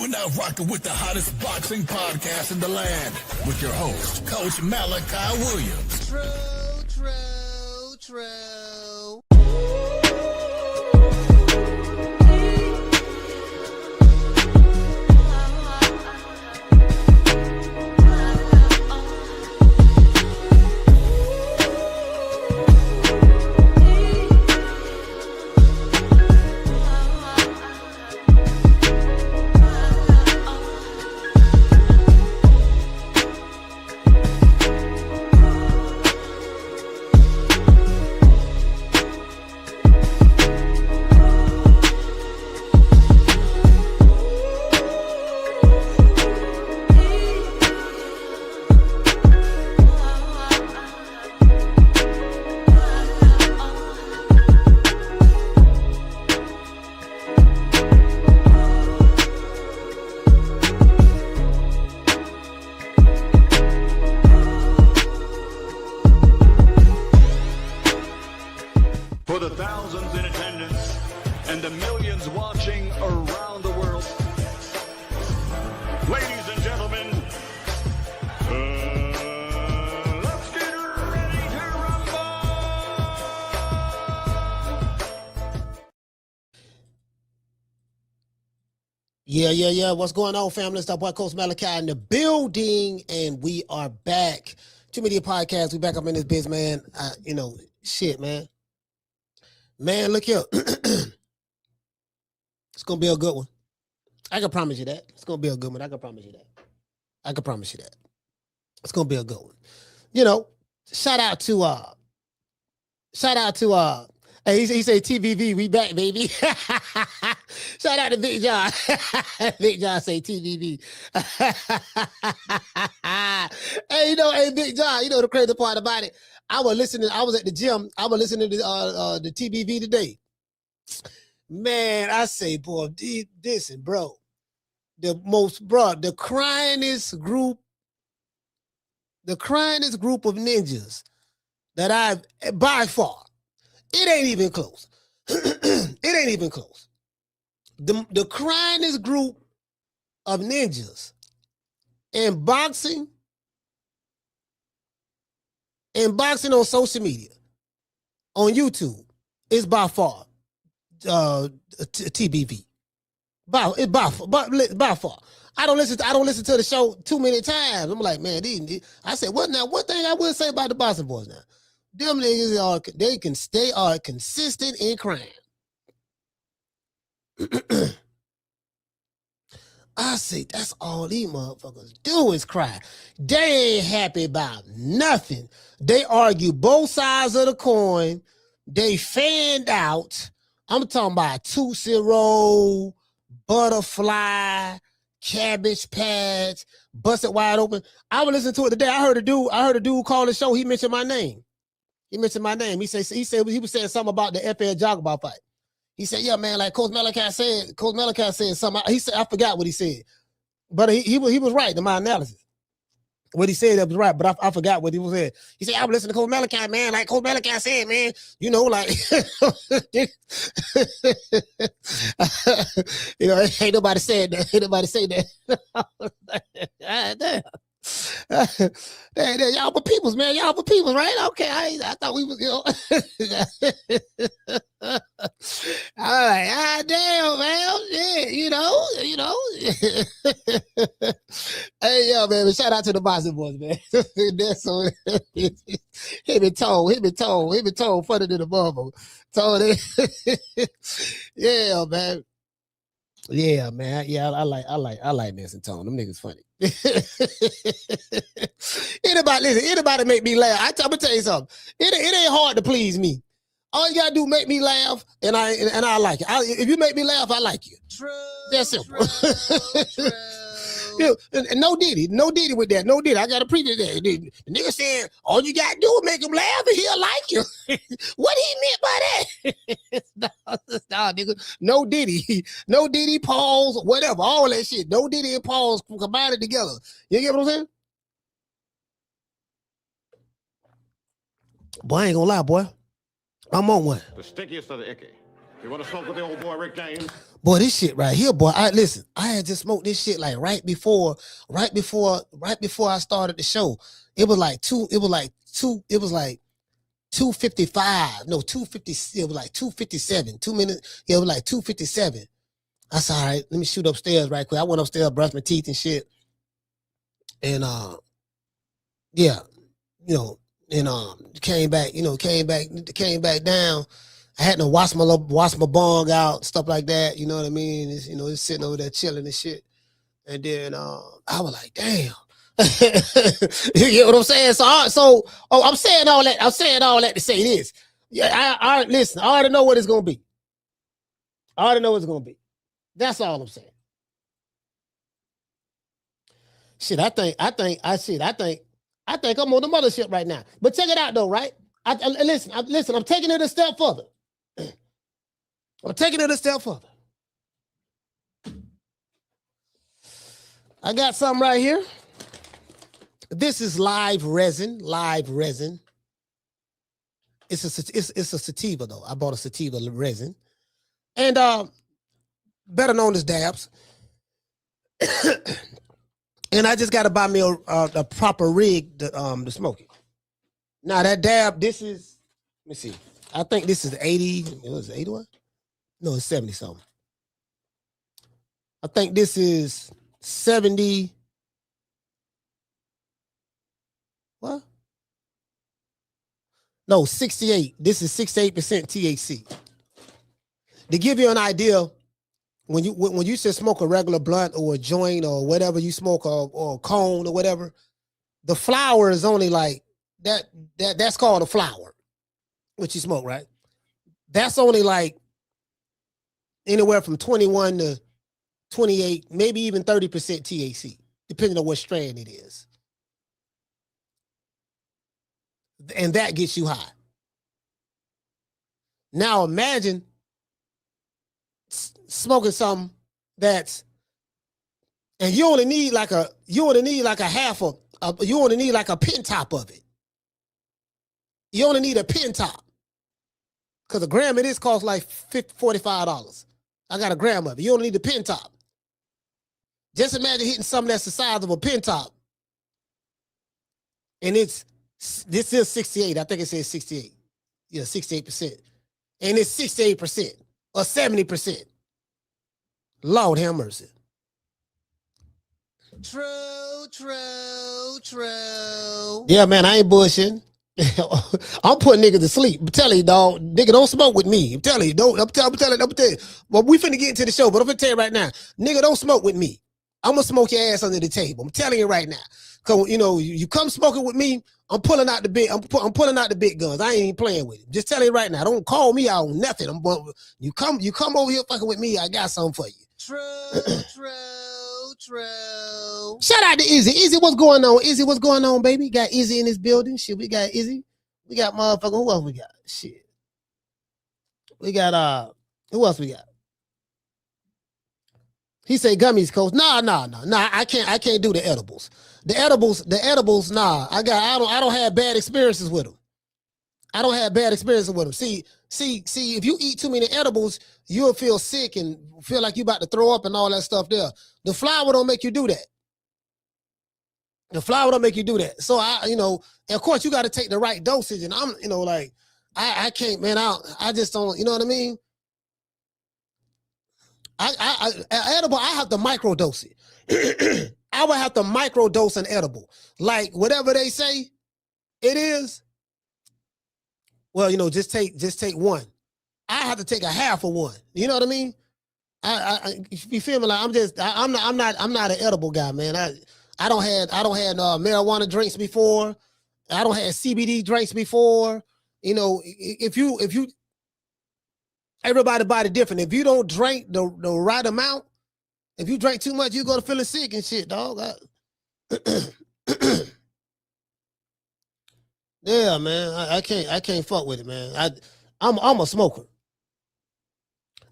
are now rocking with the hottest boxing podcast in the land with your host, Coach Malachi Williams. True. For the thousands in attendance and the millions watching around the world, ladies and gentlemen, let's get ready to rumble! Yeah. What's going on, family? It's that boy Coach Malachi in the building, and we are back. Too Many Podcasts. We back up in this biz, man. Shit, man. Man, look here. It's going to be a good one. I can promise you that. It's going to be a good one. I can promise you that. It's going to be a good one. Shout out to hey, he say TVV, we back, baby. Shout out to Big John. Big John say TVV. Hey, Big John, the crazy part about it, I was at the gym. I was listening to the TBV today. Man, I say, boy, listen, bro. The cryingest group of ninjas that I've, by far, it ain't even close. It ain't even close. The cryingest group of ninjas in boxing on social media, on YouTube, is by far TBV. By far. I don't listen to the show too many times. I'm like, man, I said, what now? One thing I would say about the boxing boys now, them niggas they are consistent in crime. I say that's all these motherfuckers do is cry. They ain't happy about nothing. They argue both sides of the coin. They fanned out. I'm talking about Tootsie Roll, Butterfly, Cabbage Patch, Busted Wide Open. I was listening to it today. I heard a dude call the show. He mentioned my name. He was saying something about the FL Joggerball fight. He said, yeah, man, like Coach Malachi said something. He said, I forgot what he said. But he was right in my analysis. What he said that was right, but I forgot what he was saying. He said, I was listening to Coach Malachi, man. Like Coach Malachi said, man, ain't nobody said that. Ain't nobody say that. Damn. Y'all for peoples, man. Y'all for peoples, right? Okay, I thought we was, all right, damn, man. Yeah, Hey, yo, man, shout out to the boxing boys, man. That's so hit me toe, funny to the motherfucker. Yeah, man. Yeah, man. Yeah, I like Nelson Tone. Them niggas funny. Anybody make me laugh. I'm gonna tell you something. It ain't hard to please me. All you gotta do make me laugh, and I like it. If you make me laugh, I like you. True. That's simple. True. And no Diddy with that. No Diddy. I got a preview there. The nigga said, all you gotta do is make him laugh and he'll like you. What he meant by that? Nah, nigga. No Diddy, pause, whatever, all that shit. No Diddy and pause combine it together. You get what I'm saying? Boy, I ain't gonna lie, boy. I'm on one. The stickiest of the icky. You want to smoke with the old boy Rick James? Boy, this shit right here, boy. Listen, I had just smoked this shit like right before I started the show. It was like 2:55. No, 2:50. It was like 2:57. 2 minutes. Yeah, it was like 2:57. I said, all right, let me shoot upstairs right quick. I went upstairs, brushed my teeth and shit. And yeah, came back down. I had to wash my bong out, stuff like that. You know what I mean? It's sitting over there chilling and shit. And then I was like, damn. You get what I'm saying? I'm saying all that. I'm saying all that to say this. Yeah, I listen. I already know what it's gonna be. That's all I'm saying. Shit, I think I'm on the mothership right now. But check it out though, right? Listen. I'm taking it a step further. I got something right here. This is live resin. It's a sativa though. I bought a sativa resin, and better known as dabs. And I just got to buy me a proper rig to smoke it. Now that dab, this is. Let me see. I think this is 80. It was 81. No, it's 70 something. I think this is 70. What? No, 68. This is 68% THC. To give you an idea, when you say smoke a regular blunt or a joint or whatever you smoke or a cone or whatever, the flower is only like that. That's called a flower, what you smoke, right? That's only like anywhere from 21 to 28, maybe even 30% THC, depending on what strand it is. And that gets you high. Now imagine smoking something that's, and you only need like a pin top of it. You only need a pin top. Because a gram of this costs like $45. I got a gram of it. You only need the pin top. Just imagine hitting something that's the size of a pin top. And this is 68. I think it says 68. Yeah, 68%. And it's 68% or 70%. Lord have mercy. True. Yeah, man, I ain't bullshitting. I'm putting niggas to sleep. I'm telling you, dog, nigga, don't smoke with me. I'm telling you, don't. I'm telling you. Well, we finna get into the show, but I'm gonna tell you right now, nigga, don't smoke with me. I'm gonna smoke your ass under the table. I'm telling you right now. Cause you come smoking with me, I'm pulling out the big. I'm pulling out the big guns. I ain't even playing with it. Just telling you right now. Don't call me out on nothing. You come over here fucking with me. I got something for you. True. Shout out to Izzy. Izzy, what's going on? Izzy, what's going on, baby? Got Izzy in this building. Shit, we got Izzy. We got motherfucker. Who else we got? Shit. We got who else we got? He say gummies, coach. Nah. I can't do the edibles. The edibles, nah. I don't have bad experiences with them. See, if you eat too many edibles, you'll feel sick and feel like you about to throw up and all that stuff there. The flower don't make you do that. So of course you got to take the right dosage. And I'm, I can't, man, I just don't, you know what I mean? Edible, I have to microdose it. I would have to microdose an edible. Like whatever they say it is. Well, just take one. I have to take a half of one. You know what I mean? You feel me? Like I'm not an edible guy, man. I don't had marijuana drinks before. I don't had CBD drinks before. If you everybody body different. If you don't drink the right amount, if you drink too much, you go to feeling sick and shit, dog. Yeah, man. I can't fuck with it, man. I'm a smoker.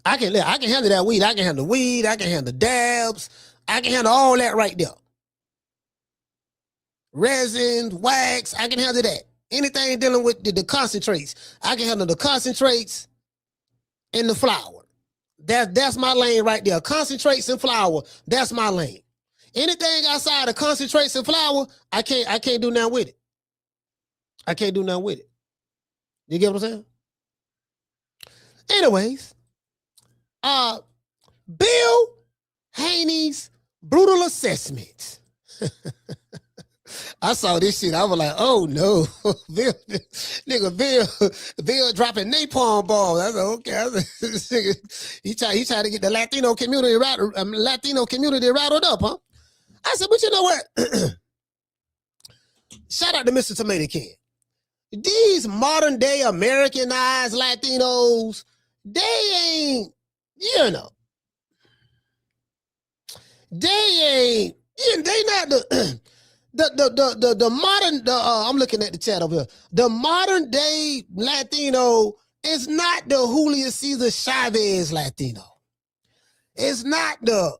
I can handle that weed. I can handle weed. I can handle dabs. I can handle all that right there. Resin, wax, I can handle that. Anything dealing with the concentrates, I can handle the concentrates and the flour. That's my lane right there. Concentrates and flour. That's my lane. Anything outside of concentrates and flour, I can't do nothing with it. I can't do nothing with it. You get what I'm saying? Anyways, Bill Haney's brutal assessment. I saw this shit. I was like, oh no, Bill dropping napalm balls. I said, okay. He tried to get the Latino community rattled up, huh? I said, but you know what? Shout out to Mr. Tomato Can. These modern day Americanized Latinos, they ain't, they not the modern, I'm looking at the chat over here. The modern day Latino is not the Julio Cesar Chavez Latino. It's not the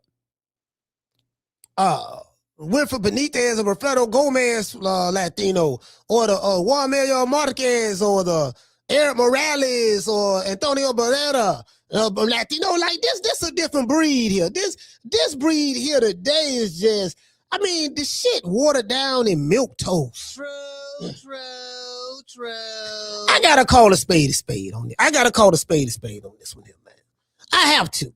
Wilfred Benitez or Wilfredo Gomez Latino, or the Juan Manuel Marquez, or the Eric Morales, or Antonio Barrera. Latino like this. This a different breed here. This breed here today is just, I mean, the shit watered down in milk toast. True. I gotta call a spade on it. I gotta call a spade on this one here, man. I have to.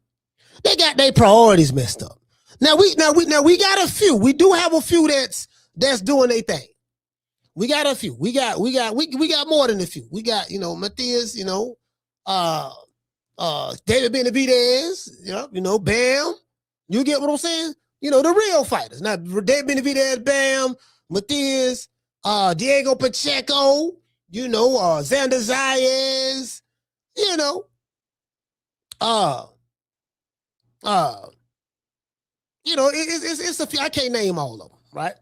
They got their priorities messed up. Now we got a few. We do have a few that's doing their thing. We got a few. We got more than a few. We got, Matias, David Benavidez, Bam. You get what I'm saying? The real fighters. Now, David Benavidez, Bam, Matias, Diego Pacheco, Xander Zayas, it's a few. I can't name all of them, right?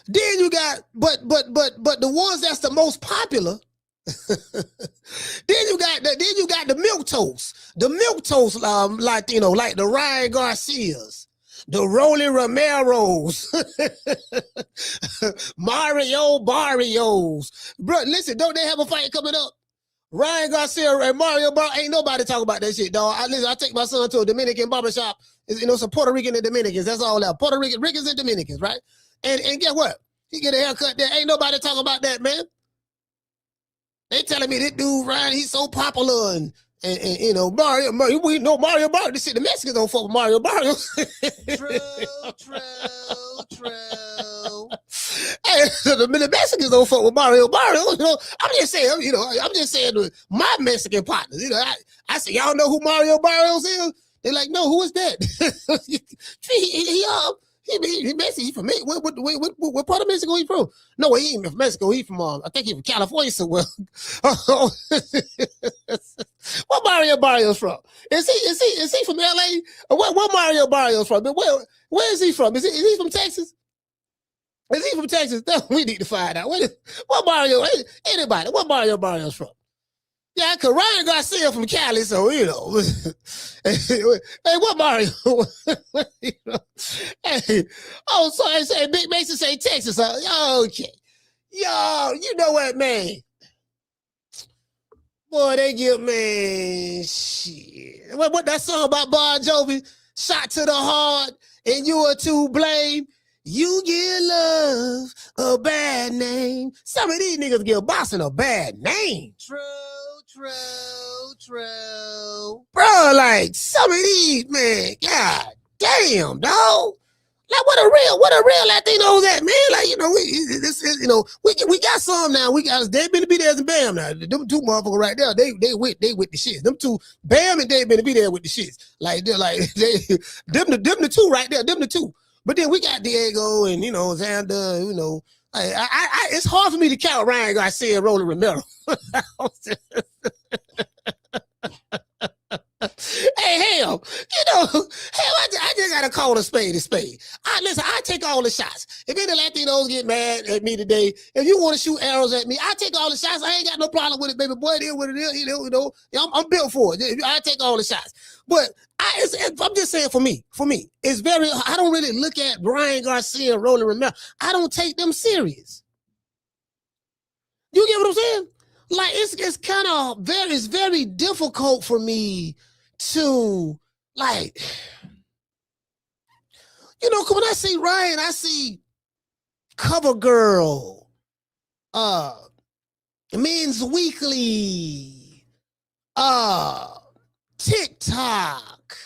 Then you got, but the ones that's the most popular. Then you got the milquetoast. The milquetoast Latino, like the Ryan Garcias, the Rolly Romeros, Mario Barrios. Bro, listen, don't they have a fight coming up? Ryan Garcia and Mario Barrios. Ain't nobody talking about that shit, dog. I take my son to a Dominican barbershop. Some Puerto Rican and Dominicans. That's all that. Puerto Ricans and Dominicans, right? And guess what? He get a haircut there. Ain't nobody talking about that, man. They telling me this dude, Ryan, he's so popular and Mario, we know Mario Barrios. This shit, the Mexicans don't fuck with Mario Barrios. True. Hey, the Mexicans don't fuck with Mario Barrios. I'm just saying, my Mexican partners. I say, y'all know who Mario Barrios is? They're like, no, who is that? He Mexican. He from Mexico. What part of Mexico he from? No, he ain't from Mexico. He from I think he from California somewhere. What Mario Barrios from? Is he from LA? What Mario Barrios from? Where is he from? Is he from Texas? Is he from Texas? No, we need to find out. What Mario? Anybody? What Mario Barrios from? Yeah, cause Ryan Garcia from Cali, so hey, what Mario? Hey, so I say Big Mason say Texas. Okay, yo, you know what, man? Boy, they give man shit. What that song about Bon Jovi? Shot to the heart, and you are to blame. You give love a bad name. Some of these niggas give Boston a bad name. True. Bro, like some of these, man, god damn, dog. Like what a real Latinos at, man. Like, we got some now. We got David Benavidez and Bam now. Them two motherfuckers right there, they with the shits. Them two, Bam and David Benavidez with the shits. Like them the two right there, them the two. But then we got Diego and Xander, it's hard for me to count Ryan Garcia and Rolly Romero. Hey, hell, I just gotta call a spade a spade. Listen, I take all the shots. If any Latinos get mad at me today, if you want to shoot arrows at me, I take all the shots. I ain't got no problem with it, baby boy. It is what it is. I'm built for it. I take all the shots. But I'm just saying, for me, it's very. I don't really look at Ryan Garcia and Rolly Romero. I don't take them serious. You get what I'm saying? like it's kind of it's very difficult for me to like, you know, 'cause when I see Ryan, I see CoverGirl, Men's Weekly, TikTok,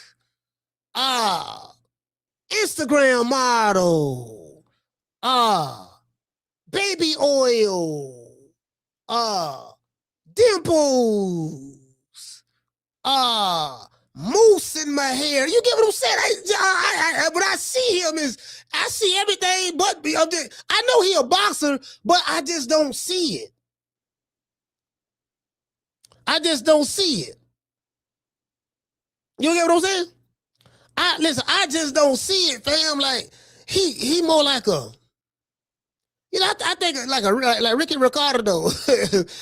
Instagram model, baby oil, dimples, mousse in my hair. You get what I'm saying? When I see him, I see everything but I know he a boxer, but I just don't see it. I just don't see it. You get what I'm saying? I just don't see it, fam. Like he more like a, you know, I think like Ricky Ricardo,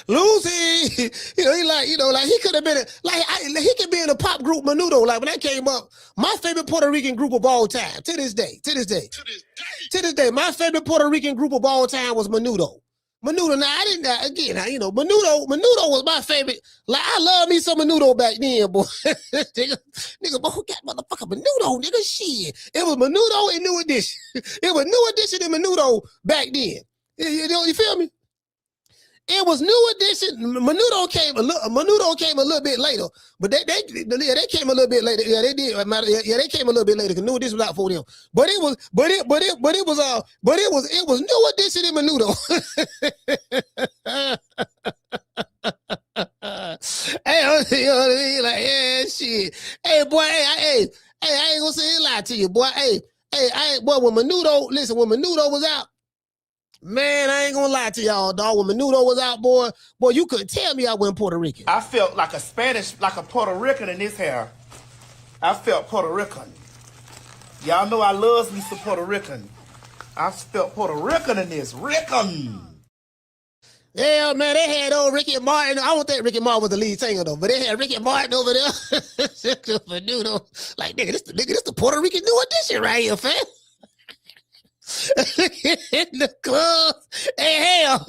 Lucy. You know, like he could have been he could be in a pop group Menudo. Like when that came up, my favorite Puerto Rican group of all time to this day, my favorite Puerto Rican group of all time was Menudo. Menudo. Now I didn't. Again, you know, Menudo was my favorite. Like I love me some Menudo back then, boy. nigga, boy, who got motherfucker Menudo, nigga? Shit, it was Menudo and New Edition. It was New Edition and Menudo back then. You feel me? It was New Edition. Menudo came a little bit later, but they came a little bit later. Yeah, they did. Yeah, they came a little bit later because New Edition was out for them. But it was New Edition and Menudo. Hey, you know what I mean? Like, yeah, shit. Hey, boy, hey, I ain't gonna say a lie to you, boy. Hey, boy, when Menudo was out. Man, I ain't gonna lie to y'all, dog. When Menudo was out, boy, you couldn't tell me I wasn't Puerto Rican. I felt like a Puerto Rican in this hair. I felt Puerto Rican. Y'all know I love me some Puerto Rican. I felt Puerto Rican in this. Rican. Yeah, man, they had old Ricky Martin. I don't think Ricky Martin was the lead singer, though, but they had Ricky Martin over there. Menudo. Like, nigga, this the Puerto Rican New Edition right here, fam. In the club. Hey, hell,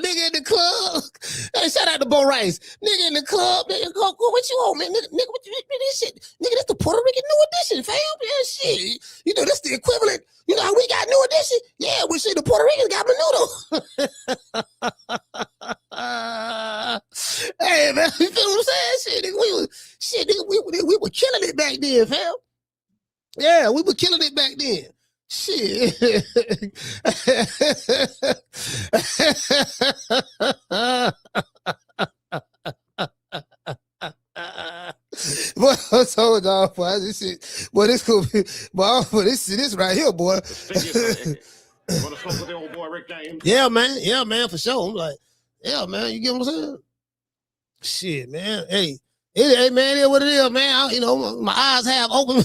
nigga in the club. Hey, shout out to Bo Rice. Nigga in the club. Nigga, what you on, man? Nigga, what you this shit? Nigga, this the Puerto Rican New Edition, fam. Yeah, shit. You know, that's the equivalent. You know how we got New Edition? Yeah, we see the Puerto Ricans got Menudo. Hey, man, you feel what I'm saying? Shit, nigga, we were killing it back then, fam. Yeah, we were killing it back then. Shit. Boy, I told y'all, boy, this shit, boy, this could be, boy, this right here, boy. Yeah, man, for sure. I'm like, yeah, man, you get what I'm saying? Shit, man, hey, man, it is what it is, man. You know, my eyes have open,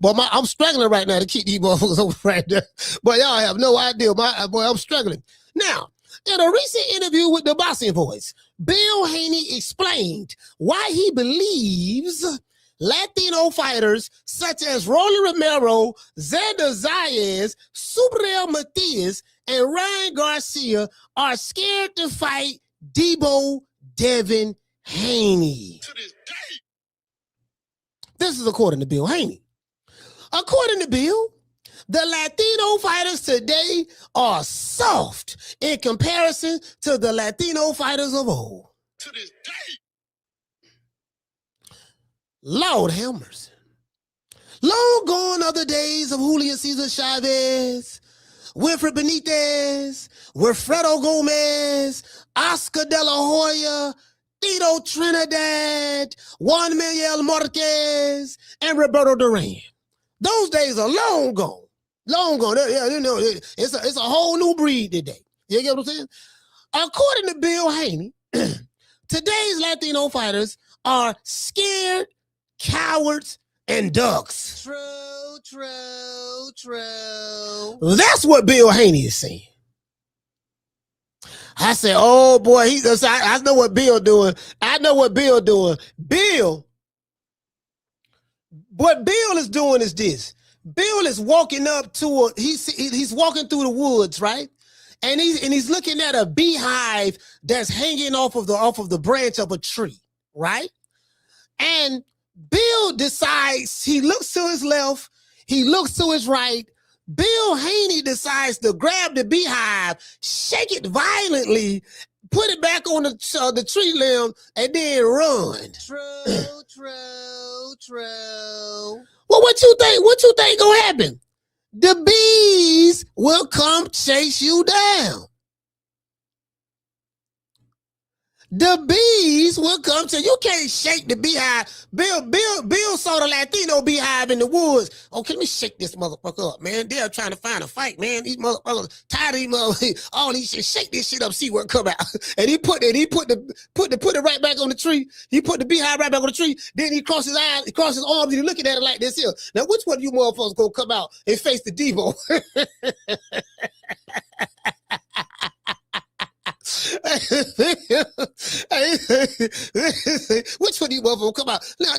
but I'm struggling right now to keep these motherfuckers open right there. But y'all have no idea, I'm struggling. Now, in a recent interview with the Boxing Voice, Bill Haney explained why he believes Latino fighters such as Rolly Romero, Xander Zayas, Subriel Matias, and Ryan Garcia are scared to fight Deebo Devin Haney. To this day. This is according to Bill Haney. According to Bill, the Latino fighters today are soft in comparison to the Latino fighters of old. To this day. Lord have mercy. Long gone are the days of Julio Cesar Chavez, Wilfred Benitez, Wilfredo Gomez, Oscar Dela Hoya, Tito Trinidad, Juan Manuel Marquez, and Roberto Duran. Those days are long gone. Long gone. Yeah, you know, it's a whole new breed today. You get what I'm saying? According to Bill Haney, today's Latino fighters are scared, cowards, and ducks. True. That's what Bill Haney is saying. I said, oh boy, I know what Bill doing. What Bill is doing is this. Bill is walking up to he's walking through the woods, right? and he's looking at a beehive that's hanging off of the branch of a tree, right? And Bill decides, he looks to his left, he looks to his right. Bill Haney decides to grab the beehive, shake it violently, put it back on the tree limb, and then run. True. Well, what you think gonna happen? The bees will come chase you down. The bees will come to you. Can't shake the beehive. Bill saw the Latino beehive in the woods. Oh, let me shake this motherfucker up, man. They're trying to find a fight, man. These motherfuckers tired of these motherfuckers. All these shit, shake this shit up, see where it come out. And he put it right back on the tree. He put the beehive right back on the tree. Then he crossed his eyes, he crossed his arms, and he looking at it like this here. Now, which one of you motherfuckers gonna come out and face the Deebo? Which one of you motherfuckers come out? No,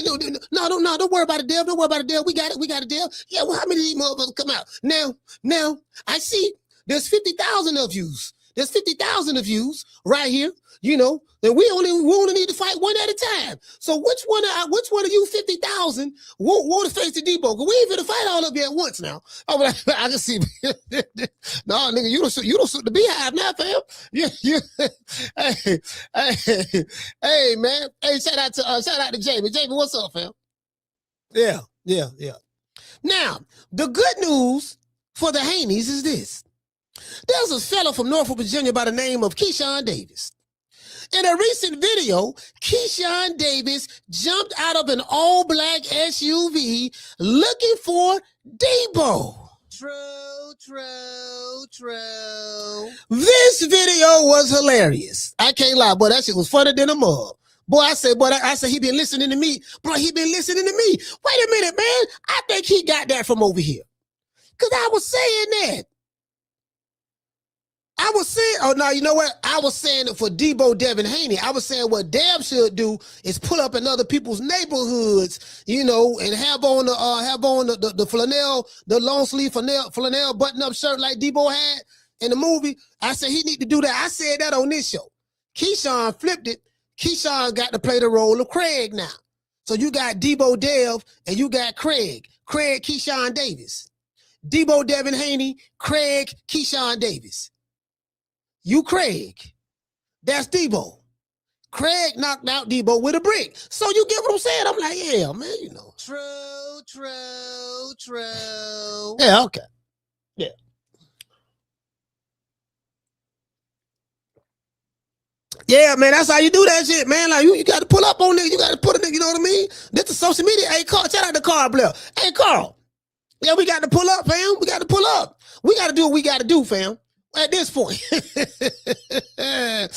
don't worry about it, Dev. Don't worry about it, Dev. We got it, Dev. Yeah, well, how many of these motherfuckers come out? Now, I see there's 50,000 of yous. There's 50,000 of yous right here, you know, and we only need to fight one at a time. So which one of you 50,000 want to face the Deebo? Because we ain't finna fight all of you at once now. I can see. No, nigga, you don't shoot the beehive now, fam. Hey, man. Hey, shout out to Jamie. Jamie, what's up, fam? Yeah. Now, the good news for the Haneys is this. There's a fella from Norfolk, Virginia by the name of Keyshawnd Davis. In a recent video, Keyshawnd Davis jumped out of an all-black SUV looking for Deebo. True. This video was hilarious. I can't lie, boy, that shit was funner than a mug. Boy, I said, he been listening to me. Bro, he been listening to me. Wait a minute, man. I think he got that from over here. Because I was saying that. I was saying, oh, no, you know what? I was saying it for Deebo Devin Haney. I was saying what Deb should do is pull up in other people's neighborhoods, you know, and have on the flannel, the long sleeve flannel button up shirt like Deebo had in the movie. I said he need to do that. I said that on this show. Keyshawn flipped it. Keyshawn got to play the role of Craig now. So you got Deebo Dev and you got Craig Keyshawnd Davis. Deebo Devin Haney, Craig Keyshawnd Davis. You Craig. That's Deebo. Craig knocked out Deebo with a brick. So you get what I'm saying? I'm like, yeah, man, you know. True. Yeah, okay. Yeah. Yeah, man, that's how you do that shit, man. Like, you got to pull up on nigga. You got to put a nigga, you know what I mean? This is social media. Hey, Carl, shout out to Carl Blair. Hey, Carl. Yeah, we got to pull up, fam. We got to pull up. We got to do what we got to do, fam. At this point, hey,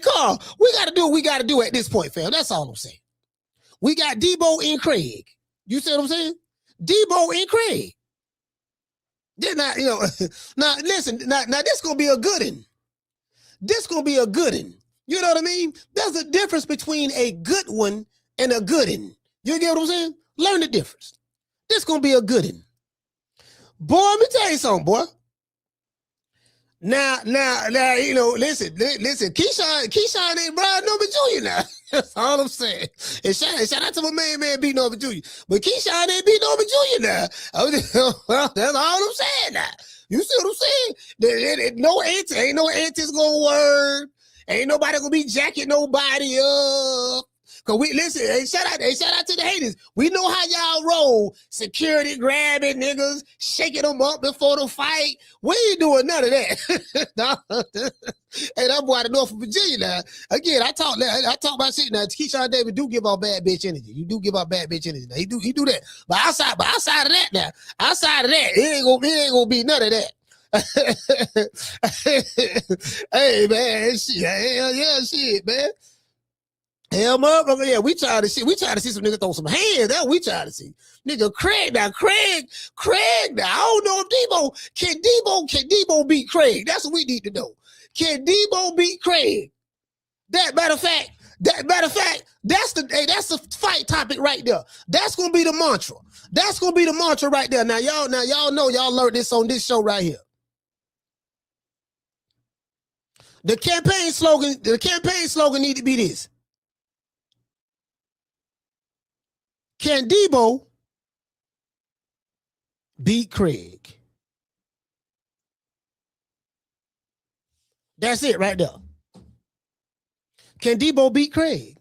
Carl, we got to do what we got to do at this point, fam. That's all I'm saying. We got Deebo and Craig. You see what I'm saying? Deebo and Craig. They're not, you know, now listen, now this going to be a good one. This going to be a good one. You know what I mean? There's a difference between a good one and a good one. You get what I'm saying? Learn the difference. This going to be a good one. Boy, let me tell you something, boy. Now, you know, listen. Keyshawn ain't Brian Norman Jr. now. That's all I'm saying. And shout out to my man, B. Norman Jr. But Keyshawn ain't B. Norman Jr. now. Well, that's all I'm saying now. You see what I'm saying? No antics, ain't no antics gonna work. Ain't nobody gonna be jacking nobody up. Cause we listen, shout out to the haters. We know how y'all roll. Security grabbing niggas, shaking them up before the fight. We ain't doing none of that. Hey, that boy out of Norfolk, Virginia now. Again, I talk about shit now. Keyshawnd Davis do give out bad bitch energy. You do give out bad bitch energy. Now, he do that. But outside of that now, it ain't gonna be none of that. Hey man, shit, hell yeah, shit, man. Hell, motherfucker, yeah, we try to see some niggas throw some hands. That's what we try to see. Nigga, Craig now. I don't know if can Deebo beat Craig? That's what we need to know. Can Deebo beat Craig? That matter of fact, that's the fight topic right there. That's gonna be the mantra. That's gonna be the mantra right there. Now y'all know y'all learned this on this show right here. The campaign slogan need to be this. Can Deebo beat Craig? That's it right there. Can Deebo beat Craig?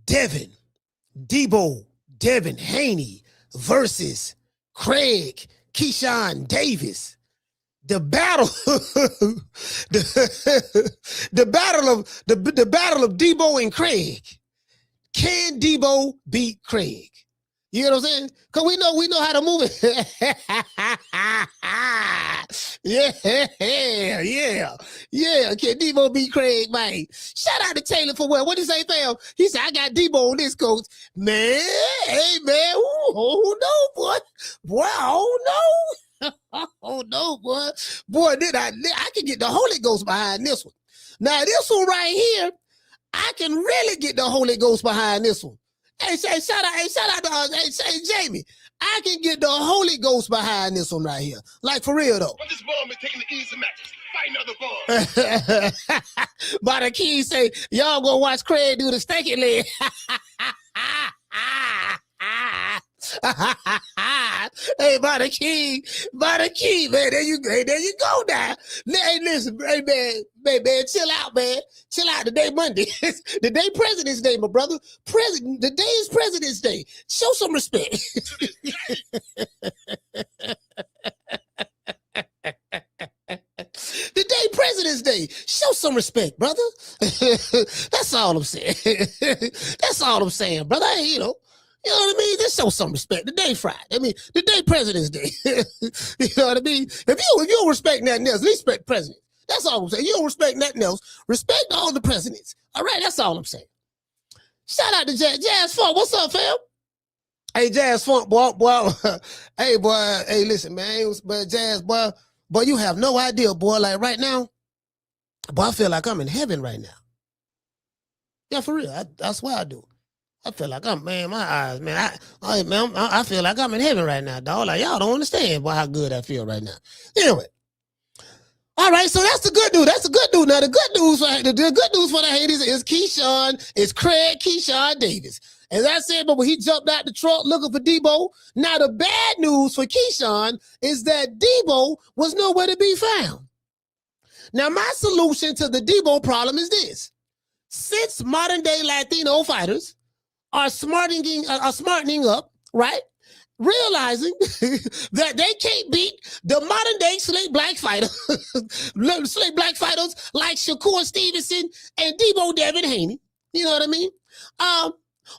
Deebo Devin Haney versus Craig Keyshawnd Davis. The battle, the battle of Deebo and Craig. Can Deebo beat Craig? You know what I'm saying? Cause we know how to move it. Yeah. Can Deebo beat Craig, man? Shout out to Taylor for what? What did he say, fam? He said, I got Deebo on this, coach. Man, hey, man. Oh, no, boy. Boy, oh, no. Oh, no, boy. Boy, I can get the Holy Ghost behind this one. Now, this one right here, I can really get the Holy Ghost behind this one. Hey, shout out to Jamie. I can get the Holy Ghost behind this one right here. Like, for real, though. But this bomb is taking the easy matches. Fight another bomb. By the key say, y'all go watch Craig do the stinky leg. Hey, by the key, man. There you go now. Hey, listen, hey, man, chill out, man. Chill out. Today Monday. The day President's Day, my brother. The day is President's Day. Show some respect. The day President's Day. Show some respect, brother. That's all I'm saying. That's all I'm saying, brother. Hey, you know what I mean? Just show some respect. The day Friday. I mean, the day President's Day. You know what I mean? If you don't respect nothing else, respect president. That's all I'm saying. You don't respect nothing else. Respect all the presidents. All right, that's all I'm saying. Shout out to Jazz Funk. What's up, fam? Hey, Jazz Funk, boy. Hey, boy. Hey, listen, man. But Jazz, boy, you have no idea, boy. Like right now, boy, I feel like I'm in heaven right now. Yeah, for real. I swear I do. I feel like my eyes, man. I feel like I'm in heaven right now, dog. Like y'all don't understand, boy, how good I feel right now. Anyway, all right. So that's the good news. That's the good news. Now the good news for the Haneys is Craig Keyshawnd Davis. As I said, but when he jumped out the truck looking for Deebo. Now the bad news for Keyshawn is that Deebo was nowhere to be found. Now my solution to the Deebo problem is this: since modern day Latino fighters are smartening up, right? Realizing that they can't beat the modern day slave black fighters like Shakur Stevenson and Deebo Devin Haney. You know what I mean?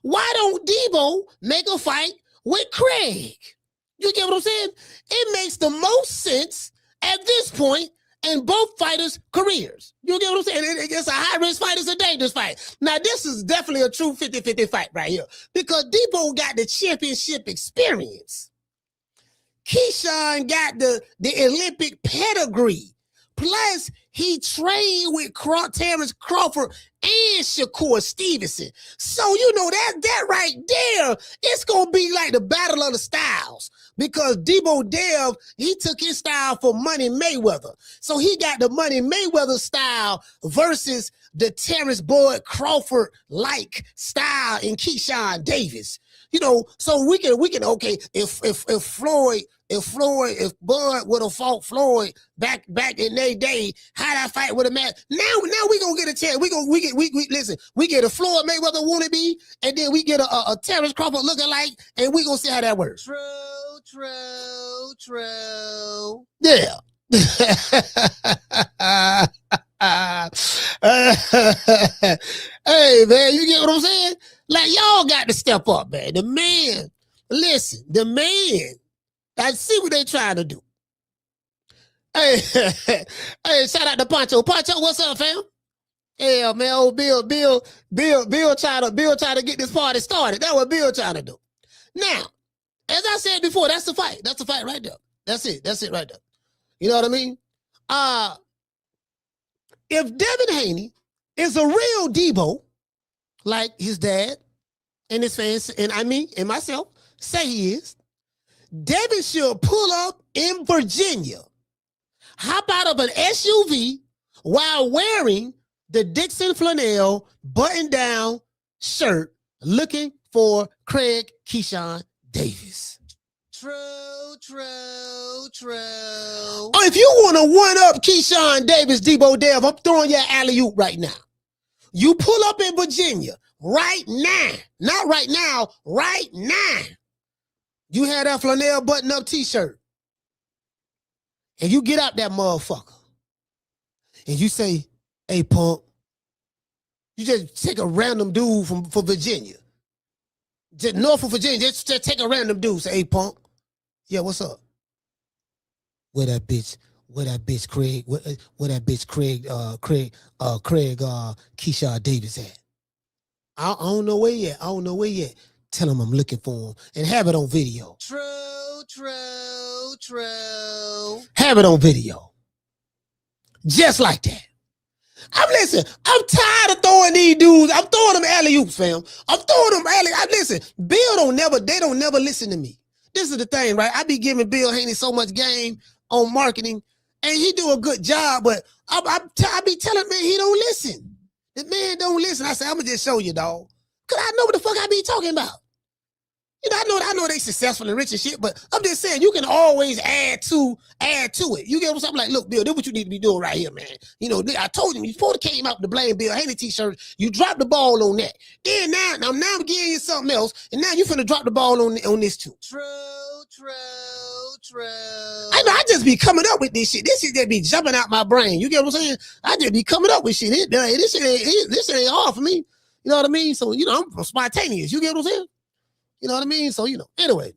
Why don't Deebo make a fight with Craig? You get what I'm saying? It makes the most sense at this point in both fighters' careers. You get what I'm saying? It's a high-risk fight. It's a dangerous fight. Now, this is definitely a true 50-50 fight right here because Deebo got the championship experience. Keyshawn got the Olympic pedigree. Plus, he trained with Terrence Crawford and Shakur Stevenson. So, you know, that right there, it's going to be like the battle of the styles because Deebo Dev, he took his style for Money Mayweather. So he got the Money Mayweather style versus the Terrence Boyd Crawford-like style in Keyshawnd Davis. You know, so we can okay, if Bud would have fought Floyd back in their day, how that fight would have met. Now we gonna get a chance. We get a Floyd Mayweather wannabe, and then we get a Terrence Crawford looking like, and we gonna see how that works. True. Yeah. Hey man, you get what I'm saying? Like y'all got to step up, man. The man, I see what they trying to do. Hey, shout out to Poncho. Poncho, what's up, fam? Yeah, man, old Bill trying to get this party started. That's what Bill trying to do. Now, as I said before, that's the fight. That's the fight right there. That's it right there. You know what I mean? If Devin Haney is a real Deebo, like his dad and his fans, and myself say he is, Devin should pull up in Virginia hop out of an SUV while wearing the Dixon flannel button-down shirt looking for Craig Keyshawnd Davis. True. Oh, if you want to one-up Keyshawnd Davis, Deebo Dev, I'm throwing you an alley-oop right now. You pull up in Virginia right now. Not right now, right now. You have that flannel button-up t-shirt. And you get out that motherfucker. And you say, hey, punk. You just take a random dude from Virginia. Just north of Virginia, just take a random dude. Say, hey, punk. Yeah, what's up? Where that bitch Craig, where that bitch Craig Keyshawnd Davis at? I don't know where yet. Tell him I'm looking for him and have it on video. True. Have it on video. Just like that. I'm tired of throwing these dudes. I'm throwing them alley-oops, fam. Listen, Bill don't never listen to me. This is the thing, right? I be giving Bill Haney so much game on marketing, and he do a good job, but I be telling man he don't listen. The man don't listen. I say, I'm gonna just show you, dog. Cause I know what the fuck I be talking about. You know, I know they successful and rich and shit, but I'm just saying you can always add to it. You get what I'm like, look, Bill, this is what you need to be doing right here, man. You know, I told you before it came out to blame Bill Haney t-shirt, you dropped the ball on that. Then now I'm giving you something else, and now you finna drop the ball on this too. True. I know I just be coming up with this shit. This shit that be jumping out my brain. You get what I'm saying? I just be coming up with shit. This shit ain't hard for me. You know what I mean? So, you know, I'm spontaneous. You get what I'm saying? You know what I mean? So, you know, anyway,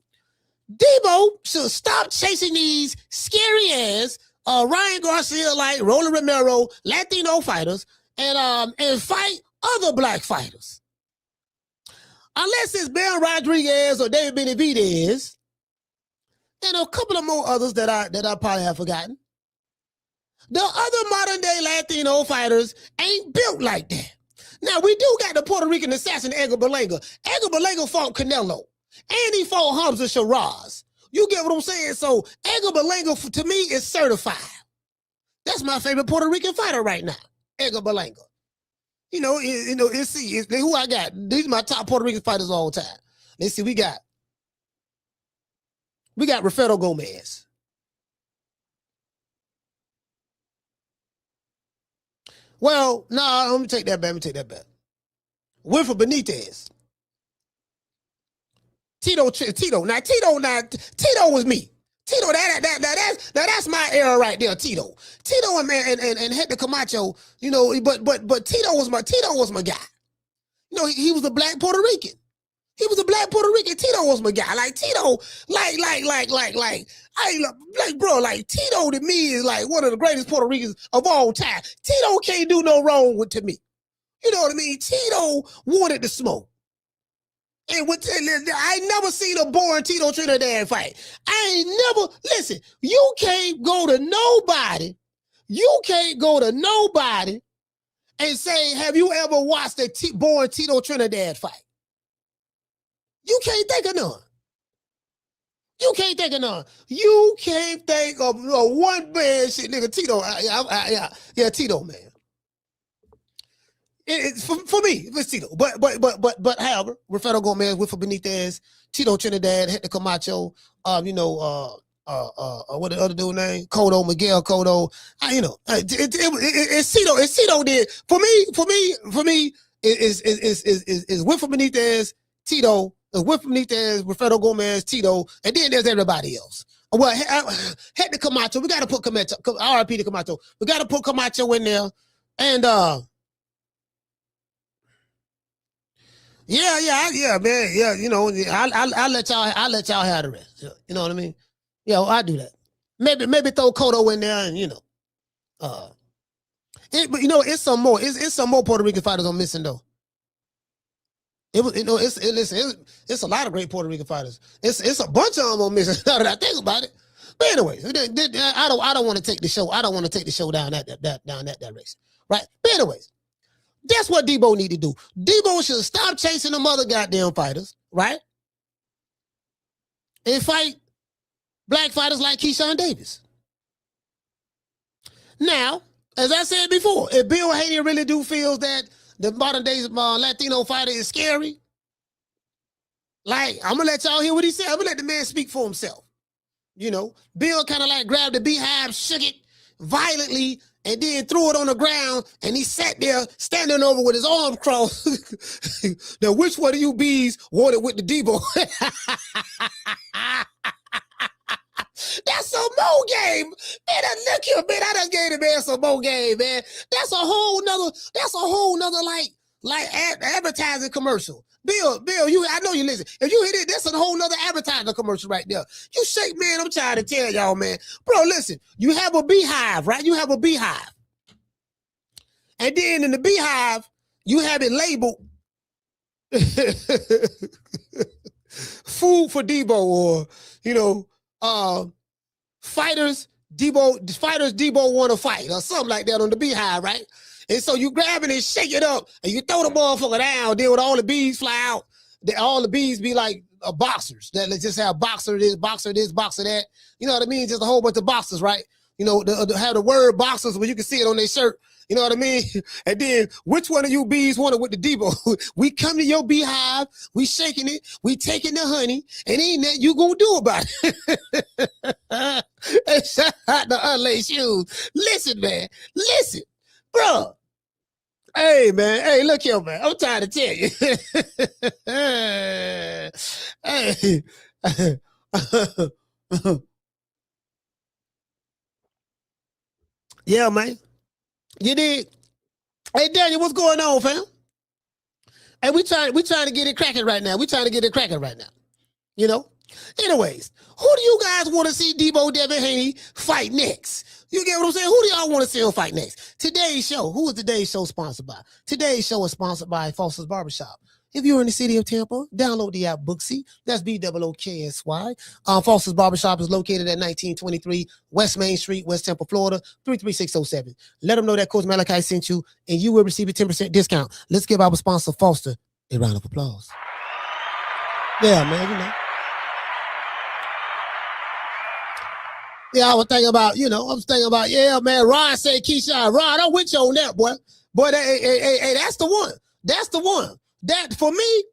Deebo should stop chasing these scary ass Ryan Garcia like Rolly Romero Latino fighters and fight other black fighters. Unless it's Ben Rodriguez or David Benavidez and a couple of more others that I probably have forgotten. The other modern day Latino fighters ain't built like that. Now, we do got the Puerto Rican assassin, Edgar Berlanga. Edgar Berlanga fought Canelo, and he fought Hamza Shiraz. You get what I'm saying? So, Edgar Berlanga, to me, is certified. That's my favorite Puerto Rican fighter right now, Edgar Berlanga. You know, it's who I got. These are my top Puerto Rican fighters of all time. Let's see, we got Wilfredo Gomez. Well, no, let me take that back. Wilfred Benitez. Tito. Now, Tito was me. Tito, that's my era right there, Tito. Tito and Hector Camacho, you know, but Tito was my guy. You know, he was a black Puerto Rican. Tito was my guy. Like Tito, Tito to me is like one of the greatest Puerto Ricans of all time. Tito can't do no wrong to me. You know what I mean? Tito wanted to smoke. And I never seen a boring Tito Trinidad fight. Listen, you can't go to nobody and say, have you ever watched a boring Tito Trinidad fight? You can't think of none. You can't think of one bad shit, nigga. Tito, yeah, Tito, man. It's for me, it's Tito. But however, Wilfredo Gomez, Wilfred Benitez, Tito Trinidad, Hector Camacho, what the other dude name? Miguel Cotto. It's Tito. It's Tito did for me. Is Wilfred Benitez, Tito. Wilfred Benitez, Wilfredo Gomez, Tito, and then there's everybody else. Well, Hector Camacho, we got to put Camacho, RIP to Camacho. We got to put Camacho in there, and yeah, man, yeah. You know, I'll let y'all have the rest. You know what I mean? Yeah, well, I do that. Maybe throw Cotto in there, and but it's some more. It's some more Puerto Rican fighters I'm missing though. It's a lot of great Puerto Rican fighters. It's a bunch of them I'm missing. Now that I think about it. But anyways, I don't want to take the show. I don't want to take the show down that direction, right? But anyways, that's what Deebo need to do. Deebo should stop chasing them other goddamn fighters, right? And fight black fighters like Keyshawnd Davis. Now, as I said before, if Bill Haney really do feels that the modern day Latino fighter is scary, like, I'm going to let y'all hear what he said. I'm going to let the man speak for himself. You know, Bill kind of like grabbed the beehive, shook it violently, and then threw it on the ground, and he sat there standing over with his arms crossed. Now, which one of you bees wanted with the Deebo? That's some more game. Man, look here, man. I done gave the man some more game, man. That's a whole nother like advertising commercial. Bill, I know you listen. If you hit it, that's a whole nother advertising commercial right there. You shake, man, I'm trying to tell y'all, man. Bro, listen, you have a beehive, right? You have a beehive. And then in the beehive, you have it labeled food for Deebo, or, you know, fighters Deebo want to fight, or something like that on the beehive, right? And so you grab it and shake it up, and you throw the motherfucker down. Then when all the bees fly out, all the bees be like boxers. That let's just have boxer this, boxer that. You know what I mean? Just a whole bunch of boxers, right? You know, have the word boxers where you can see it on their shirt. You know what I mean? And then which one of you bees wanted with the Deebo? We come to your beehive, we shaking it, we taking the honey, and ain't that you gonna do about it? And shout out the unlaced shoes. Listen, man. Listen, bro. Hey, man. Hey, look here, man. I'm trying to tell you. Hey. Yeah, man. You did. Hey, Daniel, what's going on, fam? Hey, we trying to get it cracking right now. You know? Anyways, who do you guys want to see Deebo Devin Haney fight next? You get what I'm saying? Who do y'all want to see him fight next? Today's show. Who is today's show sponsored by? Today's show is sponsored by Foster's Barbershop. If you're in the city of Tampa, download the app Booksy. That's BOOKSY. Foster's Barbershop is located at 1923 West Main Street, West Tampa, Florida, 33607. Let them know that Coach Malachi sent you, and you will receive a 10% discount. Let's give our sponsor, Foster, a round of applause. Yeah, man, you know. Yeah, I was thinking about, yeah, man, Ron said Keyshawn. Ron, I'm with you on that, boy. But hey, that's the one. That's the one. That for me,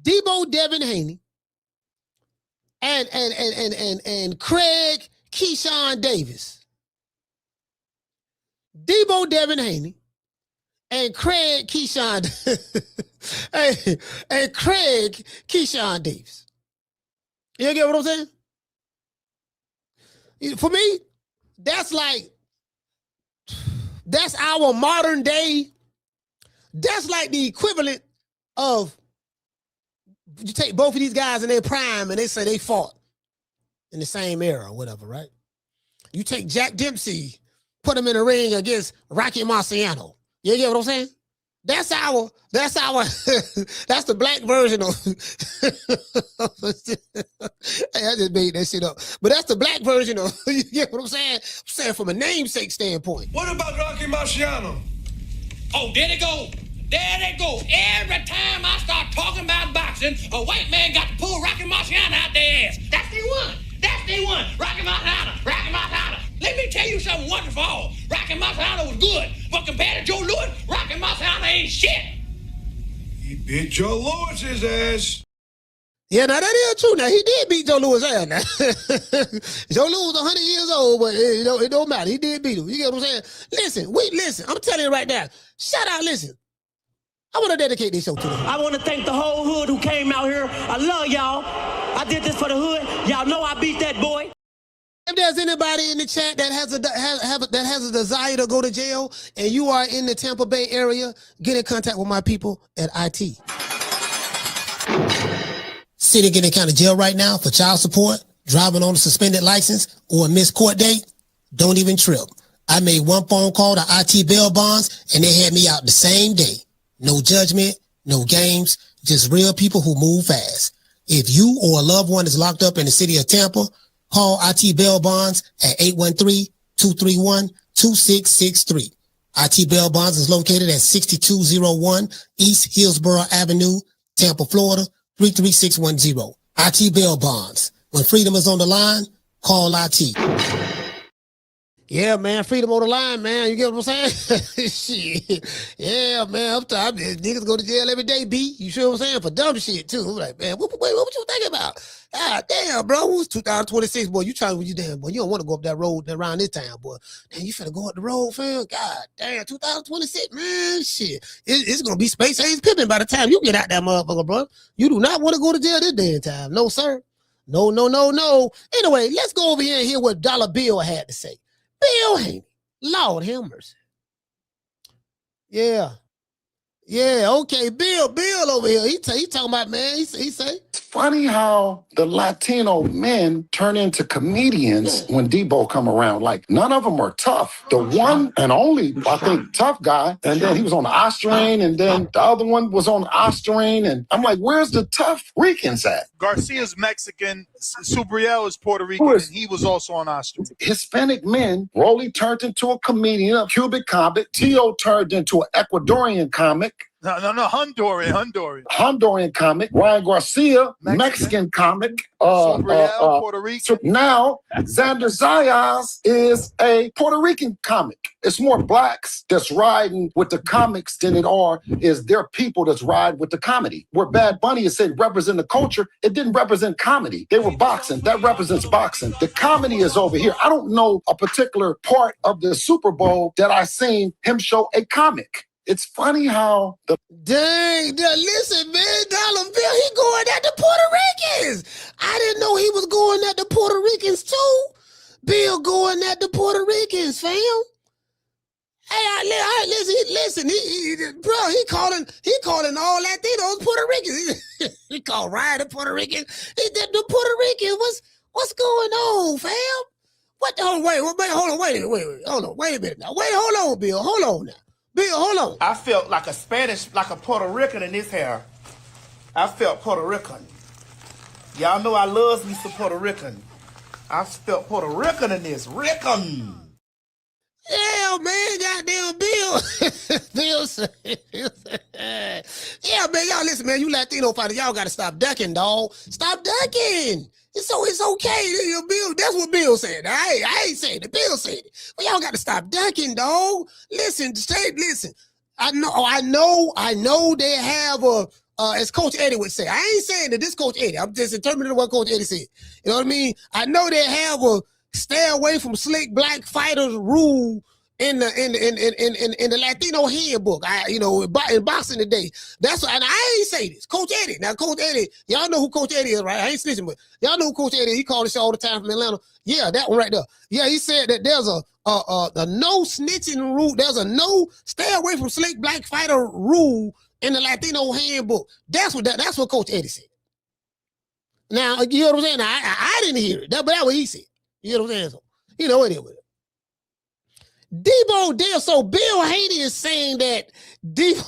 Deebo Devin Haney and Craig Keyshawnd Davis. Deebo Devin Haney and Craig Keyshawnd and Craig Keyshawnd Davis. You get what I'm saying? For me, that's our modern day. That's like the equivalent of, you take both of these guys in their prime and they say they fought in the same era or whatever, right? You take Jack Dempsey, put him in a ring against Rocky Marciano. You get what I'm saying? That's the black version of, hey, I just made that shit up. But that's the black version of, you get what I'm saying? I'm saying from a namesake standpoint. What about Rocky Marciano? Oh, there they go. There they go. Every time I start talking about boxing, a white man got to pull Rocky Marciano out their ass. That's the one. That's the one. Rocky Marciano. Rocky Marciano. Let me tell you something wonderful. Rocky Marciano was good, but compared to Joe Louis, Rocky Marciano ain't shit. He beat Joe Louis's ass. Yeah, now that is true. Now, he did beat Joe Louis' ass now. Joe Louis was 100 years old, but it don't matter. He did beat him. You get what I'm saying? Listen. I'm telling you right now. Shout out, listen. I want to dedicate this show to them. I want to thank the whole hood who came out here. I love y'all. I did this for the hood. Y'all know I beat that boy. If there's anybody in the chat that has a desire to go to jail and you are in the Tampa Bay area, get in contact with my people at IT. Sitting in the county jail right now for child support, driving on a suspended license, or a missed court date? Don't even trip. I made one phone call to IT bail bonds and they had me out the same day. No judgment, no games, just real people who move fast. If you or a loved one is locked up in the city of Tampa, call IT Bail Bonds at 813-231-2663. IT Bail Bonds is located at 6201 East Hillsborough Avenue, Tampa, Florida, 33610. IT Bail Bonds. When freedom is on the line, Call IT. Yeah, man, freedom on the line, man. You get what I'm saying? Shit. Yeah, man, I'm tired. Niggas go to jail every day, B. You sure what I'm saying? For dumb shit, too. I'm like, man, what you thinking about? God damn, bro. It's 2026, boy. You trying with you damn, boy. You don't want to go up that road around this time, boy. Damn, you finna go up the road, fam? God damn, 2026, man. Shit. It's going to be Space Age Pippin by the time you get out that motherfucker, bro. You do not want to go to jail this damn time. No, sir. No. Anyway, let's go over here and hear what Dollar Bill had to say. Bill Haney, Lord have mercy. Yeah, okay. Bill over here. He talking about, man. He say. It's funny how the Latino men turn into comedians when Deebo come around. Like, none of them are tough. The one and only, I think, tough guy, and then he was on the Austrian, and then the other one was on the Austrian, and I'm like, where's the tough Ricans at? Garcia's Mexican, Subriel is Puerto Rican, and he was also on Austrian. Hispanic men, Rolly turned into a comedian, a Cuban comic. Tito turned into an Ecuadorian comic. No, Honduran. Honduran comic. Ryan Garcia, Mexican comic. Subriel, Puerto Rican. Now, Xander Zayas is a Puerto Rican comic. It's more blacks that's riding with the comics than it is their people that's ride with the comedy. Where Bad Bunny is said represent the culture, it didn't represent comedy. They were boxing. That represents boxing. The comedy is over here. I don't know a particular part of the Super Bowl that I seen him show a comic. It's funny how the listen, man, Dollar Bill, he going at the Puerto Ricans. I didn't know he was going at the Puerto Ricans too. Bill going at the Puerto Ricans, fam. Hey, listen, bro, he calling all Latinos Puerto Ricans. He called Ryan the Puerto Rican. He did the Puerto Rican. What's going on, fam? What? Hold on, wait a minute now. Hold on, Bill. Hold on now. Bill, hold on. I felt like a Puerto Rican in this hair. I felt Puerto Rican. Y'all know I love me some Puerto Rican. I felt Puerto Rican in this. Rican. Yeah, man, goddamn Bill. Bill said, yeah, man, y'all listen, man, you Latino fighters, y'all got to stop ducking, dog. Stop ducking. It's okay. Bill, that's what Bill said. I ain't saying it. Bill said it. But y'all got to stop ducking, dog. Listen. I know they have as Coach Eddie would say. I ain't saying that this Coach Eddie. I'm just interpreting what Coach Eddie said. You know what I mean? I know they have a stay away from slick black fighters rule in the Latino handbook. In boxing today. That's what, and I ain't say this. Coach Eddie. Now, Coach Eddie, y'all know who Coach Eddie is, right? I ain't snitching, but y'all know who Coach Eddie is. He called this show all the time from Atlanta. Yeah, that one right there. Yeah, he said that there's a no snitching rule. There's a no stay away from slick black fighter rule in the Latino handbook. That's what Coach Eddie said. Now, you know what I'm saying? Now, I didn't hear it. But that's what he said. You know what I'm saying? So, you know what it is. Deebo Devin. So Bill Haney is saying that Deebo.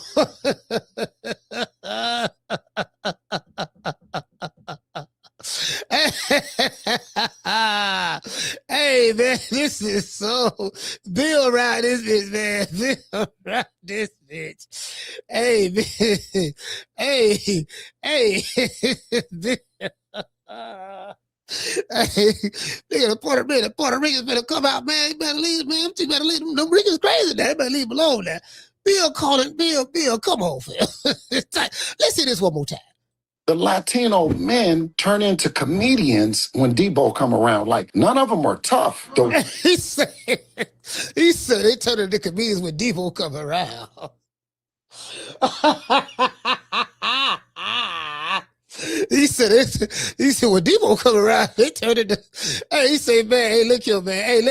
Hey man, this is so Bill ride this bitch, man. Bill ride this bitch. Hey man. Hey, the Puerto Ricans better come out, man. You better leave, man. You better leave them. Them Ricans crazy now. You better leave them alone now. Bill calling, Bill, come on, Phil. Let's see this one more time. The Latino men turn into comedians when Deebo come around. Like, none of them are tough. He said they turn into comedians when Deebo come around. He said when Deebo come around, they turn into. Hey, he said, man, hey, look here, man.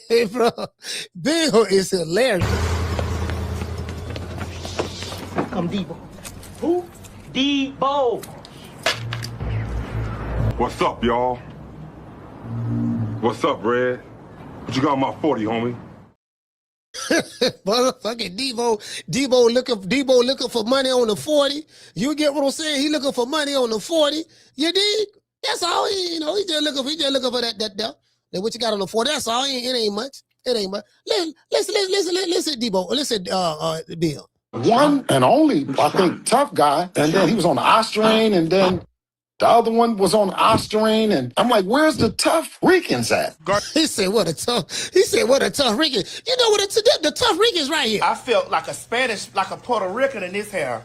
Hey, bro. Bill is hilarious. Come Deebo. Who? Deebo. What's up, y'all? What's up, Red? What you got on my 40, homie? Motherfucking Deebo looking for money on the 40. You get what I'm saying? He looking for money on the 40. You dig? That's all. He just looking for that. Then what you got on the 40? That's all. It ain't much. Listen, Deebo. Listen, Bill. One and only, I think, tough guy, and then he was on the Austrian, and then The other one was on Osterine, and I'm like, where's the tough Ricans at? He said, what a tough Rican. You know what the tough Ricans right here. I felt like a Spanish, like a Puerto Rican in this hair.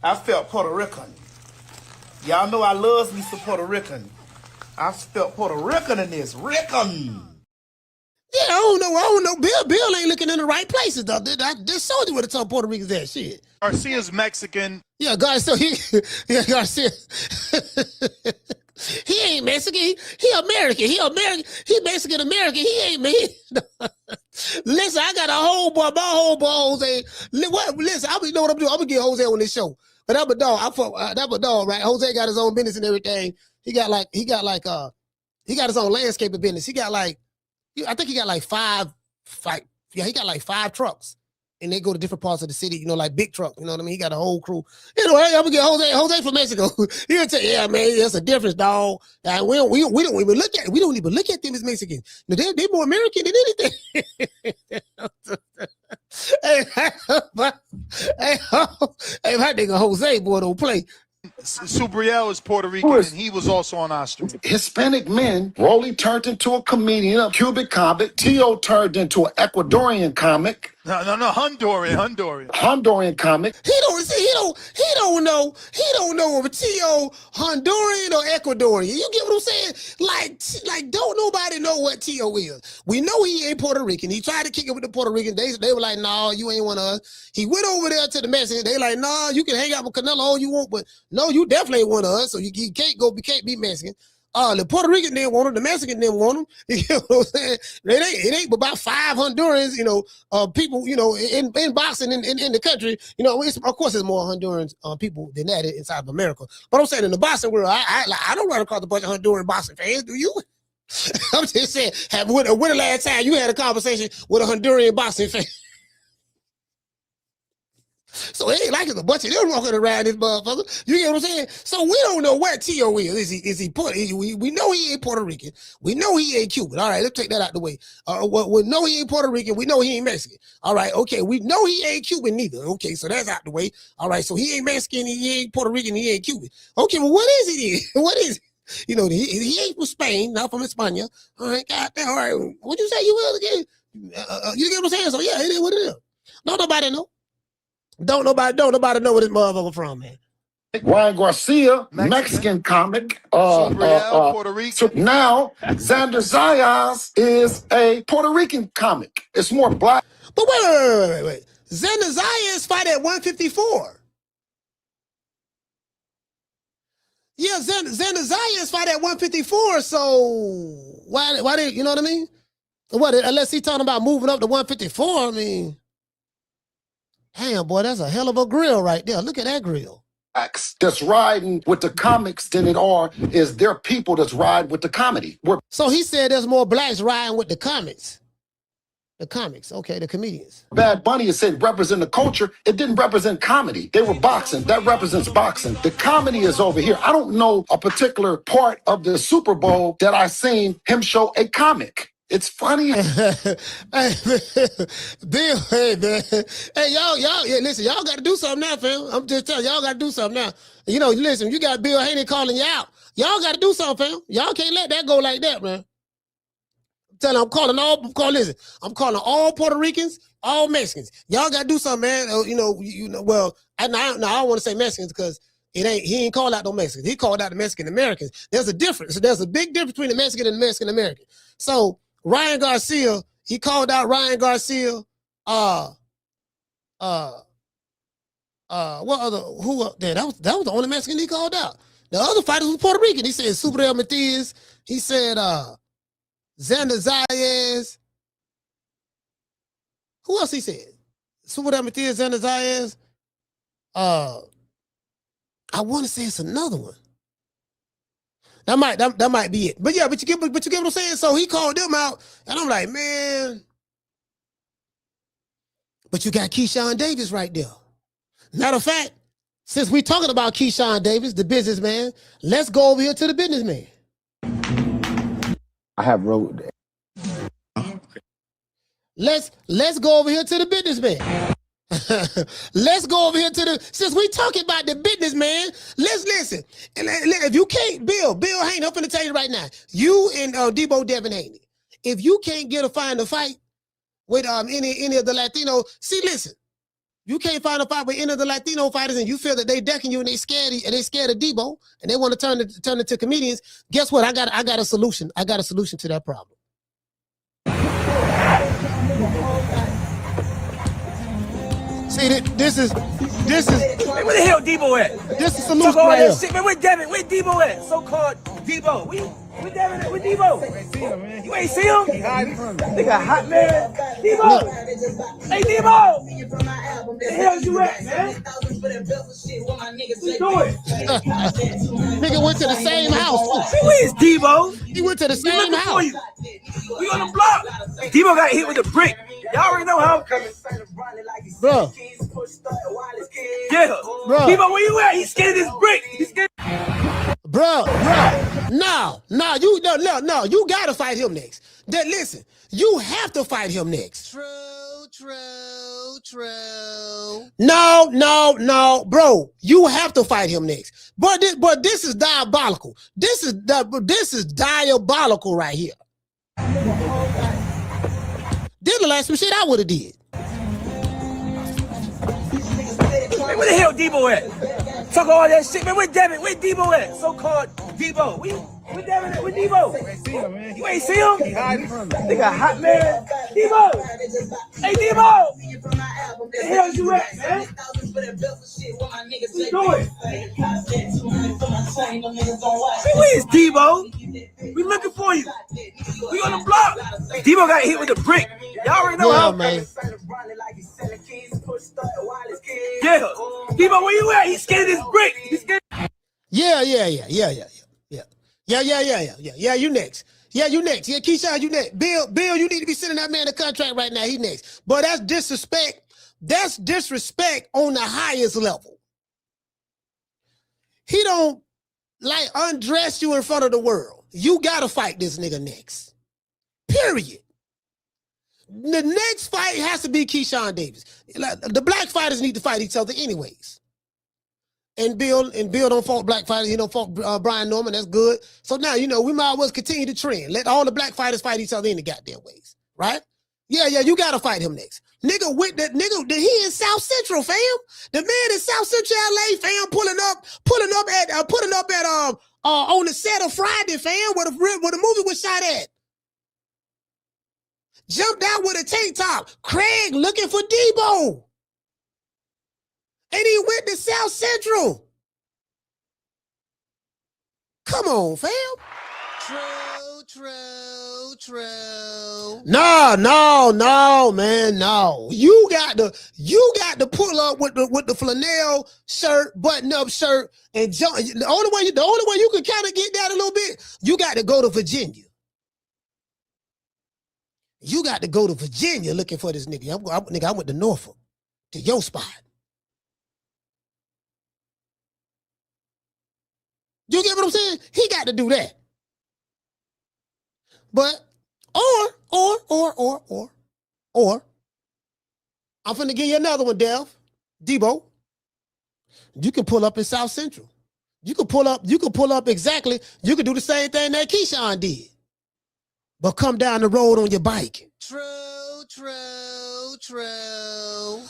I felt Puerto Rican. Y'all know I loves me some Puerto Rican. I felt Puerto Rican in this. Rican. Yeah, I don't know. Bill ain't looking in the right places, though. I just showed you what the tough Puerto Ricans at. Shit. Garcia's Mexican. Yeah, Garcia. Garcia. He ain't Mexican. He American. He Mexican American. He ain't me. Listen, I got a whole boy, Jose. Listen, you know what I'm doing? I'm gonna get Jose on this show. But I'm a dog. I'm a dog, right? Jose got his own business and everything. He got his own landscaping business. He got I think he got he got like 5 trucks. And they go to different parts of the city, like big truck. You know what I mean? He got a whole crew. Anyway, I'm gonna get Jose from Mexico. He'll tell you, yeah, man, that's a difference, dog. We don't even look at them as Mexicans. They're more American than anything. Hey, my nigga Jose, boy, don't play. Subriel is Puerto Rican, and he was also on Osterine. Hispanic men. Rolly turned into a comedian, a Cuban comic. Tio turned into an Ecuadorian comic. No, Honduran. Honduran comic. He don't know if it's Tio Honduran or Ecuadorian. You get what I'm saying? Like don't nobody know what Tio is. We know he ain't Puerto Rican. He tried to kick it with the Puerto Rican. They were like, no, you ain't one of us. He went over there to the Mexicans. They like, no, you can hang out with Canelo all you want, but no, you definitely ain't one of us. So you can't be Mexican. The Puerto Rican didn't want him. The Mexican didn't want him. You know what I'm saying? It ain't but about 5 Hondurans, people, in boxing in the country. Of course, there's more Honduran people than that inside of America. But I'm saying in the boxing world, I don't run across a bunch of Honduran boxing fans. Do you? I'm just saying, when the last time you had a conversation with a Honduran boxing fan? So it ain't like it's a bunch of them walking around this motherfucker. You get what I'm saying? So we don't know where Tio is. Is he Puerto? We know he ain't Puerto Rican. We know he ain't Cuban. All right, let's take that out the way. We know he ain't Puerto Rican. We know he ain't Mexican. All right, okay. We know he ain't Cuban neither. Okay, so that's out the way. All right, so he ain't Mexican. He ain't Puerto Rican. He ain't Cuban. Okay, well, what is it? What is it? He ain't from Spain, not from España. All right, goddamn. All right, what'd you say you was again? You get what I'm saying? So yeah, it is what it is. Don't nobody know. Don't nobody know where this motherfucker from, man. Ryan Garcia, Mexican comic. Puerto Rican. Now, Xander Zayas is a Puerto Rican comic. It's more black. But wait. Xander Zayas fight at 154. Yeah, Xander Zayas fight at 154, so why did, you know what I mean? What, unless he's talking about moving up to 154, I mean... Damn, boy, that's a hell of a grill right there. Look at that grill. That's riding with the comics than it is there people that's riding with the comedy. So he said there's more blacks riding with the comics. The comics, okay, the comedians. Bad Bunny is saying represent the culture. It didn't represent comedy. They were boxing. That represents boxing. The comedy is over here. I don't know a particular part of the Super Bowl that I seen him show a comic. It's funny. Bill, hey, man. Hey, y'all, yeah, listen, y'all got to do something now, fam. I'm just telling y'all got to do something now. Listen, you got Bill Haney calling you out. Y'all got to do something, fam. Y'all can't let that go like that, man. I'm telling you, I'm calling all Puerto Ricans, all Mexicans. Y'all got to do something, man. Well, I don't want to say Mexicans because he ain't called out no Mexicans. He called out the Mexican Americans. There's a difference. There's a big difference between the Mexican and the Mexican American. So, Ryan Garcia, he called out Ryan Garcia. What other? Who up there? That was the only Mexican he called out. The other fighters was Puerto Rican. He said Subriel Matias. He said Xander Zayas. Who else he said? Subriel Matias, Xander Zayas. I want to say it's another one. That might be it. But yeah, but you get what I'm saying? So he called them out, and I'm like, man. But you got Keyshawnd Davis right there. Matter of fact, since we talking about Keyshawnd Davis, the businessman, let's go over here to the businessman. I have wrote. Let's go over here to the businessman. Let's go over here to the, since we talking about the business, man, let's listen. And if you can't, Bill Haney, I'm finna tell you right now, you and Deebo Devin Haney, if you can't find a fight with any of the Latino, see, listen, you can't find a fight with any of the Latino fighters and you feel that they decking you and they scared of Deebo and they want to turn it to comedians, guess what? I got a solution. I got a solution to that problem. See, this is. Hey, where the hell Deebo at? This is solution right here. Shit, man, where Deebo at? So-called Deebo. Where Devin at? Where Deebo? You ain't see him? Nigga, hot man. Deebo. Hey, Deebo. Where the hell you at, man? What you doing? Nigga went to the same house. Hey, where is Deebo? He went to the same house. We on the block. Deebo got hit with a brick. Y'all already know how I'm coming. Bro. Yeah. Bro. Deebo, where you at? He's scared of this brick. He's scared. Bro. No. You gotta fight him next. Listen, you have to fight him next. True. No, bro. You have to fight him next. But this is diabolical. This is diabolical right here. This the last some shit I would have did. Hey, where the hell Deebo at? Talk all that shit, man. Where Deebo at? So-called Deebo. Where Devin at? Where Deebo? You ain't see him? Nigga, hot man. Deebo. Hey, Deebo. Where the hell you at, man? What you doing? Hey, where is Deebo? We looking for you. We on the block. Deebo got hit with a brick. Y'all already know how, man. Yeah. Deebo, where you at? He's scared of this brick. He's scared. Yeah. You next. Yeah, Keyshawn, you next. Bill, you need to be sending that man a contract right now. He next. But that's disrespect. That's disrespect on the highest level. He don't like undress you in front of the world. You gotta fight this nigga next. Period. The next fight has to be Keyshawnd Davis. The black fighters need to fight each other anyways. And Bill don't fault black fighters. He don't fault Brian Norman. That's good. So now, we might as well continue the trend. Let all the black fighters fight each other any goddamn ways. Right? Yeah, you got to fight him next. Nigga, he in South Central, fam. The man in South Central LA, fam, pulling up at on the set of Friday, fam, where the movie was shot at. Jumped out with a tank top. Craig looking for Deebo. And he went to South Central. Come on, fam. True. No, man, no. You got to pull up with the flannel shirt, button-up shirt, and jump. The only way you can kind of get that a little bit, you got to go to Virginia. You got to go to Virginia looking for this nigga. I went to Norfolk, to your spot. You get what I'm saying? He got to do that. But, or, I'm finna give you another one, Deebo. You can pull up in South Central. You can pull up exactly. You can do the same thing that Keyshawn did. But come down the road on your bike. True.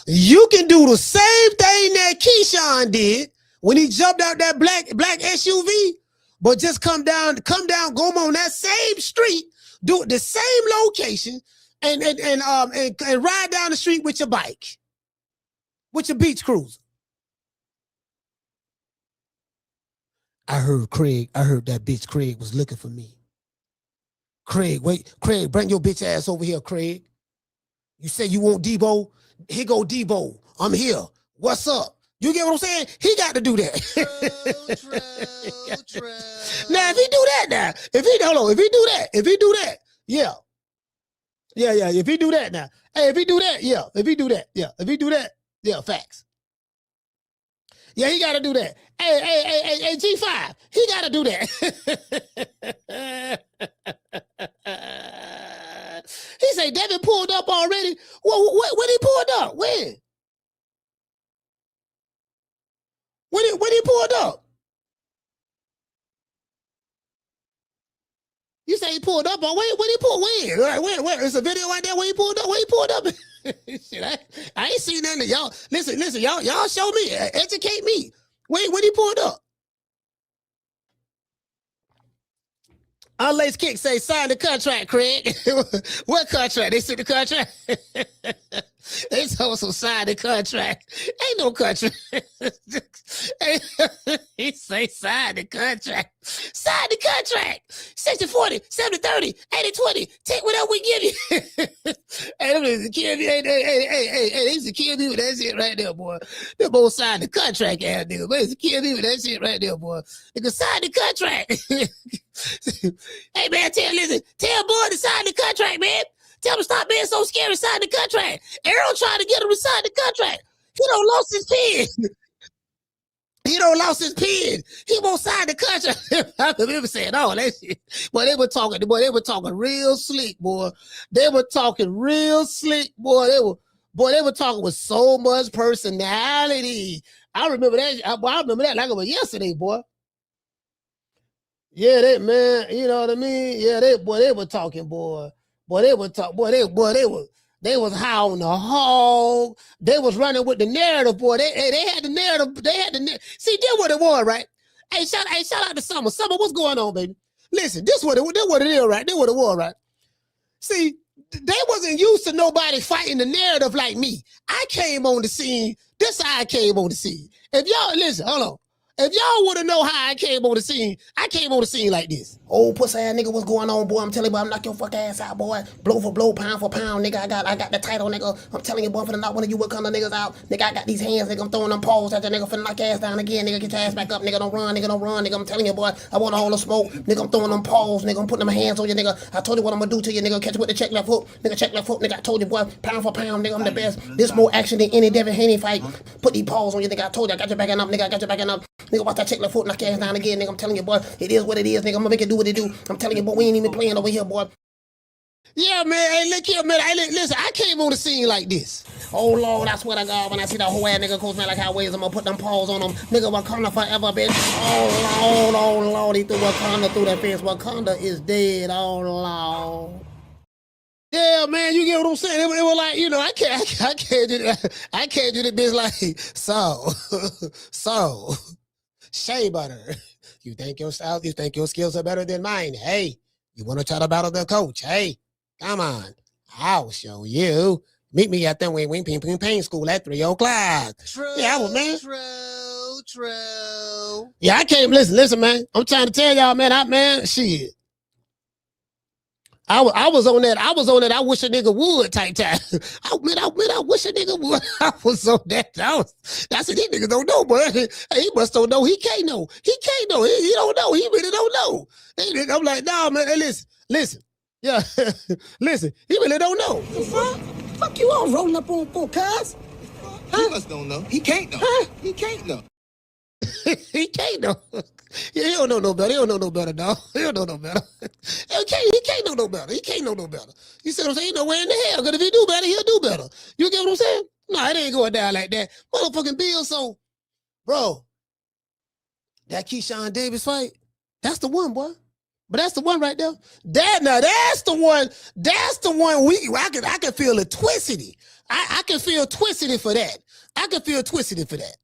You can do the same thing that Keyshawn did when he jumped out that black SUV, but just come down, go on that same street, do the same location, and ride down the street with your bike, with your beach cruiser. I heard that bitch Craig was looking for me. Craig, bring your bitch ass over here, Craig. You say you want Deebo? Here go Deebo. I'm here. What's up? You get what I'm saying? He got to do that. True. Now, if he do that, if he do that, yeah. If he do that now, if he do that, yeah, facts. Yeah, he got to do that. Hey, G5, he got to do that. He say Devin pulled up already. When he pulled up? When? when he pulled up? You say he pulled up on when he pulled when? Where? There's a video right there where he pulled up. Where he pulled up? Shit, I ain't seen nothing. Y'all listen, y'all show me, educate me. When he pulled up? Unlaced Kick say sign the contract, Craig. What contract? They said the contract. They told some sign the contract. Ain't no contract. He say sign the contract. Sign the contract. 60-40, 70-30, 80-20. Take whatever we give you. Hey, they used to kill me with that shit right there, boy. They both signed the contract, ass nigga. They used to kill me with that shit right there, boy. They could sign the contract. Hey, man, tell boy to sign the contract, man. Tell him to stop being so scary, sign the contract. Errol trying to get him to sign the contract. He don't lost his pen. He don't lost his pen. He won't sign the contract. I remember saying, oh, that shit. Boy, they were talking real slick, boy. They were talking real slick, boy. They were talking with so much personality. I remember that. I remember that like it was yesterday, boy. Yeah, that man, you know what I mean? Yeah, they were talking, boy. They was high on the hog. They was running with the narrative, boy. They had the narrative. See, this what it was, right? Hey, shout out to Summer. Summer, what's going on, baby? Listen, this what it is, right? This what it was, right? See, they wasn't used to nobody fighting the narrative like me. I came on the scene. This how I came on the scene. If y'all listen, hold on. If y'all want to know how I came on the scene like this. Oh, pussy ass nigga, what's going on, boy? I'm telling you, boy, I'm knock your fuck ass out, boy. Blow for blow, pound for pound, nigga. I got the title, nigga. I'm telling you, boy, I'm finna knock one of you what kind of niggas out. Nigga, I got these hands, nigga. I'm throwing them paws at that nigga, finna knock your ass down again, nigga. Get your ass back up, nigga. Don't run, nigga. I'm telling you, boy, I want all the smoke. Nigga, I'm throwing them paws, nigga. I'm putting them hands on you, nigga. I told you what I'm gonna do to you, nigga. Catch you with the check left hook. Nigga, check left hook, nigga. I told you, boy, pound for pound, nigga. I'm the best. This more action than any Devin Haney fight. Put these paws on you, nigga. I told you, I got your backing up, nigga. I got your backing up. Nigga, watch that check left foot, knock your ass down again, nigga. I'm telling you, boy, it is what it is, nigga. I'm gonna make it do what it do. I'm telling you, boy, we ain't even playing over here, boy. Yeah, man. Hey, look here, man. Hey, listen, I came on the scene like this. Oh, Lord, I swear to God, when I see that whole ass nigga goes man like highways, I'm gonna put them paws on him. Nigga, Wakanda forever, bitch. Oh, Lord, he threw Wakanda through that fence. Wakanda is dead. Oh, Lord. Yeah, man, you get what I'm saying? It was like, you know, I can't do the bitch like, so, shea butter. You think your skills are better than mine? Hey, you want to try to battle the coach? Hey, come on. I'll show you. Meet me at the Wing Ping Ping Pain School at 3 o'clock. True, yeah, man. True. Yeah, I can't listen, man. I'm trying to tell y'all, man, shit. I was on that. I wish a nigga would type time. I wish a nigga would. I was on that. That's what these niggas don't know, boy. He must don't know. He can't know. He don't know. He really don't know. I'm like, nah, man. Hey, listen. Yeah, listen. He really don't know. The fuck? Fuck you all rolling up on cuz? Huh? He must don't know. He can't know. Huh? He can't know. He can't know. Yeah, he don't know no better. He don't know no better, dog. He don't know no better. He can't know no better. He can't know no better. You see what I'm saying? He know where in the hell. Because if he do better, he'll do better. You get what I'm saying? No, it ain't going down like that. Motherfucking Bill, so, bro, that Keyshawnd Davis fight, that's the one, boy. But that's the one right there. That's the one. That's the one I can feel a twistity. I can feel twistity for that.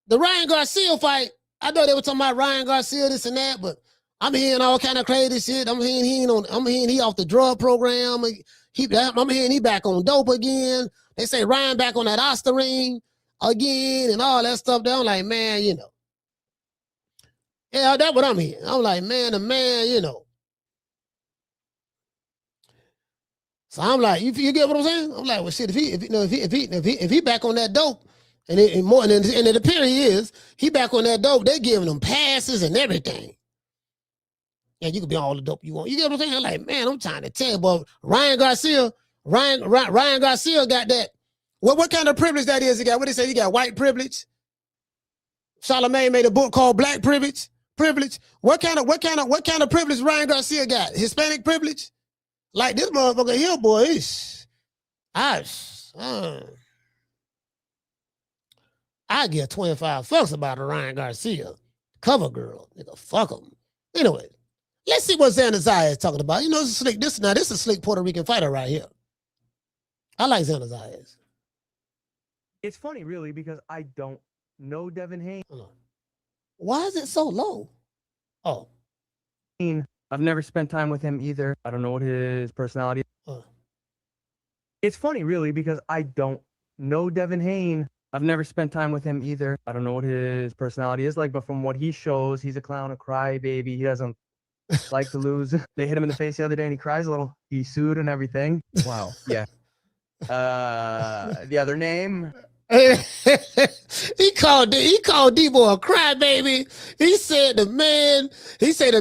The Ryan Garcia fight, I know they were talking about Ryan Garcia, this and that, but I'm hearing all kind of crazy shit. I'm hearing he off the drug program. I'm hearing he back on dope again. They say Ryan back on that Osterine again and all that stuff. I'm like, man, you know. Yeah, that's what I'm hearing. I'm like, man, you know. So I'm like, you get what I'm saying? I'm like, well, shit, if he back on that dope, and it appears he is, he back on that dope, they giving him passes and everything. Yeah, you can be all the dope you want. You get what I'm saying? I'm like, man, I'm trying to tell you, but Ryan Garcia got that. What kind of privilege that is? He got, what they say, he got white privilege. Charlamagne made a book called Black Privilege. What kind of privilege Ryan Garcia got? Hispanic privilege? Like this motherfucker here, boy, I I give 25 fucks about a Ryan Garcia cover girl. Nigga, fuck him. Anyway, let's see what Xander Zayas is talking about. You know, this is slick. This is a slick Puerto Rican fighter right here. I like Xander Zayas. It's funny, really, because I don't know Devin Haney. Why is it so low? Oh. I've never spent time with him either. I don't know what his personality is. It's funny, really, because I don't know Devin Haney. I've never spent time with him either. I don't know what his personality is like, but from what he shows, he's a clown, a crybaby. He doesn't like to lose. They hit him in the face the other day and he cries a little. He sued and everything. Wow. Yeah. The other name. he called Deebo a crybaby. He said the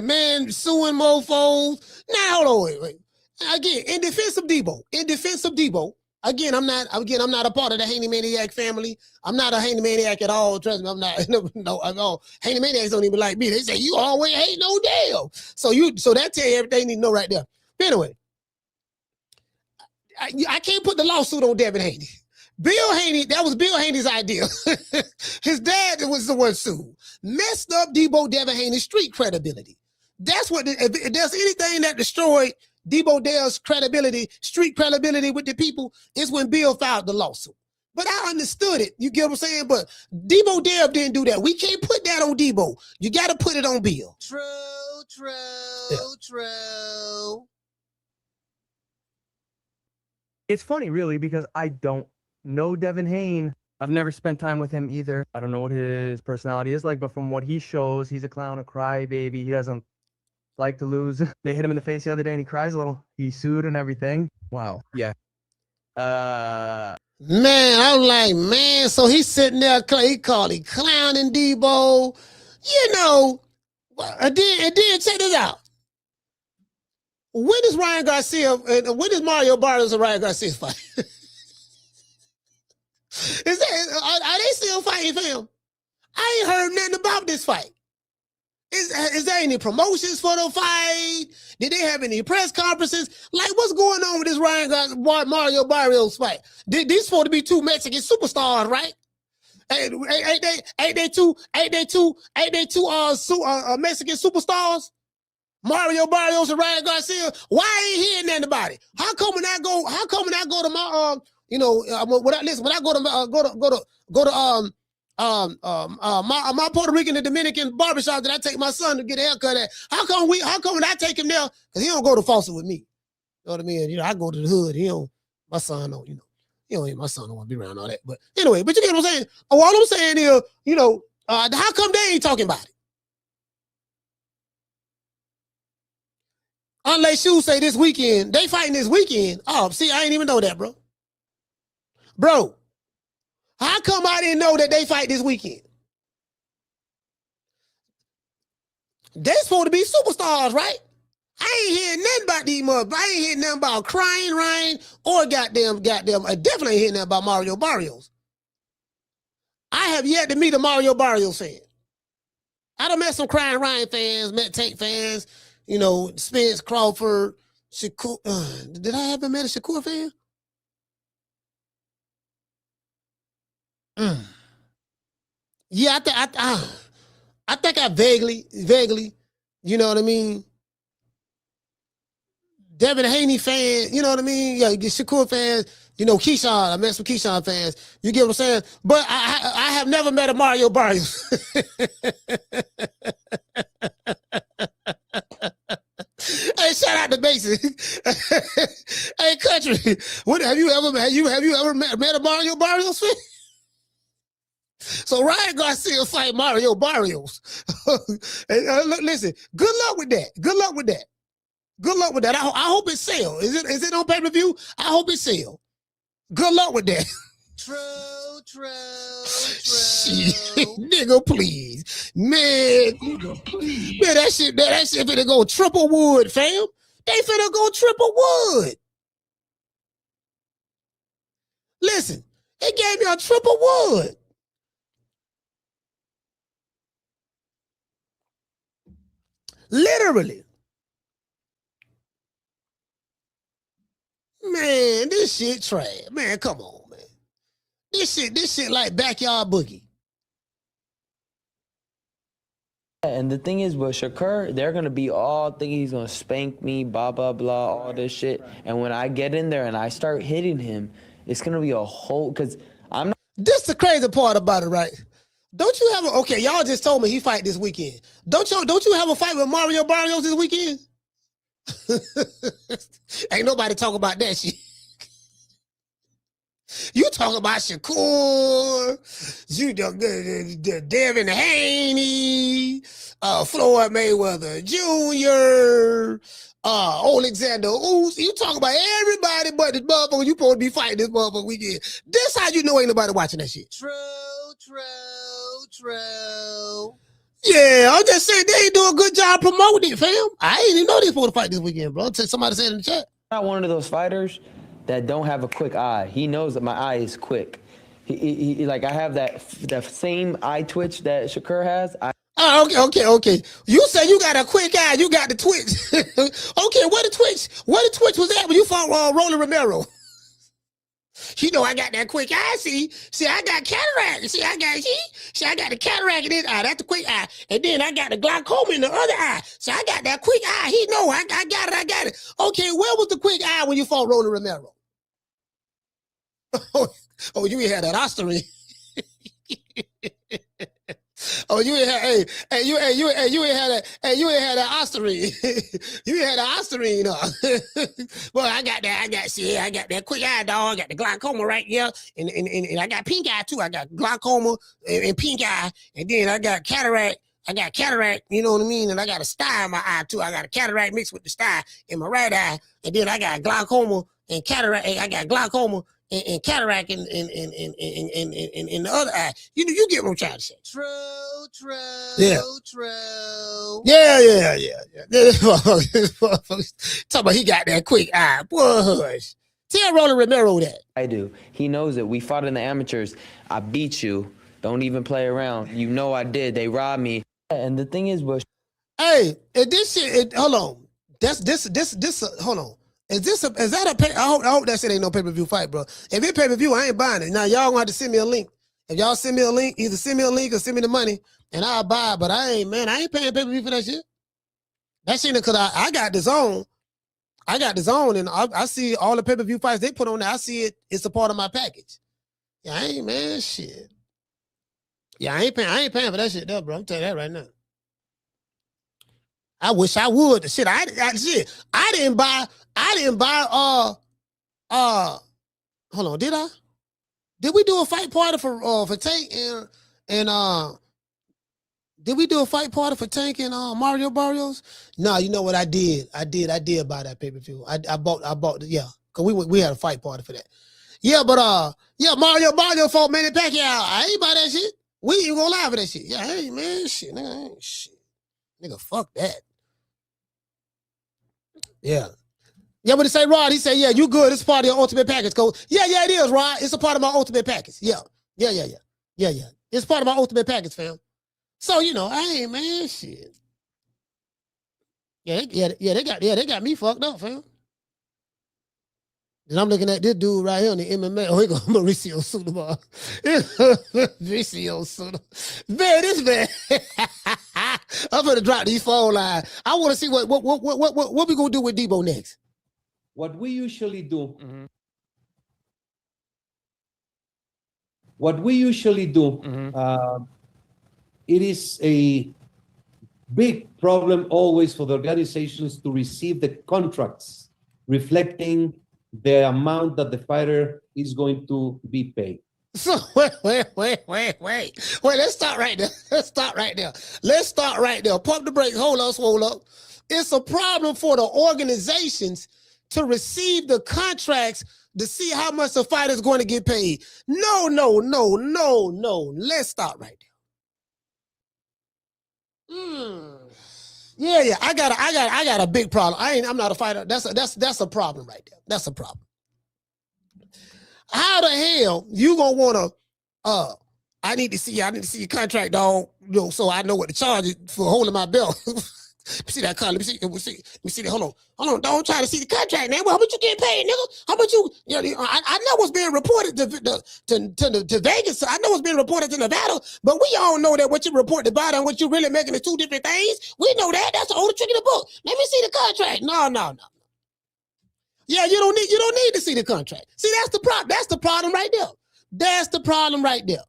man suing mofos. Now hold on, wait. Again, in defense of Deebo. Again, I'm not a part of the Haney Maniac family. I'm not a Haney Maniac at all. Trust me, I'm not. No. Haney Maniacs don't even like me. They say you always hate no damn. So that tell you everything you need to know right there. But anyway, I can't put the lawsuit on Devin Haney. Bill Haney, that was Bill Haney's idea. His dad was the one sued. Messed up Deebo Devin Haney's street credibility. That's what, if there's anything that destroyed Deebo Dev's credibility, street credibility with the people, is when Bill filed the lawsuit. But I understood it. You get what I'm saying? But Deebo Dev didn't do that. We can't put that on Deebo. You got to put it on Bill. True. It's funny, really, because I don't know Devin Haney. I've never spent time with him either. I don't know what his personality is like, but from what he shows, he's a clown, a crybaby. He doesn't like to lose. They hit him in the face the other day and he cries a little. He sued and everything. Wow. Yeah. Man, I'm like, man, so he's sitting there, he called it clowning Deebo. You know, and then check this out. When is Ryan Garcia, when is Mario Barrios and Ryan Garcia fight? Are they still fighting for him? I ain't heard nothing about this fight. Is there any promotions for the fight? Did they have any press conferences? Like, what's going on with this Mario Barrios fight? These supposed to be two Mexican superstars, right? Ain't they two Mexican superstars? Mario Barrios and Ryan Garcia. Why I ain't hearing nothing about it? How come when I go to my when I go to my Puerto Rican and Dominican barbershop that I take my son to get a haircut at, how come when I take him there, because he don't go to Fawcett with me. You know what I mean? You know, I go to the hood. My son don't, my son don't want to be around all that. But anyway, but you get what I'm saying? All I'm saying is, how come they ain't talking about it? Unless you say this weekend, they fighting this weekend. Oh, see, I ain't even know that, bro. Bro, how come I didn't know that they fight this weekend? They supposed to be superstars, right? I ain't hearing nothing about these motherfuckers. I ain't hearing nothing about Crying Ryan or goddamn. I definitely ain't hearing nothing about Mario Barrios. I have yet to meet a Mario Barrios fan. I done met some Crying Ryan fans, met Tank fans, Spence, Crawford, Shakur. Did I ever met a Shakur fan? Yeah, I think I vaguely, you know what I mean? Devin Haney fan, you know what I mean? Yeah, Shakur fans, Keyshawnd. I met some Keyshawnd fans. You get what I'm saying? But I have never met a Mario Barrios. Hey, shout out to Mason. Hey, country, what have you ever met a Mario Barrios fan? So Ryan Garcia fight Mario Barrios. Listen, good luck with that. I hope it sell. Is it on pay-per-view? I hope it sell. Good luck with that. True. Shit, nigga, please. Man, that shit finna go triple wood, fam. They finna go triple wood. Listen, they gave me a triple wood. Literally. Man, this shit trash. Man, come on, man. This shit like Backyard Boogie. and the thing is, with Shakur, they're gonna be all thinking he's gonna spank me, blah blah blah, all this shit. And when I get in there and I start hitting him, it's gonna be a whole. Cause I'm not. This the crazy part about it, right? Don't you have a okay? Y'all just told me he fight this weekend. Don't you have a fight with Mario Barrios this weekend? Ain't nobody talk about that shit. You talk about Shakur, Devin Haney, Floyd Mayweather Jr., Alexander Usyk. You talk about everybody but this motherfucker. You supposed to be fighting this motherfucker weekend. This how you know ain't nobody watching that shit. True. Yeah, I'm just saying they ain't doing a good job promoting it, fam. I ain't even know they supposed to fight this weekend, bro. Somebody said in the chat. Not one of those fighters that don't have a quick eye. He knows that my eye is quick. He like I have that same eye twitch that Shakur has. Okay. You say you got a quick eye. You got the twitch. Okay, where the twitch was at when you fought Rolly Romero? You know I got that quick eye. See, I got cataract. See, I got the cataract in this eye. That's the quick eye. And then I got the glaucoma in the other eye. So I got that quick eye. He know I got it. Okay, where was the quick eye when you fought Rolly Romero? Oh, you ain't had that Osterine. Oh, you ain't had you ain't had that Osterine. You ain't had that Osterine. Well, I got that quick eye, dog. I got the glaucoma right here, and I got pink eye too. I got glaucoma and pink eye, and then I got cataract. You know what I mean? And I got a sty in my eye too. I got a cataract mixed with the sty in my right eye, and then I got glaucoma and cataract. I got glaucoma and cataract in the other eye. You get what I'm trying to say. True. Yeah. Talk about he got that quick eye. Boy, tell Rolly Romero that. I do. He knows it. We fought in the amateurs. I beat you. Don't even play around. You know I did. They robbed me. And the thing is, Bush. Hey, and this shit. Hold on. Hold on. Is that a pay? I hope that shit ain't no pay-per-view fight, bro. If it's pay-per-view, I ain't buying it. Now y'all gonna have to send me a link. If y'all send me a link, either send me a link or send me the money, and I'll buy it. But I ain't paying pay-per-view for that shit. That shit, because I got the zone. And I see all the pay-per-view fights they put on there. I see it. It's a part of my package. Yeah, I ain't, man, shit. Yeah, I ain't paying for that shit, though, bro. I'm telling you that right now. I wish I would. Shit, I didn't buy. Hold on, did I? Did we do a fight party for Tank and did we do a fight party for Tank and Mario Barrios? No, you know what I did? I did buy that pay-per-view. I bought yeah, because we had a fight party for that. Yeah, but Mario Barrios fought Manny Pacquiao. I ain't buy that shit. We ain't gonna lie for that shit. Yeah, hey man, shit, nigga, ain't shit. Nigga, fuck that. Yeah. Yeah, but he say, Rod, he said, yeah, you good. It's part of your ultimate package, Coach. Yeah, it is, Rod. It's a part of my ultimate package. Yeah. It's part of my ultimate package, fam. So, you know, I ain't, man, shit. They got me fucked up, fam. And I'm looking at this dude right here in the MMA. Oh, he got Mauricio Sudamar. Mauricio Sudamar. Man, this man. I'm gonna drop these phone lines. I want to see what we gonna do with Deebo next. What we usually do. It is a big problem always for the organizations to receive the contracts reflecting the amount that the fighter is going to be paid. So wait. Let's start right there. Pump the brakes. Hold up. It's a problem for the organizations to receive the contracts to see how much the fighter is going to get paid. No. Let's start right there. Yeah. I got a big problem. I'm not a fighter. That's a problem right there. That's a problem. How the hell you gonna wanna? I need to see your contract, dog. You know, so I know what to charge you for holding my belt. See that car? Let me see. Let me see that. Hold on. Don't try to see the contract, man. Well, how much you getting paid, nigga? How much you? I know what's being reported to Vegas. I know what's being reported to Nevada, but we all know that what you report to Nevada and what you're really making is two different things. We know that. That's the only trick in the book. Let me see the contract. No. Yeah, you don't need to see the contract. See, that's the problem. That's the problem right there. That's the problem right there.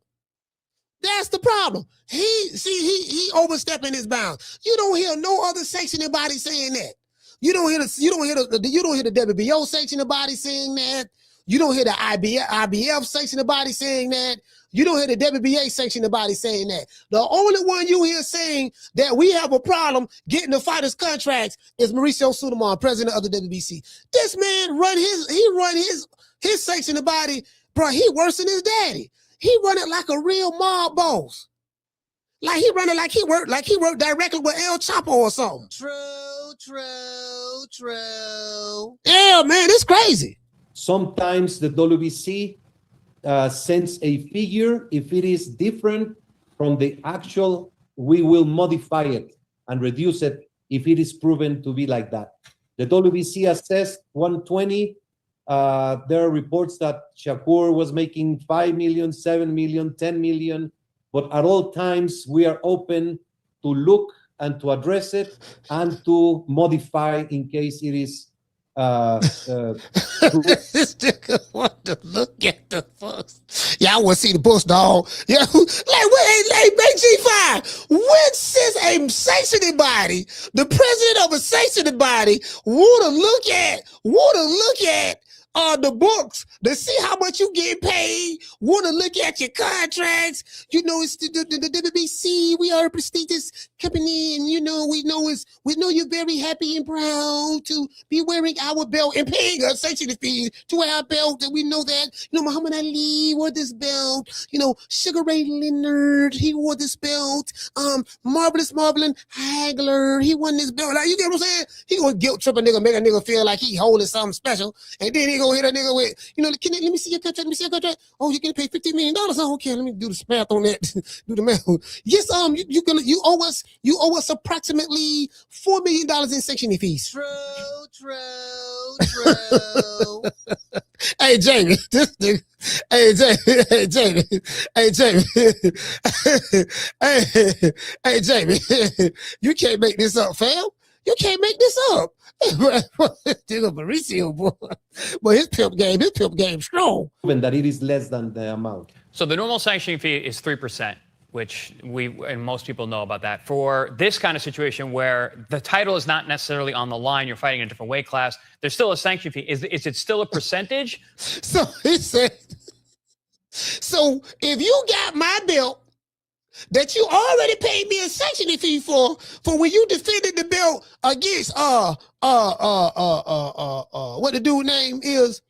That's the problem. He overstepping his bounds. You don't hear no other sanctioning body saying that. You don't hear the WBO sanctioning body saying that. You don't hear the IBF sanctioning body saying that. You don't hear the WBA sanctioning body saying that. The only one you hear saying that we have a problem getting the fighters' contracts is Mauricio Sulaiman, president of the WBC. This man run his sanctioning body, bro. He worse than his daddy. He run it like a real mob boss. Like he run it like he worked directly with El Chapo or something. True. Yeah, man, it's crazy. Sometimes the WBC sends a figure. If it is different from the actual, we will modify it and reduce it if it is proven to be like that. The WBC assessed 120. There are reports that Shakur was making 5 million, 7 million, 10 million, but at all times we are open to look and to address it and to modify in case it is this nigga want to look at the books. Yeah, I want to see the books, dog. Yeah, like G5. When since a sanctioning body, the president of a sanctioning body, want to look at the books to see how much you get paid, want to look at your contracts. You know, it's the WBC. We are a prestigious company, and we know you're very happy and proud to be wearing our belt and paying us sanctioning fees to wear our belt. And we know that, Muhammad Ali wore this belt. Sugar Ray Leonard, he wore this belt. Marvelous Marvin Hagler, he won this belt. Like, you get what I'm saying? He gonna guilt trip a nigga, make a nigga feel like he holding something special, and then he gonna hit a nigga with, let me see your contract. Let me see your contract. Oh, you're gonna pay $50 million. Oh, okay, let me do the math on that. Do the math. Yes, you owe us approximately $4 million in sanctioning fees. True. Hey Jamie, this nigga. Hey Jamie. Hey Jamie. You can't make this up, fam. You can't make this up. Mauricio, boy. But his pimp game strong. That it is less than the amount. So the normal sanctioning fee is 3%, which and most people know about that. For this kind of situation where the title is not necessarily on the line, you're fighting in a different weight class, there's still a sanction fee. Is it still a percentage? So he said, so if you got my belt that you already paid me a sanctioning fee for when you defended the belt against what the dude name is,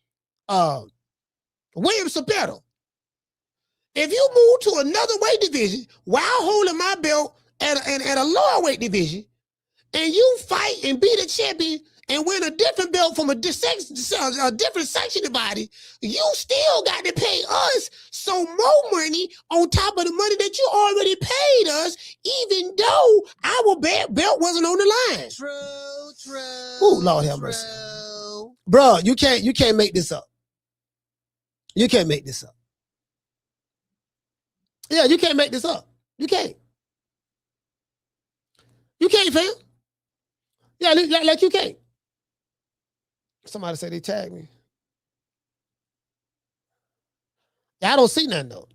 William Cepeda. If you move to another weight division while holding my belt at a lower weight division, and you fight and beat a champion and win a different belt from a different sanctioning body, you still got to pay us some more money on top of the money that you already paid us, even though our belt wasn't on the line. True. Oh, Lord have mercy. Bro, you can't make this up. You can't make this up. Yeah, you can't make this up. You can't. You can't, fam. Yeah, like you can't. Somebody said they tagged me. Yeah, I don't see nothing though.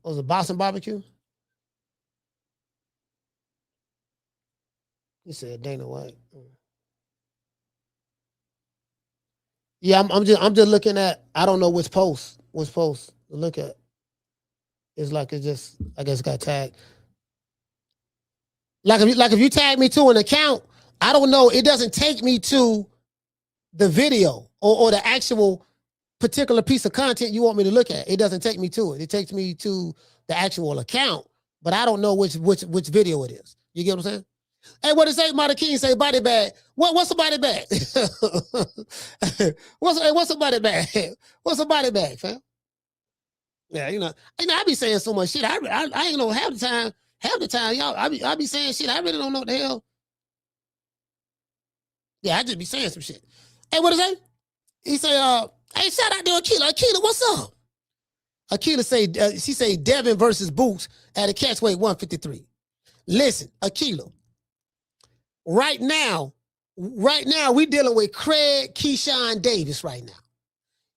Was it Boston Barbecue? You said Dana White. Yeah, I'm just looking at. I don't know which post to look at. It's like it just, I guess, got tagged. Like if you tag me to an account, I don't know. It doesn't take me to the video or the actual particular piece of content you want me to look at. It doesn't take me to it. It takes me to the actual account, but I don't know which video it is. You get what I'm saying? Hey, what does Marty King say? Body bag. What's a body bag? What's a body bag? What's a body bag, fam? Yeah, I be saying so much shit. I ain't know half the time. Half the time, y'all, I be saying shit. I really don't know what the hell. Yeah, I just be saying some shit. Hey, what is that? He say, hey, shout out to Akila. Akila, what's up? Akila say, she say Devin versus Boots at a catchweight 153. Listen, Akila, right now, we dealing with Craig Keyshawnd Davis right now.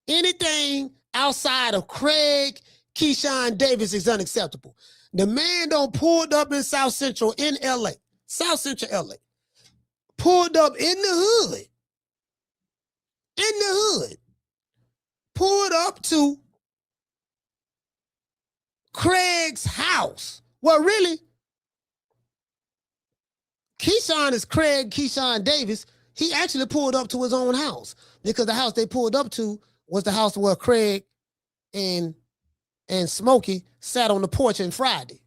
Anything outside of Craig Keyshawnd Davis is unacceptable. The man done pulled up in South Central in LA, South Central LA. Pulled up in the hood. Pulled up to Craig's house. Well, really, Keyshawn is Craig Keyshawnd Davis. He actually pulled up to his own house because the house they pulled up to was the house where Craig and Smokey sat on the porch on Friday.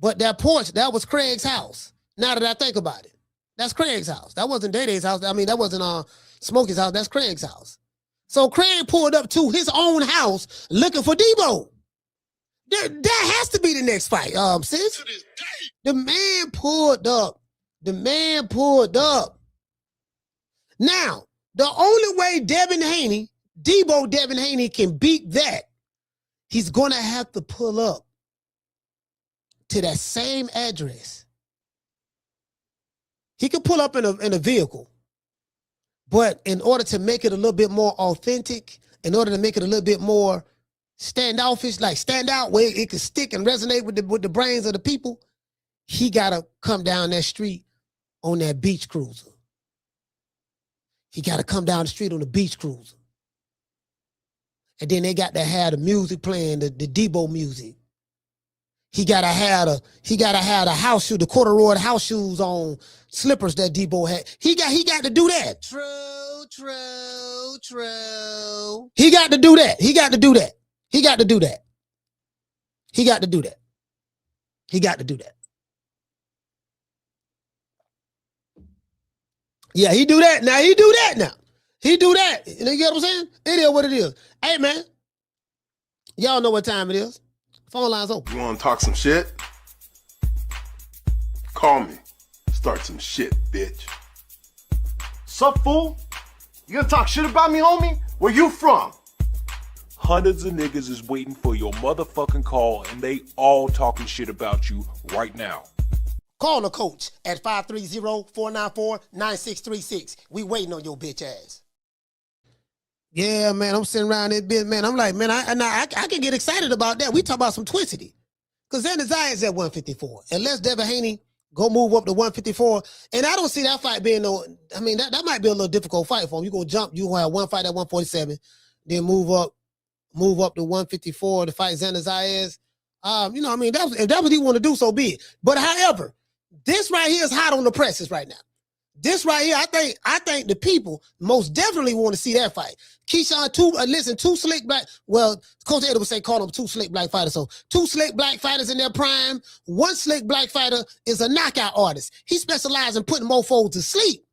But that porch, that was Craig's house. Now that I think about it, that's Craig's house. That wasn't Day-Day's house. I mean, that wasn't Smokey's house. That's Craig's house. So Craig pulled up to his own house looking for Deebo. That has to be the next fight, sis. The man pulled up. Now, the only way Deebo Devin Haney can beat that, he's going to have to pull up to that same address. He could pull up in a vehicle, but in order to make it a little bit more authentic, in order to make it a little bit more standoffish, like stand out where it could stick and resonate with the brains of the people, he got to come down that street on that beach cruiser. He got to come down the street on the beach cruiser. And then they got to have the music playing, the Deebo music. He gotta have the house shoe, the corduroy house shoes on, slippers that Deebo had. He got to do that. True. He got to do that. Yeah, he do that now. He do that. You get what I'm saying? It is what it is. Hey, man. Y'all know what time it is. Phone line's open. You want to talk some shit? Call me. Start some shit, bitch. Sup, fool? You gonna talk shit about me, homie? Where you from? Hundreds of niggas is waiting for your motherfucking call, and they all talking shit about you right now. Call the coach at 530-494-9636. We waiting on your bitch ass. Yeah, man, I'm sitting around this bitch, man. I'm like, man, I can get excited about that. We talk about some twicity. Because Xander Zayas at 154. Unless Devin Haney go move up to 154. And I don't see that fight being that might be a little difficult fight for him. You're going to have one fight at 147, then move up to 154 to fight Xander Zayas. If that's what he want to do, so be it. But however, this right here is hot on the presses right now. This right here, I think the people most definitely want to see that fight. Keyshawn, two slick black. Well, Coach Eddie would say call them two slick black fighters. So two slick black fighters in their prime. One slick black fighter is a knockout artist. He specializes in putting mofos to sleep.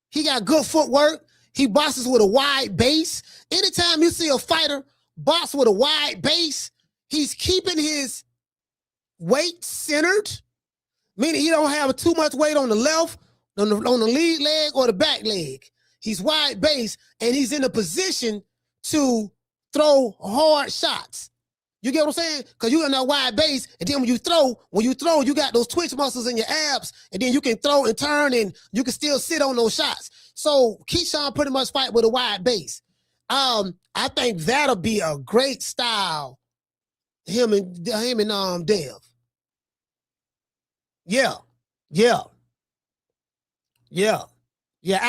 He got good footwork. He boxes with a wide base. Anytime you see a fighter box with a wide base, he's keeping his weight centered, meaning he don't have too much weight on the left, on the lead leg or the back leg. He's wide base and he's in a position to throw hard shots. You get what I'm saying? Because you're in that wide base, and then when you throw, you got those twitch muscles in your abs, and then you can throw and turn, and you can still sit on those shots. So Keyshawn pretty much fight with a wide base. I think that'll be a great style. Him and Dev. Yeah,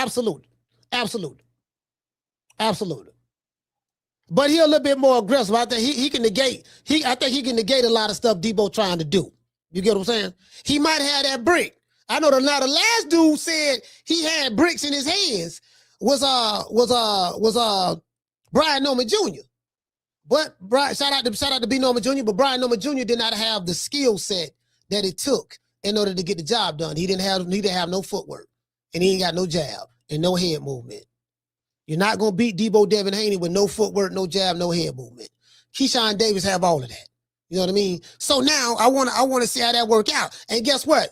absolutely. But he a little bit more aggressive. I think he can negate a lot of stuff Deebo trying to do. You get what I'm saying? He might have that brick. I know the last dude said he had bricks in his hands was Brian Norman Jr. But shout out to B Norman Jr. But Brian Norman Jr. did not have the skill set that it took in order to get the job done. He didn't have no footwork, and he ain't got no jab and no head movement. You're not gonna beat Deebo Devin Haney with no footwork, no jab, no head movement. Keyshawnd Davis have all of that. You know what I mean? So now I want to see how that work out. And guess what?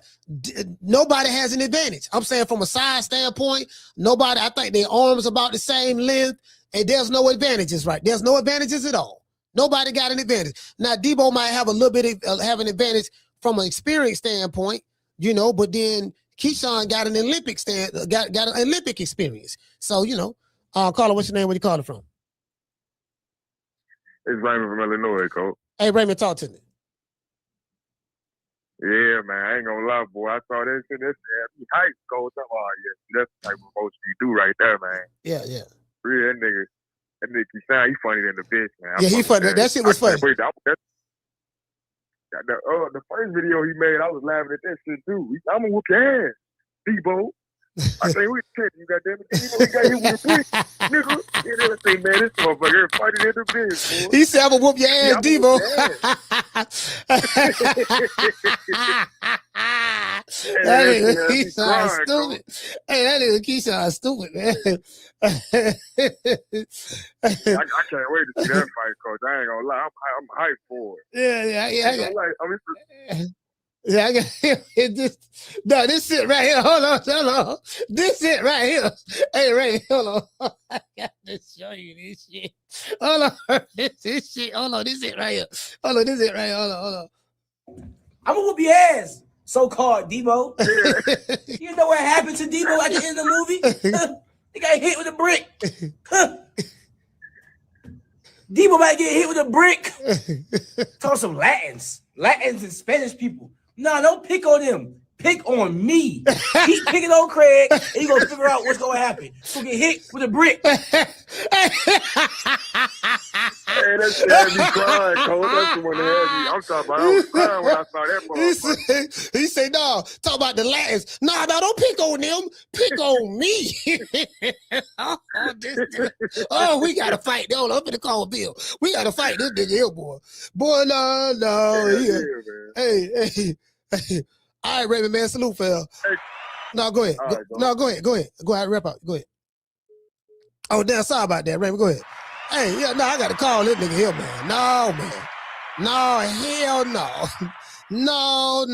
Nobody has an advantage. I'm saying from a size standpoint, nobody. I think their arms about the same length, and there's no advantages, right? There's no advantages at all. Nobody got an advantage. Now Deebo might have a little bit of have an advantage from an experience standpoint, you know, but then Keyshawn got an Olympic got an Olympic experience. So, you know, caller, what's your name? Where you calling from? It's Raymond from Illinois, Coach. Hey, Raymond, talk to me. Yeah, man, I ain't gonna lie, boy. I saw that shit. That shit me hype, Coach. Oh, yeah, that's the type of promotion you do right there, man. Yeah, yeah. Real, that nigga Keyshawn, he funny than the bitch, man. Yeah, he funny. That shit was funny. The first video he made, I was laughing at that shit too. I'm gonna whoop your ass, Deebo. I say, we catch you, goddamn it. Deebo, he got hit with a bitch, nigga. And then I say, man, this motherfucker funny than the bitch, boy. He said, I'm gonna whoop your ass, Deebo. That nigga Keyshawn stupid. Hey, that nigga Keyshawn stupid, man. I can't wait to see that fight, Coach. I ain't gonna lie. I'm hyped for it. Yeah, I got no, this shit right here. Hold on. This shit right here. Hey, Ray, hold on. I got to show you this shit. Hold on. This shit. Hold on. This shit right here. Hold on. This shit right here. Hold on. I'm gonna whoop your ass, so-called Deebo. You know what happened to Deebo at the end of the movie? He got hit with a brick. Deebo might get hit with a brick. Talk some Latins and Spanish people. Nah, don't pick on them. Pick on me. Keep picking on Craig, and you gonna figure out what's gonna happen. So get hit with a brick. Hey, that shit had me crying, Coach. That's the one that had me. I'm talking about, I was crying when I saw that motherfucker. He said, no, talk about the Latins. No, don't pick on them. Pick on me. Oh, we got to fight. Hold on, I'm going to call Bill. We got to fight this nigga here, boy. Boy, no. Yeah, Hey. All right, Raymond, man, salute, fell. Hey. No, go ahead. Go ahead. Go ahead, rep out. Go ahead. Oh, damn, sorry about that, Raymond. Go ahead. Hey, yeah, no, I got to call this nigga here, man. No, man. No, hell no. No.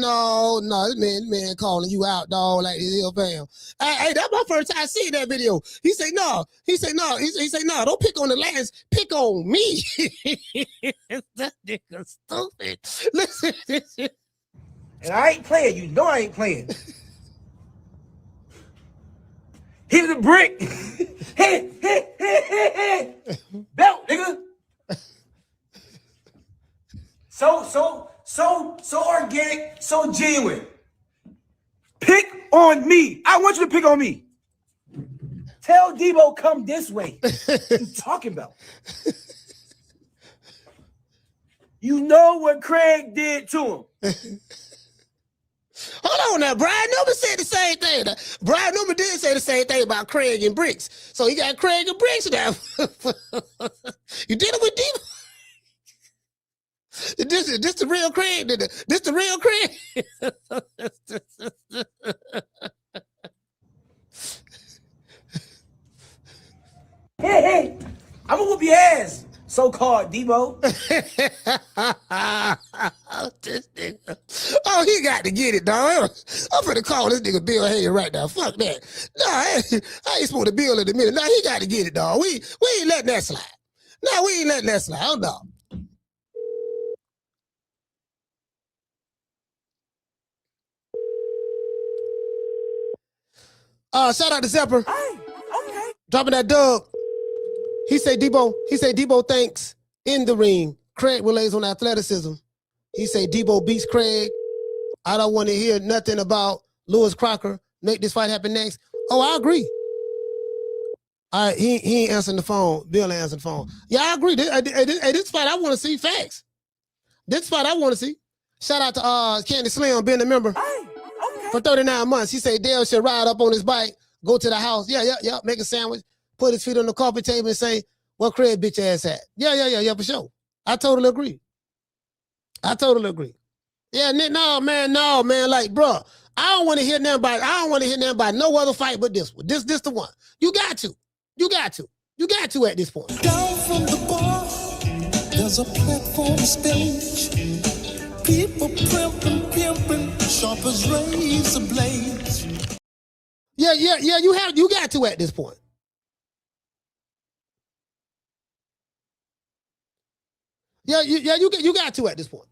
This man calling you out, dog, like this here, fam. Hey, that's my first time seeing that video. He say no. He say no. Don't pick on the Latins. Pick on me. That nigga stupid. Listen. And I ain't playing. You know I ain't playing. Hit the brick. Hit. Belt, nigga. So organic, so genuine. Pick on me. I want you to pick on me. Tell Deebo come this way. What you talking about? You know what Craig did to him. Hold on now, Brian Newman said the same thing. Brian Newman did say the same thing about Craig and Bricks. So he got Craig and Bricks now. You dealing with Deebo? This the real Craig. This the real Craig. Hey, I'm gonna whoop your ass, so-called Deebo. This nigga. Oh, he got to get it, dog. I'm finna call this nigga Bill Haney right now. Fuck that. No, I ain't supposed to Bill in a minute. No, he got to get it, dog. We ain't letting that slide. No, we ain't letting that slide. Oh, no. Shout out to Zepper. Hey, okay. Dropping that dub. He said Deebo thinks in the ring. Craig relays on athleticism. He said Deebo beats Craig. I don't want to hear nothing about Lewis Crocker. Make this fight happen next. Oh, I agree. He ain't answering the phone. Bill ain't answering the phone. Yeah, I agree. This fight I want to see. Facts. This fight I want to see. Shout out to Candy Slim being a member. Hey, okay. For 39 months. He said Dale should ride up on his bike, go to the house. Yeah. Make a sandwich, put his feet on the coffee table and say, "What Craig bitch ass at?" Yeah, for sure. I totally agree. Yeah, no, man. Like, bro, I don't want to hear nothing about no other fight but this one. This the one. You got to at this point. Down from the bar, the There's a platform stage. People pimping, sharp as razor blades. Yeah. You got to at this point. Yeah, you got to at this point.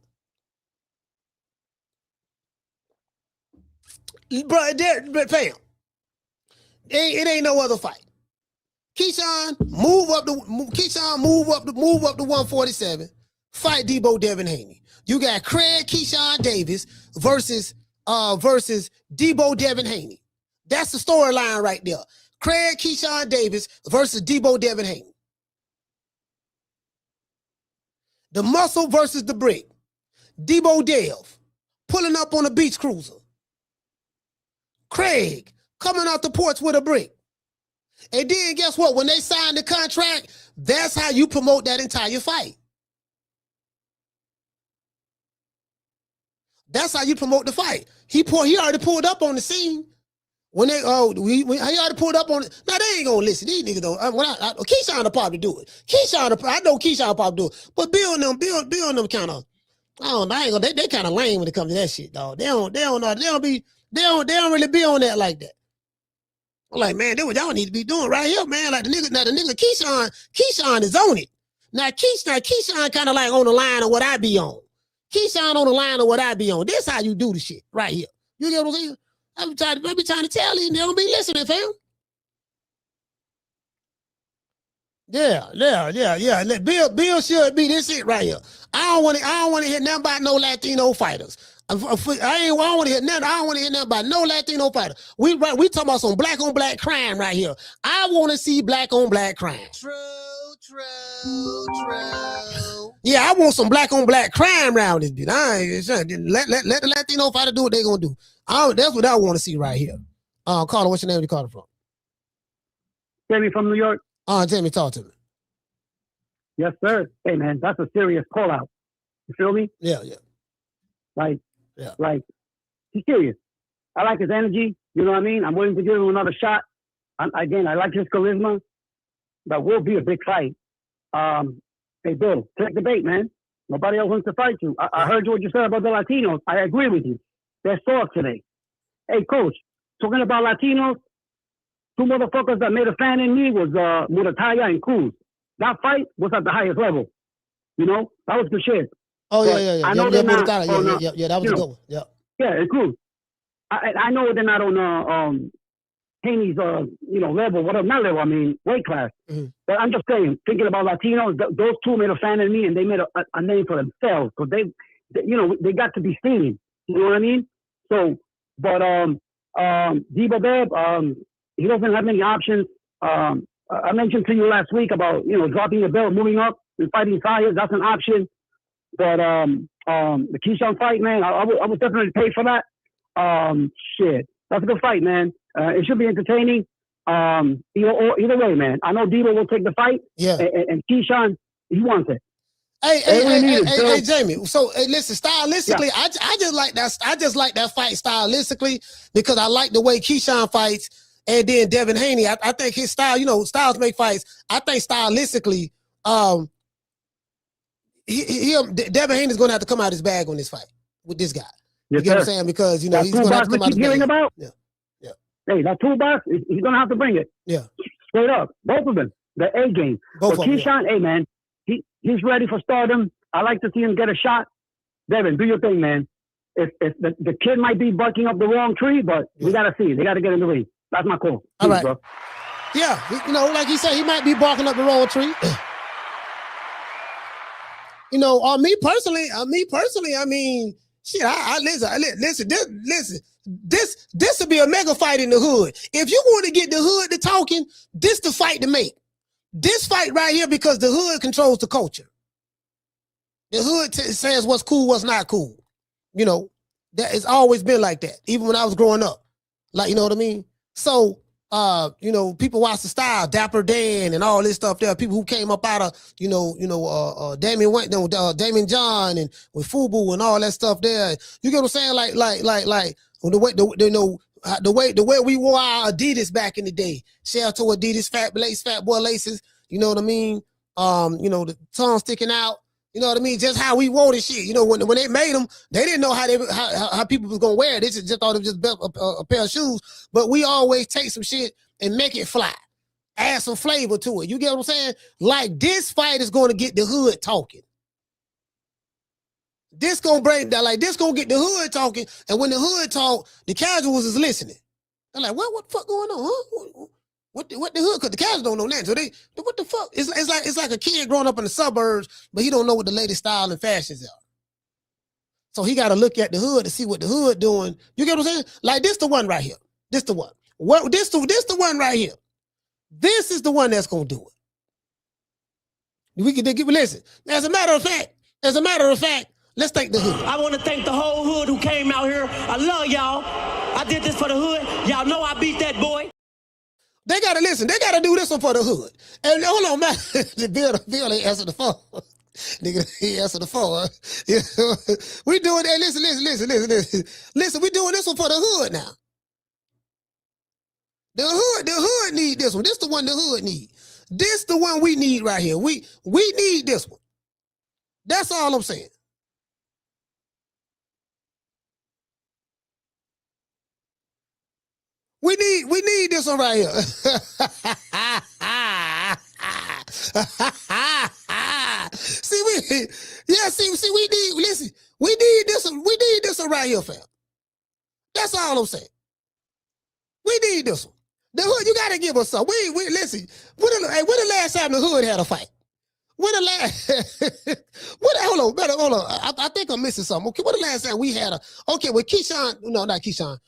But fam, it ain't no other fight. Keyshawn move up to 147. Fight Deebo Devin Haney. You got Craig Keyshawnd Davis versus Deebo Devin Haney. That's the storyline right there. Craig Keyshawnd Davis versus Deebo Devin Haney. The muscle versus the brick. Deebo Dev pulling up on a beach cruiser. Craig coming off the porch with a brick. And then guess what? When they sign the contract, that's how you promote that entire fight. That's how you promote the fight. He already pulled up on the scene. When they he already pulled up on it. Now they ain't gonna listen. These niggas don't. Keyshawn will probably do it. I know Keyshawn will probably do it. But Bill and them kind of, I don't know. They kind of lame when it comes to that shit, dog. They don't really be on that like that. I'm like, man, that's what y'all need to be doing right here, man. Like the nigga Keyshawn is on it. Now Keyshawn kind of like on the line of what I be on. Keyshawn on the line of what I be on. This how you do the shit right here. You get what I'm saying? I be trying to tell you, and they don't be listening, fam. Yeah. Bill should be this it right here. I don't want to hear nothing about no Latino fighters. I don't want to hear nothing about no Latino fighter. We talking about some black on black crime right here. I want to see black on black crime. True. Yeah, I want some black on black crime around this bitch. Let the Latino fighter do what they gonna do. That's what I want to see right here. Carter, what's your name? You calling from? Jamie from New York. Jamie, talk to me. Yes, sir. Hey, man, that's a serious call out. You feel me? Yeah. Like, he's serious. I like his energy. You know what I mean? I'm willing to give him another shot. I like his charisma. That will be a big fight. Hey, Bill, take the bait, man. Nobody else wants to fight you. I heard what you said about the Latinos. I agree with you. They're soft today. Hey, Coach, talking about Latinos, two motherfuckers that made a fan in me was Murataya and Cruz. That fight was at the highest level. You know? That was the shit. Oh, yeah. I know they're not that was a good one. Yeah. Yeah, it's cool. I know they're not on Haney's level, whatever, not level, I mean, weight class. Mm-hmm. But I'm just saying, thinking about Latinos, those two made a fan of me and they made a name for themselves because they got to be seen. You know what I mean? So, but Deebo Dev, he doesn't have many options. I mentioned to you last week about, dropping the belt, moving up and fighting Zayas. That's an option. But the Keyshawnd fight, man, I would definitely pay for that. Shit, that's a good fight, man. It should be entertaining. Either way, man. I know Deebo will take the fight. Yeah. And Keyshawn, he wants it. Hey, Jamie. So listen, stylistically, yeah. I just like that. I just like that fight stylistically because I like the way Keyshawn fights, and then Devin Haney. I think his style. Styles make fights. I think stylistically, Devin Haney's going to have to come out his bag on this fight with this guy. Yes, you get what I'm saying? Because he's going to have to come out his bag. About? Yeah. Hey, that toolbox, he's going to have to bring it. Yeah. Straight up. Both of them. The A game. Both but Keyshawn, hey, man, he's ready for stardom. I like to see him get a shot. Devin, do your thing, man. If the kid might be barking up the wrong tree, but we got to see it. They got to get in the ring. That's my call. All right. Bro. Yeah. Like he said, he might be barking up the wrong tree. Me personally, I mean, shit, listen. This would be a mega fight in the hood. If you want to get the hood to talking, this the fight to make. This fight right here because the hood controls the culture. The hood says what's cool, what's not cool. That it's always been like that. Even when I was growing up, like you know what I mean. So, people watch the style, Dapper Dan and all this stuff. There are people who came up out of Damon John and with Fubu and all that stuff there. You get what I'm saying? Like. The way we wore our Adidas back in the day, Shelto Adidas, fat boy laces, you know what I mean? The tongue sticking out, You know what I mean? Just how we wore this shit. You know, when they made them, they didn't know how people was gonna wear it. They just thought it was just a pair of shoes. But we always take some shit and make it fly. Add some flavor to it. You get what I'm saying? Like this fight is gonna get the hood talking. This gonna bring that, like this gonna get the hood talking. And when the hood talk, the casuals is listening. They're like, what the fuck going on? Huh? What the hood? Because the cats don't know that. So what the fuck? It's like a kid growing up in the suburbs, but he don't know what the latest style and fashions are. So he got to look at the hood to see what the hood doing. You get what I'm saying? Like this the one right here. This the one. This the one right here. This is the one that's gonna do it. We can listen. As a matter of fact, let's thank the hood. I want to thank the whole hood who came out here. I love y'all. I did this for the hood. Y'all know I beat that boy. They gotta listen. They gotta do this one for the hood. And hold on, man. Bill ain't answer the phone. Nigga, he answered the phone. Huh? We doing that. Listen. We doing this one for the hood now. The hood need this one. This the one the hood need. This the one we need right here. We need this one. That's all I'm saying. We need this one right here. We need this one right here, fam. That's all I'm saying. We need this one. The hood, you gotta give us some. We listen. When the last time the hood had a fight? Hold on. I think I'm missing something. Okay, when the last time we had with Keyshawn, no, not Keyshawn.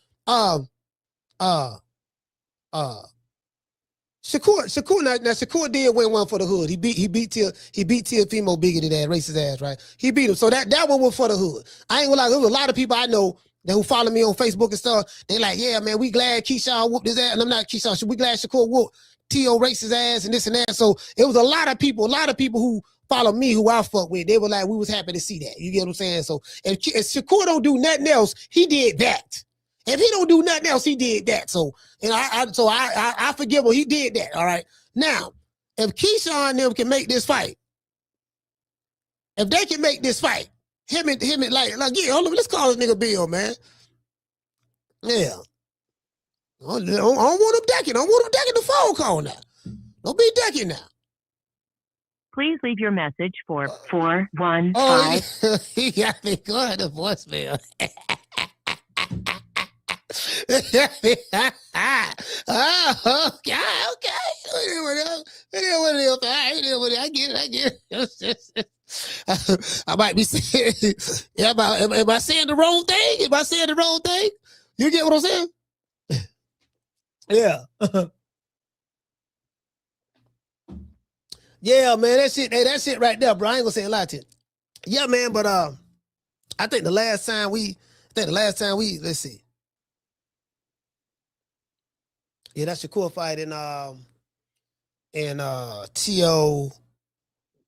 Shakur did win one for the hood. He beat Teofimo bigoted ass, racist ass, right? He beat him. So that one was for the hood. I ain't gonna lie, there was a lot of people I know that who follow me on Facebook and stuff. They like, yeah, man, we glad Keyshawn whooped his ass. And I'm not Keyshawn. We glad Shakur whooped T.O. racist ass and this and that. So it was a lot of people who follow me who I fuck with. They were like, we was happy to see that. You get what I'm saying? So if Shakur don't do nothing else, he did that. If he don't do nothing else, he did that. So, and I forgive him. He did that. All right. Now, if Keyshawn and them can make this fight, if they can make this fight, him and like yeah, hold on, let's call this nigga Bill, man. Yeah. I don't want him decking. I don't want him decking the phone call now. Don't be decking now. Please leave your message for 415. Oh, he got me going to voicemail. Okay. I get it. I might be saying, am I saying the wrong thing? You get what I'm saying? Yeah. Yeah, man, that's it right there, bro. I ain't gonna say a lot to it. Yeah, man, but I think the last time we, let's see. Yeah, that's Shakur fight in T.O.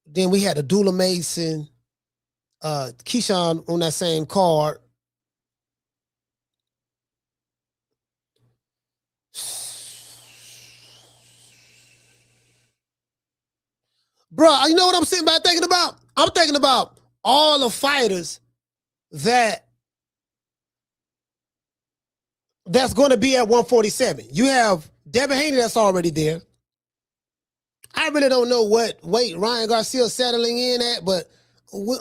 Then we had Abdullah Mason, Keyshawn on that same card. Bro, you know what I'm sitting back thinking about? I'm thinking about all the fighters that's going to be at 147. You have Devin Haney that's already there. I really don't know what weight Ryan Garcia is settling in at, but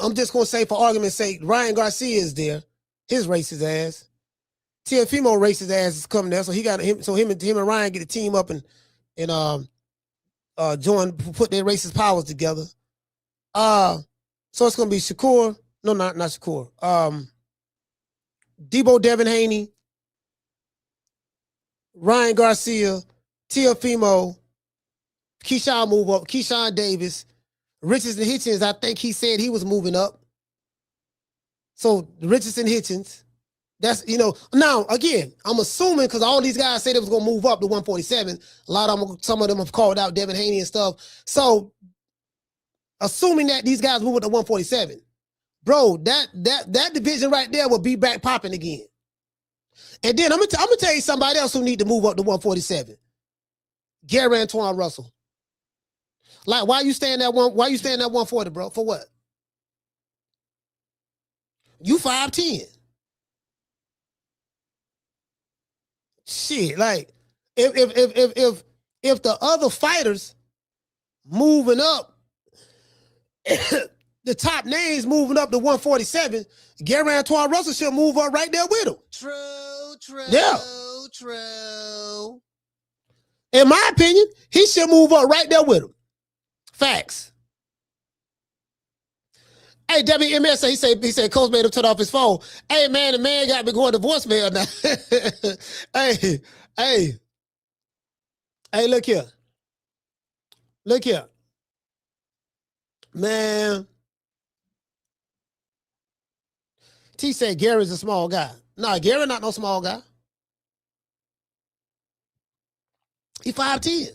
I'm just going to say for argument's sake, Ryan Garcia is there. His racist ass. Teofimo racist ass is coming there, so him and Ryan get a team up and join, put their racist powers together. So it's going to be Shakur. No, not Shakur. Deebo Devin Haney, Ryan Garcia, Teofimo, Keyshawnd move up, Keyshawnd Davis, Richardson Hitchens, I think he said he was moving up. So Richardson Hitchens, that's, now again, I'm assuming because all these guys said they was going to move up to 147. A lot of them, some of them have called out Devin Haney and stuff. So assuming that these guys move up to 147, bro, that division right there will be back popping again. And then I'm gonna tell you somebody else who need to move up to 147. Gary Antoine Russell. Like, why you staying at 140, bro? For what? You 5'10". Shit, like if the other fighters moving up, the top names moving up to 147, Gary Antoine Russell should move up right there with him. True. Yeah. In my opinion, he should move up right there with him. Facts. Hey, WMS, he said Coach made him turn off his phone. Hey, man, the man got me going to voicemail now. Hey, look here. Man. T said Gary's a small guy. Nah, Gary not no small guy. He 5'10".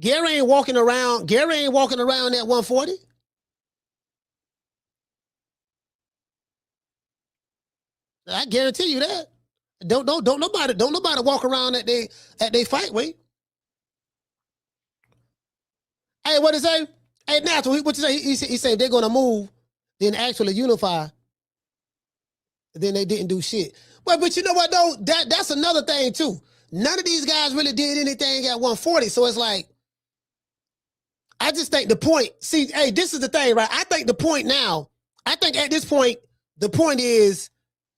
Gary ain't walking around at 140. I guarantee you that. Don't nobody walk around at they fight weight. Hey, what he say? Hey, Natural, what you say? He said if they're gonna move, then actually unify. Then they didn't do shit. But you know what though? That's another thing too. None of these guys really did anything at 140. So it's like, I just think the point, see, hey, this is the thing, right? I think at this point, the point is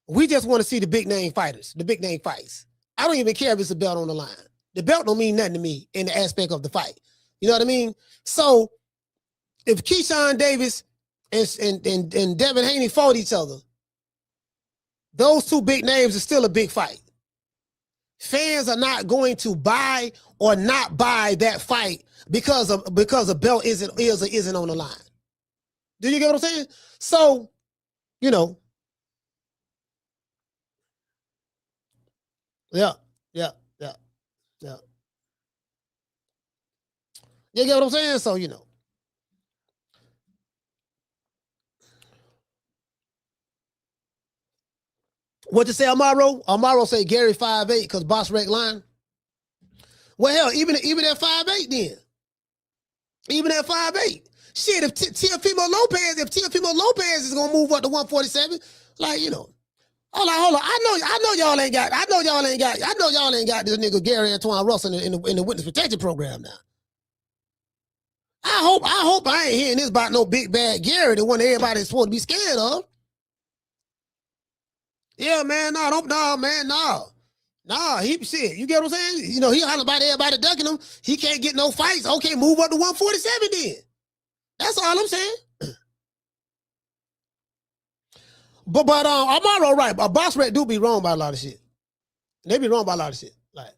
we just want to see the big name fighters, the big name fights. I don't even care if it's a belt on the line. The belt don't mean nothing to me in the aspect of the fight. You know what I mean? So if Keyshawnd Davis and Devin Haney fought each other, those two big names are still a big fight. Fans are not going to buy or not buy that fight because a belt isn't on the line. Do you get what I'm saying? So, you know. Yeah. You get what I'm saying? So, you know. What you say, Amaro? Amaro say Gary 5'8" because Boss Rec line. Well, hell, even at 5'8" then. Even at 5'8". Shit, if Teofimo Lopez is gonna move up to 147, like, you know. Hold on. I know y'all ain't got this nigga Gary Antoine Russell in the witness protection program now. I hope I ain't hearing this about no big bad Gary, the one everybody's supposed to be scared of. Yeah, man, he shit. You get what I'm saying? You know, he holler about everybody ducking him. He can't get no fights. Okay, move up to 147 then. That's all I'm saying. But Amaro right. Boss Rec do be wrong about a lot of shit. They be wrong about a lot of shit. Like,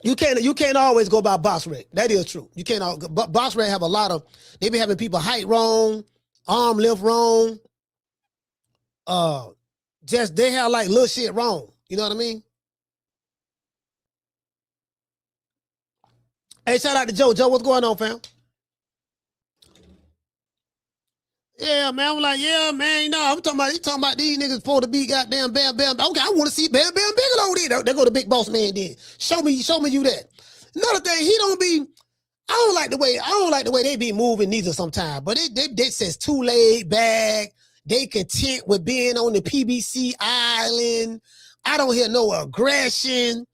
you can't always go by Boss Rec. That is true. You can't. But Boss Rec have a lot of. They be having people height wrong, arm length wrong. Just they have like little shit wrong. You know what I mean? Hey, shout out to Joe. Joe, what's going on, fam? Yeah, man. I'm like, yeah, man. No, I'm talking about these niggas supposed to be goddamn Bam Bam. Okay, I want to see Bam Bam Bigelow there. They go to Big Boss Man then. Show me you that. Another thing, I don't like the way they be moving neither sometimes. But they says too laid back. They content with being on the PBC island. I don't hear no aggression.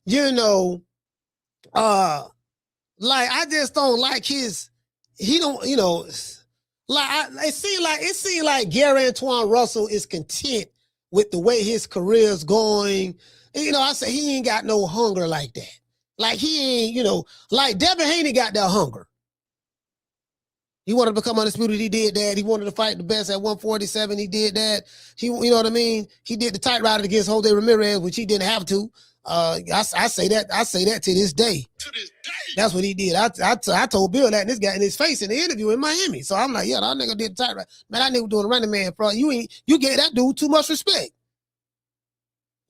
You know, like I just don't like he don't, you know, like it seemed like Gary Antoine Russell is content with the way his career's going. And, you know, I say he ain't got no hunger like that. Like he ain't, you know, like Devin Haney got that hunger. He wanted to become undisputed. He did that. He wanted to fight the best at 147. He did that. You know what I mean? He did the tight rider against Jose Ramirez, which he didn't have to. I say that to this day. That's what he did. I told Bill that, and this guy in his face in the interview in Miami. So I'm like, yeah, that nigga did the tight rider. Man, that nigga doing a running man, bro. You gave that dude too much respect.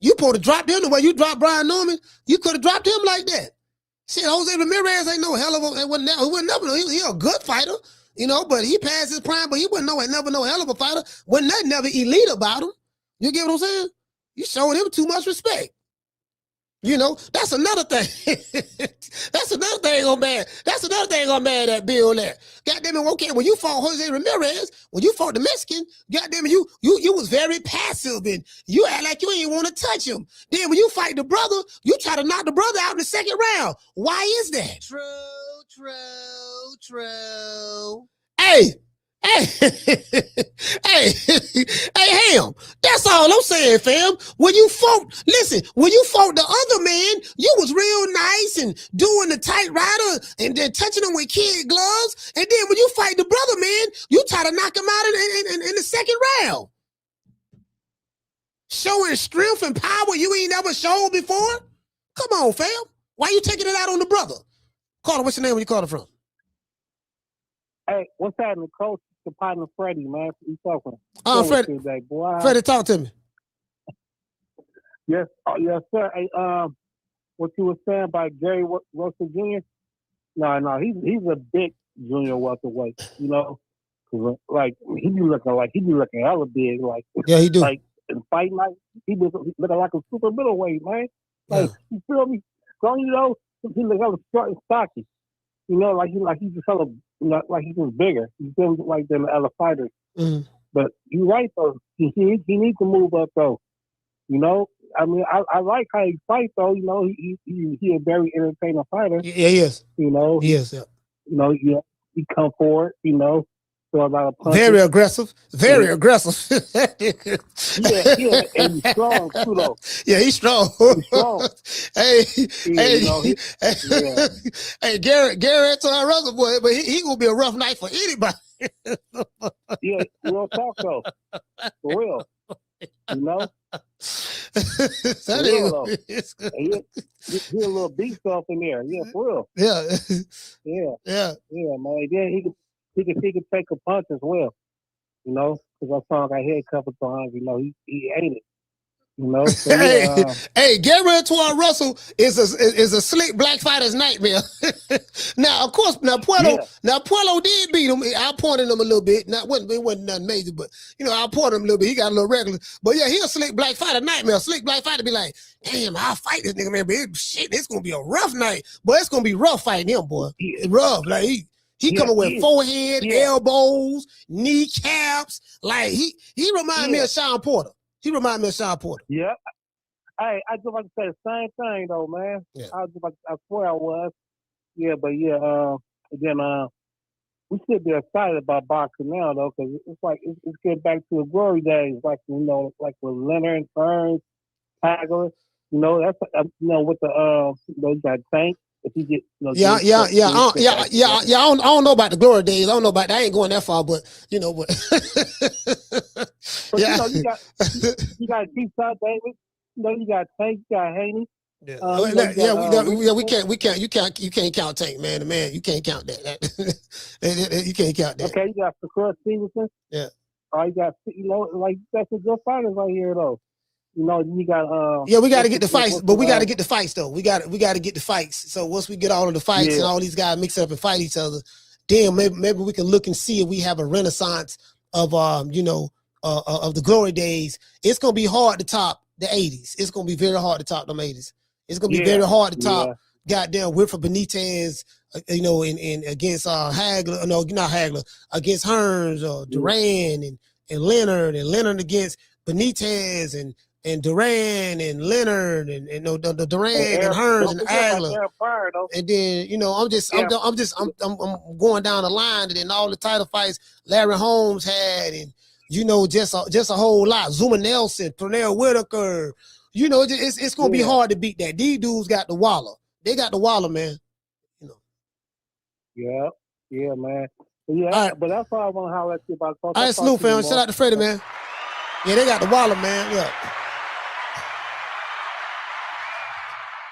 You supposed to drop him the way you dropped Brian Norman. You could have dropped him like that. Shit, Jose Ramirez ain't no hell of a. He a good fighter. You know, but he passed his prime, but he never no hell of a fighter. Wasn't nothing never elite about him. You get what I'm saying? You showed him too much respect. You know, that's another thing. That's another thing on bad. That's another thing on mad at Bill at. Goddamn it, okay, when you fought Jose Ramirez, when you fought the Mexican, goddamn it, you was very passive and you act like you ain't want to touch him. Then when you fight the brother, you try to knock the brother out in the second round. Why is that? True. Hey, hey, Ham. That's all I'm saying, fam. When you fought the other man, you was real nice and doing the tight rider and then touching him with kid gloves. And then when you fight the brother man, you try to knock him out in the second round. Showing strength and power you ain't never showed before. Come on, fam.Hy you taking it out on the brother? Carter, what's your name when you call it from? Hey, what's happening, Coach? The partner Freddie, man. You talking? Freddie. Today, boy. Freddie, talk to me. Yes, yes, sir. Hey, what you were saying about Gary Russell Jr.? No, he's a big junior welterweight. You know, like he be looking hella big. Like yeah, he do. Like in fight night, he be looking like a super middleweight, man. Like you feel me? So you know, he look hella short and stocky. You know, like he's just hella. Like he's just bigger. He's been like them other fighters. Mm-hmm. But you're right though. He needs to move up though. You know, I mean, I like how he fights though. You know, he a very entertaining fighter. Yeah, he is. You know, he is. Yeah. You know, he come forward. You know, throw a lot of punches. Very aggressive. Very aggressive. yeah, and he's strong too though. Yeah, he's strong. He's strong. Hey, you know, hey, Garrett to our other boy, but he gonna be a rough night for anybody. Yeah, real talk though. For real. You know? That he a little beast off in there. Yeah, for real. Yeah. Yeah, man. Then he can take a punch as well. You know, because I saw him got hit a couple times. You know, he ate it. You know, so hey, Gary Antoine Russell is a slick black fighter's nightmare. Now, of course, Puello did beat him. I pointed him a little bit. It wasn't nothing major, but you know, I pointed him a little bit. He got a little regular, but yeah, he a slick black fighter nightmare. A slick black fighter be like, damn, I'll fight this nigga, man. But it's gonna be a rough night. But it's gonna be rough fighting him, boy. It's rough. Like he coming with forehead, elbows, kneecaps. Like he remind me of Sean Porter. He remind me of Sean Porter. Yeah. Hey, I just like to say the same thing though, man. Yeah. I swear I was. Yeah, but again, we should be excited about boxing now though, because it's like it's getting back to the glory days, like you know, like with Leonard, Burns, Tiger. You know, that's with the you got Tank. If he get, I don't know about the glory days. I don't know about that. I ain't going that far, but you know what. But you know, you got Keyshawnd Davis. You know, you got Tank, you got Haney. You can't count Tank, man. You can't count that. You can't count that. Okay, you got Shakur Stevenson. Yeah. You got like that's some good fighters right here though. You know, you got we got to get the fights, but we got to get the fights though. We got to get the fights. So once we get all of the fights and all these guys mix up and fight each other, then maybe we can look and see if we have a renaissance of of the glory days. It's gonna be hard to top the 80s. It's gonna be very hard to top them 80s. It's gonna be very hard to top goddamn Wilfred Benitez, in against Hagler. No, not Hagler, against Hearns or Duran and Leonard against Benitez and Duran and Leonard and the Duran and Hearns and Hagler. And then I'm going down the line, and then all the title fights Larry Holmes had, and just a whole lot. Zuma Nelson, Pernell Whitaker. It's gonna be hard to beat that. These dudes got the Waller. They got the Waller, man. Yeah, man. Yeah, but that's all I want to holler at you about. All right, salute, fam. Shout out to Freddie, man. Yeah, they got the Waller, man. Yeah.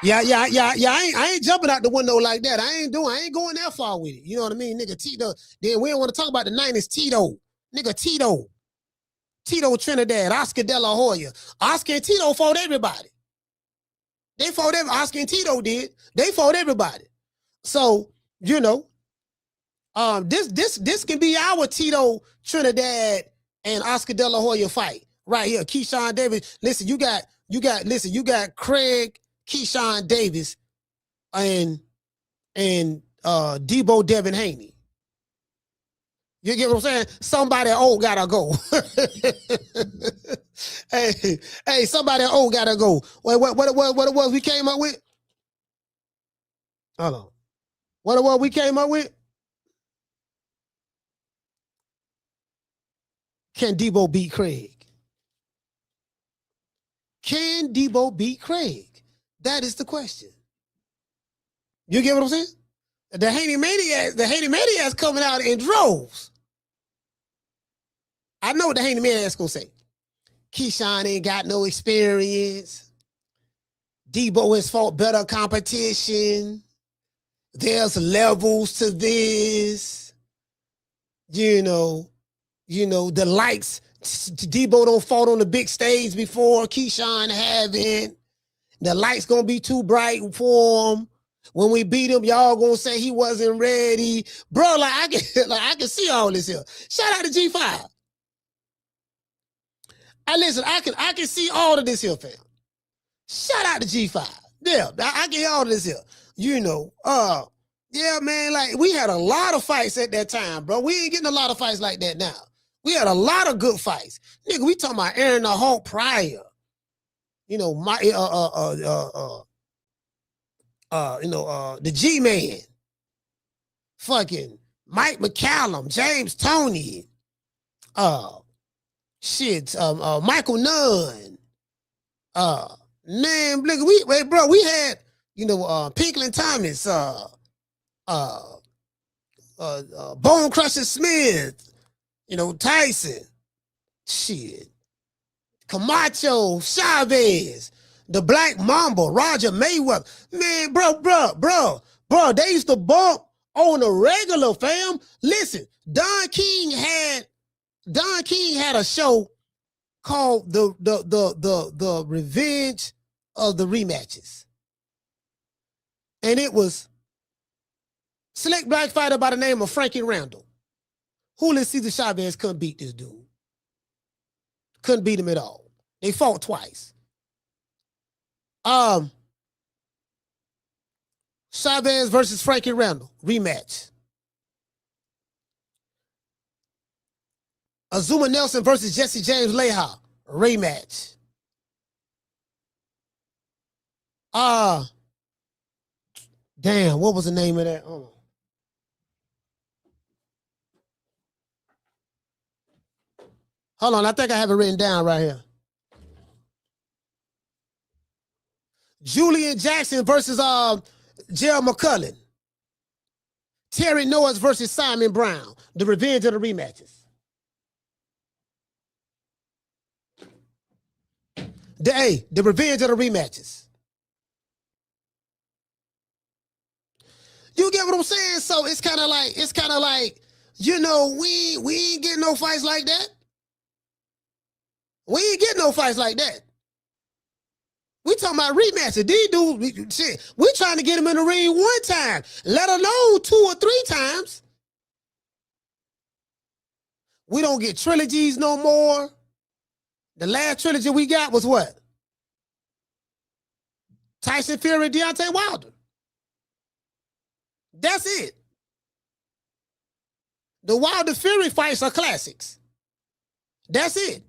I ain't jumping out the window like that. I ain't going that far with it. You know what I mean, nigga? Tito. Then we don't want to talk about the 90s. Tito, nigga. Tito Trinidad, Oscar Dela Hoya. Oscar and Tito fought everybody. They fought Oscar and Tito did. They fought everybody. So this can be our Tito Trinidad and Oscar Dela Hoya fight right here. Keyshawnd Davis. Listen, you got Craig Keyshawnd Davis and Deebo Devin Haney. You get what I'm saying? Somebody old gotta go. hey, somebody old gotta go. Wait, what it was we came up with? Hold on. What it was we came up with? Can Deebo beat Craig? Can Deebo beat Craig? That is the question. You get what I'm saying? The Haney Maniacs coming out in droves. I know what the Haney Maniacs gonna say. Keyshawn ain't got no experience. Deebo has fought better competition. There's levels to this. You know, the likes. Deebo don't fought on the big stage before. Keyshawn haven't. The light's gonna be too bright for him. When we beat him, y'all gonna say he wasn't ready, bro. I can see all this here. Shout out to G5. I can see all of this here, fam. Shout out to G5. Yeah, I can hear all of this here. Yeah, man. Like we had a lot of fights at that time, bro. We ain't getting a lot of fights like that now. We had a lot of good fights, nigga. We talking about Aaron the Hulk Pryor. The G-Man, fucking Mike McCallum, James Toney, Michael Nunn, man, we had, Pinklin Thomas, Bone Crusher Smith, Tyson, Camacho, Chavez, the Black Mamba, Roger Mayweather. Man, bro, they used to bump on the regular, fam. Listen, Don King had a show called the Revenge of the Rematches. And it was select black fighter by the name of Frankie Randall. Julio Cesar Chavez couldn't beat this dude. Couldn't beat him at all. They fought twice. Chavez versus Frankie Randall, rematch. Azuma Nelson versus Jesse James Leha, rematch. Damn, what was the name of that? Hold on, I think I have it written down right here. Julian Jackson versus Gerald McCullen. Terry Norris versus Simon Brown. The revenge of the rematches. The revenge of the rematches. You get what I'm saying? So it's kind of like, we ain't getting no fights like that. We ain't getting no fights like that. We talking about rematches. These dudes, we trying to get them in the ring one time, let alone 2 or 3 times. We don't get trilogies no more. The last trilogy we got was what? Tyson Fury, Deontay Wilder. That's it. The Wilder Fury fights are classics. That's it.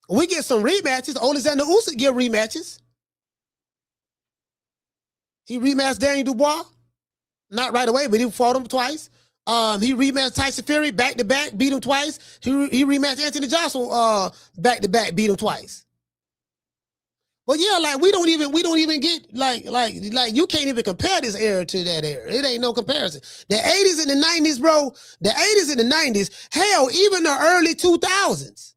We get some rematches. Alexander Usyk get rematches. He rematched Daniel Dubois. Not right away, but he fought him twice. He rematched Tyson Fury back-to-back, beat him twice. He rematched Anthony Joshua back-to-back, beat him twice. But yeah, like we don't even get like you can't even compare this era to that era. It ain't no comparison. The 80s and the 90s, bro. The 80s and the 90s. Hell, even the early 2000s.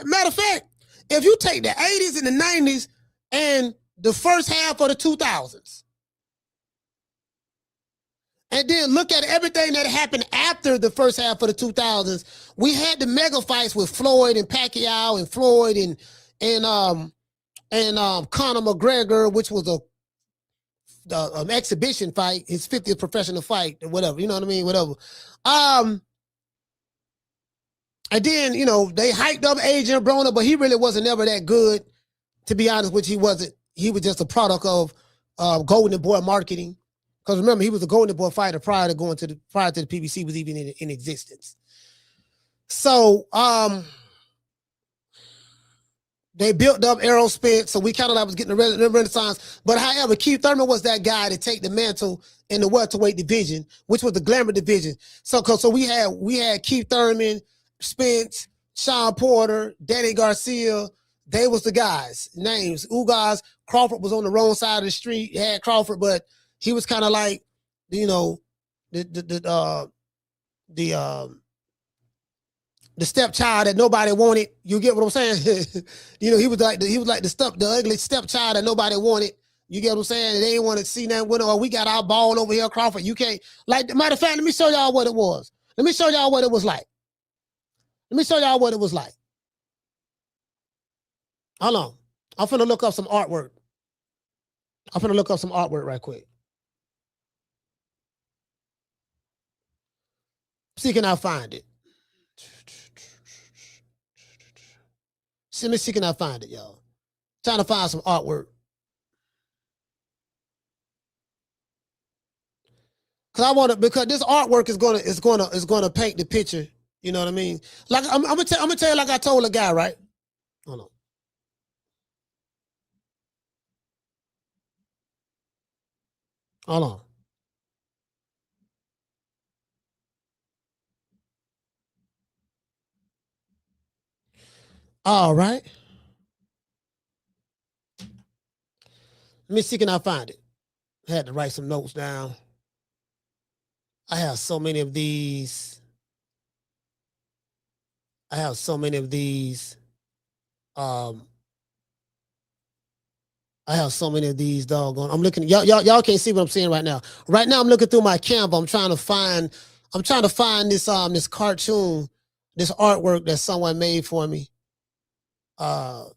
Matter of fact, if you take the 80s and the 90s and the first half of the 2000s, and then look at everything that happened after the first half of the 2000s, we had the mega fights with Floyd and Pacquiao and Floyd and Conor McGregor, which was an exhibition fight, his 50th professional fight, or whatever. You know what I mean? Whatever. And then, they hyped up Adrian Broner, but he really wasn't ever that good. to be honest with you, he was just a product of Golden Boy marketing. Because remember, he was a Golden Boy fighter prior to the PBC was even in existence. So they built up Errol Spence, so we kind of like was getting the renaissance. But however, Keith Thurman was that guy to take the mantle in the welterweight division, which was the glamour division. So we had Keith Thurman, Spence, Sean Porter, Danny Garcia. They was the guys. Names. Ugas. Crawford was on the wrong side of the street. You had Crawford, but he was kind of like, you know, the stepchild that nobody wanted. You get what I'm saying? You know, he was like the ugly stepchild that nobody wanted. You get what I'm saying? They didn't want to see that winner. Or we got our ball over here, Crawford. You can't. Like, matter of fact, let me show y'all what it was. Let me show y'all what it was like. Hold on. I'm finna look up some artwork. Right quick. See, can I find it? Let me see, can I find it, y'all? Trying to find some artwork. Because this artwork is gonna paint the picture. You know what I mean? Like I'm gonna tell you, like I told a guy, right? Hold on. Hold on. All right. Let me see, can I find it? I had to write some notes down. I have so many of these. Doggone. I'm looking. Y'all can't see what I'm seeing right now. Right now, I'm looking through my Canva. I'm trying to find this cartoon, this artwork that someone made for me. I'm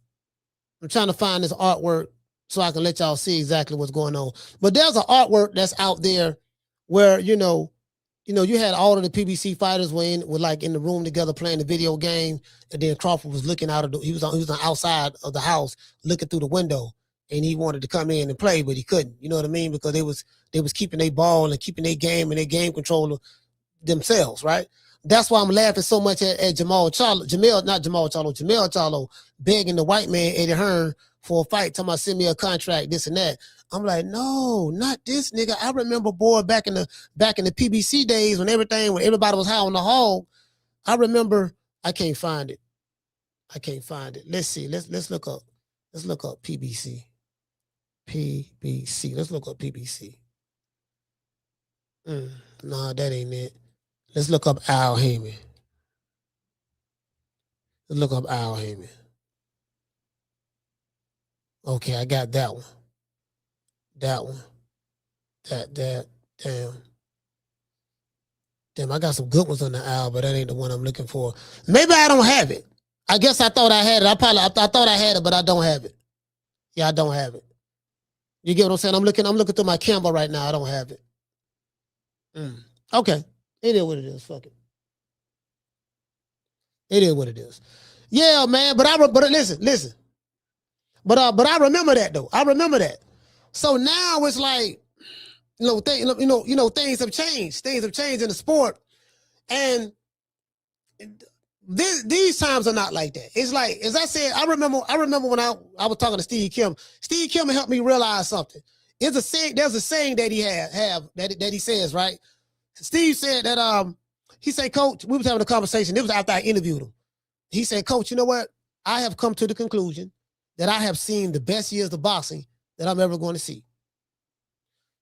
trying to find this artwork so I can let y'all see exactly what's going on. But there's an artwork that's out there where you had all of the PBC fighters were like in the room together playing the video game, and then Crawford was looking out of he was on outside of the house looking through the window, and he wanted to come in and play, but he couldn't. You know what I mean? Because they was keeping their ball and keeping their game and their game controller themselves, right? That's why I'm laughing so much at Jamel Charlo begging the white man Eddie Hearn for a fight, talking about send me a contract, this and that. I'm like, no, not this nigga. I remember, boy, back in the PBC days when everybody was high on the hog. I remember. I can't find it. Let's see. Let's look up PBC. Let's look up PBC. Nah, that ain't it. Let's look up Al Heyman. Okay, I got that one. Damn, I got some good ones on the Al, but that ain't the one I'm looking for. Maybe I don't have it. I guess I thought I had it. I thought I had it, but I don't have it. Yeah, I don't have it. You get what I'm saying? I'm looking through my Canva right now. I don't have it. Okay. It is what it is. Fuck it. It is what it is. Yeah, man. But listen. But I remember that though. I remember that. So now it's like, things have changed. Things have changed in the sport, and these times are not like that. It's like, as I said, I remember when I was talking to Steve Kim. Steve Kim helped me realize something. There's a saying that he that he says, right? Steve said that he said, Coach, we was having a conversation. It was after I interviewed him. He said, Coach, you know what? I have come to the conclusion that I have seen the best years of boxing that I'm ever going to see.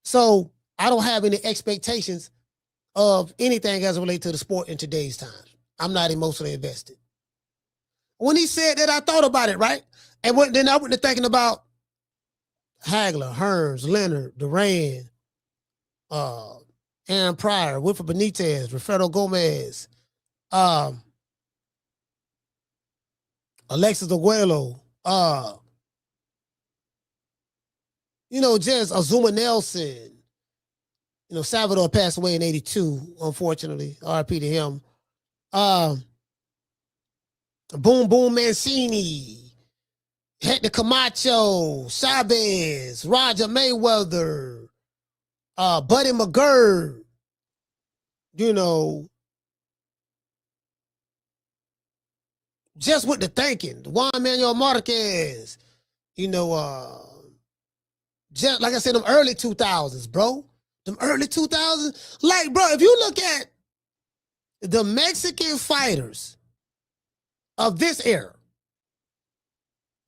So I don't have any expectations of anything as it relates to the sport in today's times. I'm not emotionally invested. When he said that, I thought about it, right? And then I went to thinking about Hagler, Hearns, Leonard, Duran, Aaron Pryor, Wilfred Benitez, Wilfredo Gomez, Alexis Aguelo, just Azuma Nelson. Salvador passed away in 82, unfortunately. RIP to him. Boom Boom Mancini. Hector Camacho, Chavez, Roger Mayweather, Buddy McGirt, you know, just with the thinking, Juan Manuel Marquez, you know, just like I said, them early 2000s, bro. Them early 2000s. Like, bro, if you look at the Mexican fighters of this era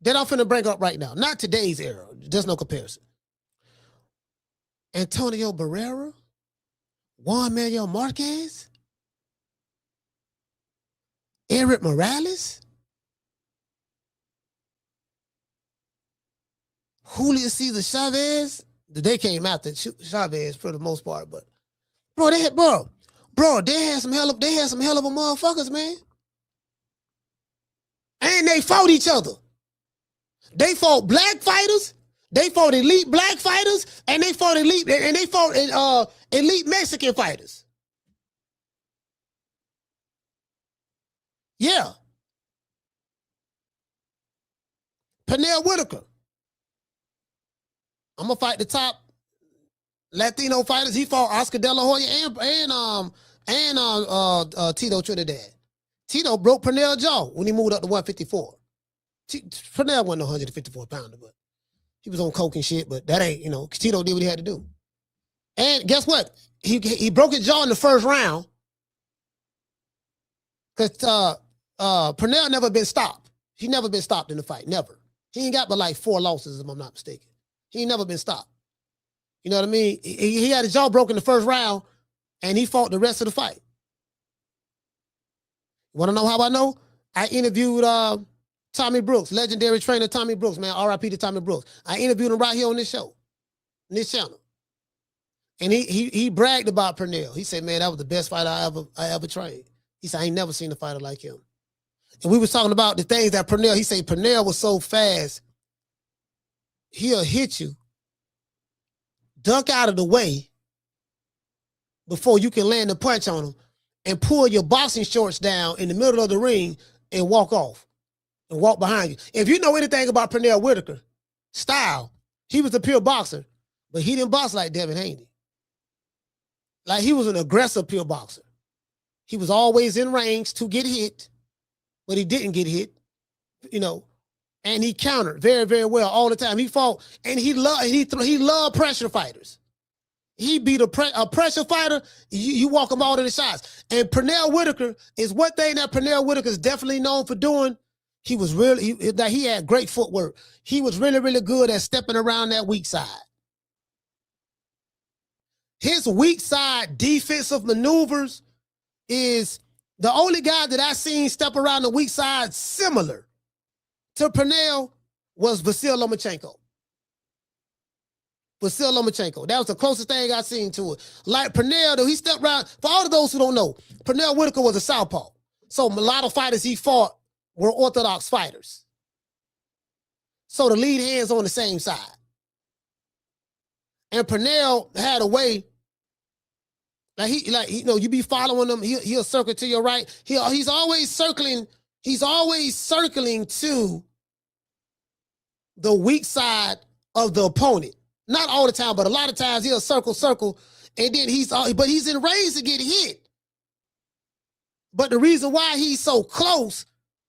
that I'm finna bring up right now, not today's era, there's no comparison. Antonio Barrera, Juan Manuel Marquez, Eric Morales, Julio Cesar Chavez. They came after Chavez for the most part, but bro, they had some hell of a motherfuckers, man. And they fought each other. They fought black fighters, they fought elite black fighters, and they fought elite Mexican fighters. Yeah. Pernell Whitaker. I'm gonna fight the top Latino fighters. He fought Oscar De La Hoya and Tito Trinidad. Tito broke Pernell's jaw when he moved up to 154. Pernell wasn't 154 pounder, but he was on coke and shit. But that ain't, you know, Tito did what he had to do. And guess what? He broke his jaw in the first round because Pernell never been stopped. He never been stopped in the fight. Never. He ain't got but like 4 losses, if I'm not mistaken. He ain't never been stopped. You know what I mean? He had his jaw broken in the first round, and he fought the rest of the fight. Want to know how I know? I interviewed Tommy Brooks, legendary trainer Tommy Brooks, man. R.I.P. to Tommy Brooks. I interviewed him right here on this show, on this channel. And he bragged about Pernell. He said, man, that was the best fighter I ever trained. He said, I ain't never seen a fighter like him. And we was talking about the things that Pernell, he said Pernell was so fast, he'll hit you, duck out of the way before you can land a punch on him, and pull your boxing shorts down in the middle of the ring and walk off and walk behind you. If you know anything about Pernell Whitaker style, he was a pure boxer, but he didn't box like Devin Haney. Like, he was an aggressive pure boxer. He was always in range to get hit, but he didn't get hit, you know, and he countered very, very well all the time. He fought, and he loved pressure fighters. He beat a pressure fighter, you walk him all to the shots. And Pernell Whitaker is one thing that Pernell Whitaker is definitely known for doing. He had great footwork. He was really, really good at stepping around that weak side. His weak side defensive maneuvers is the only guy that I seen step around the weak side similar to Pernell was Vasyl Lomachenko. Vasyl Lomachenko. That was the closest thing I seen to it. Like Pernell, though, he stepped around. For all of those who don't know, Pernell Whitaker was a southpaw. So a lot of fighters he fought were orthodox fighters. So the lead hands on the same side. And Pernell had a way, you be following him, he'll circle to your right. He's always circling to the weak side of the opponent. Not all the time, but a lot of times he'll circle, and then he's in range to get hit. But the reason why he's so close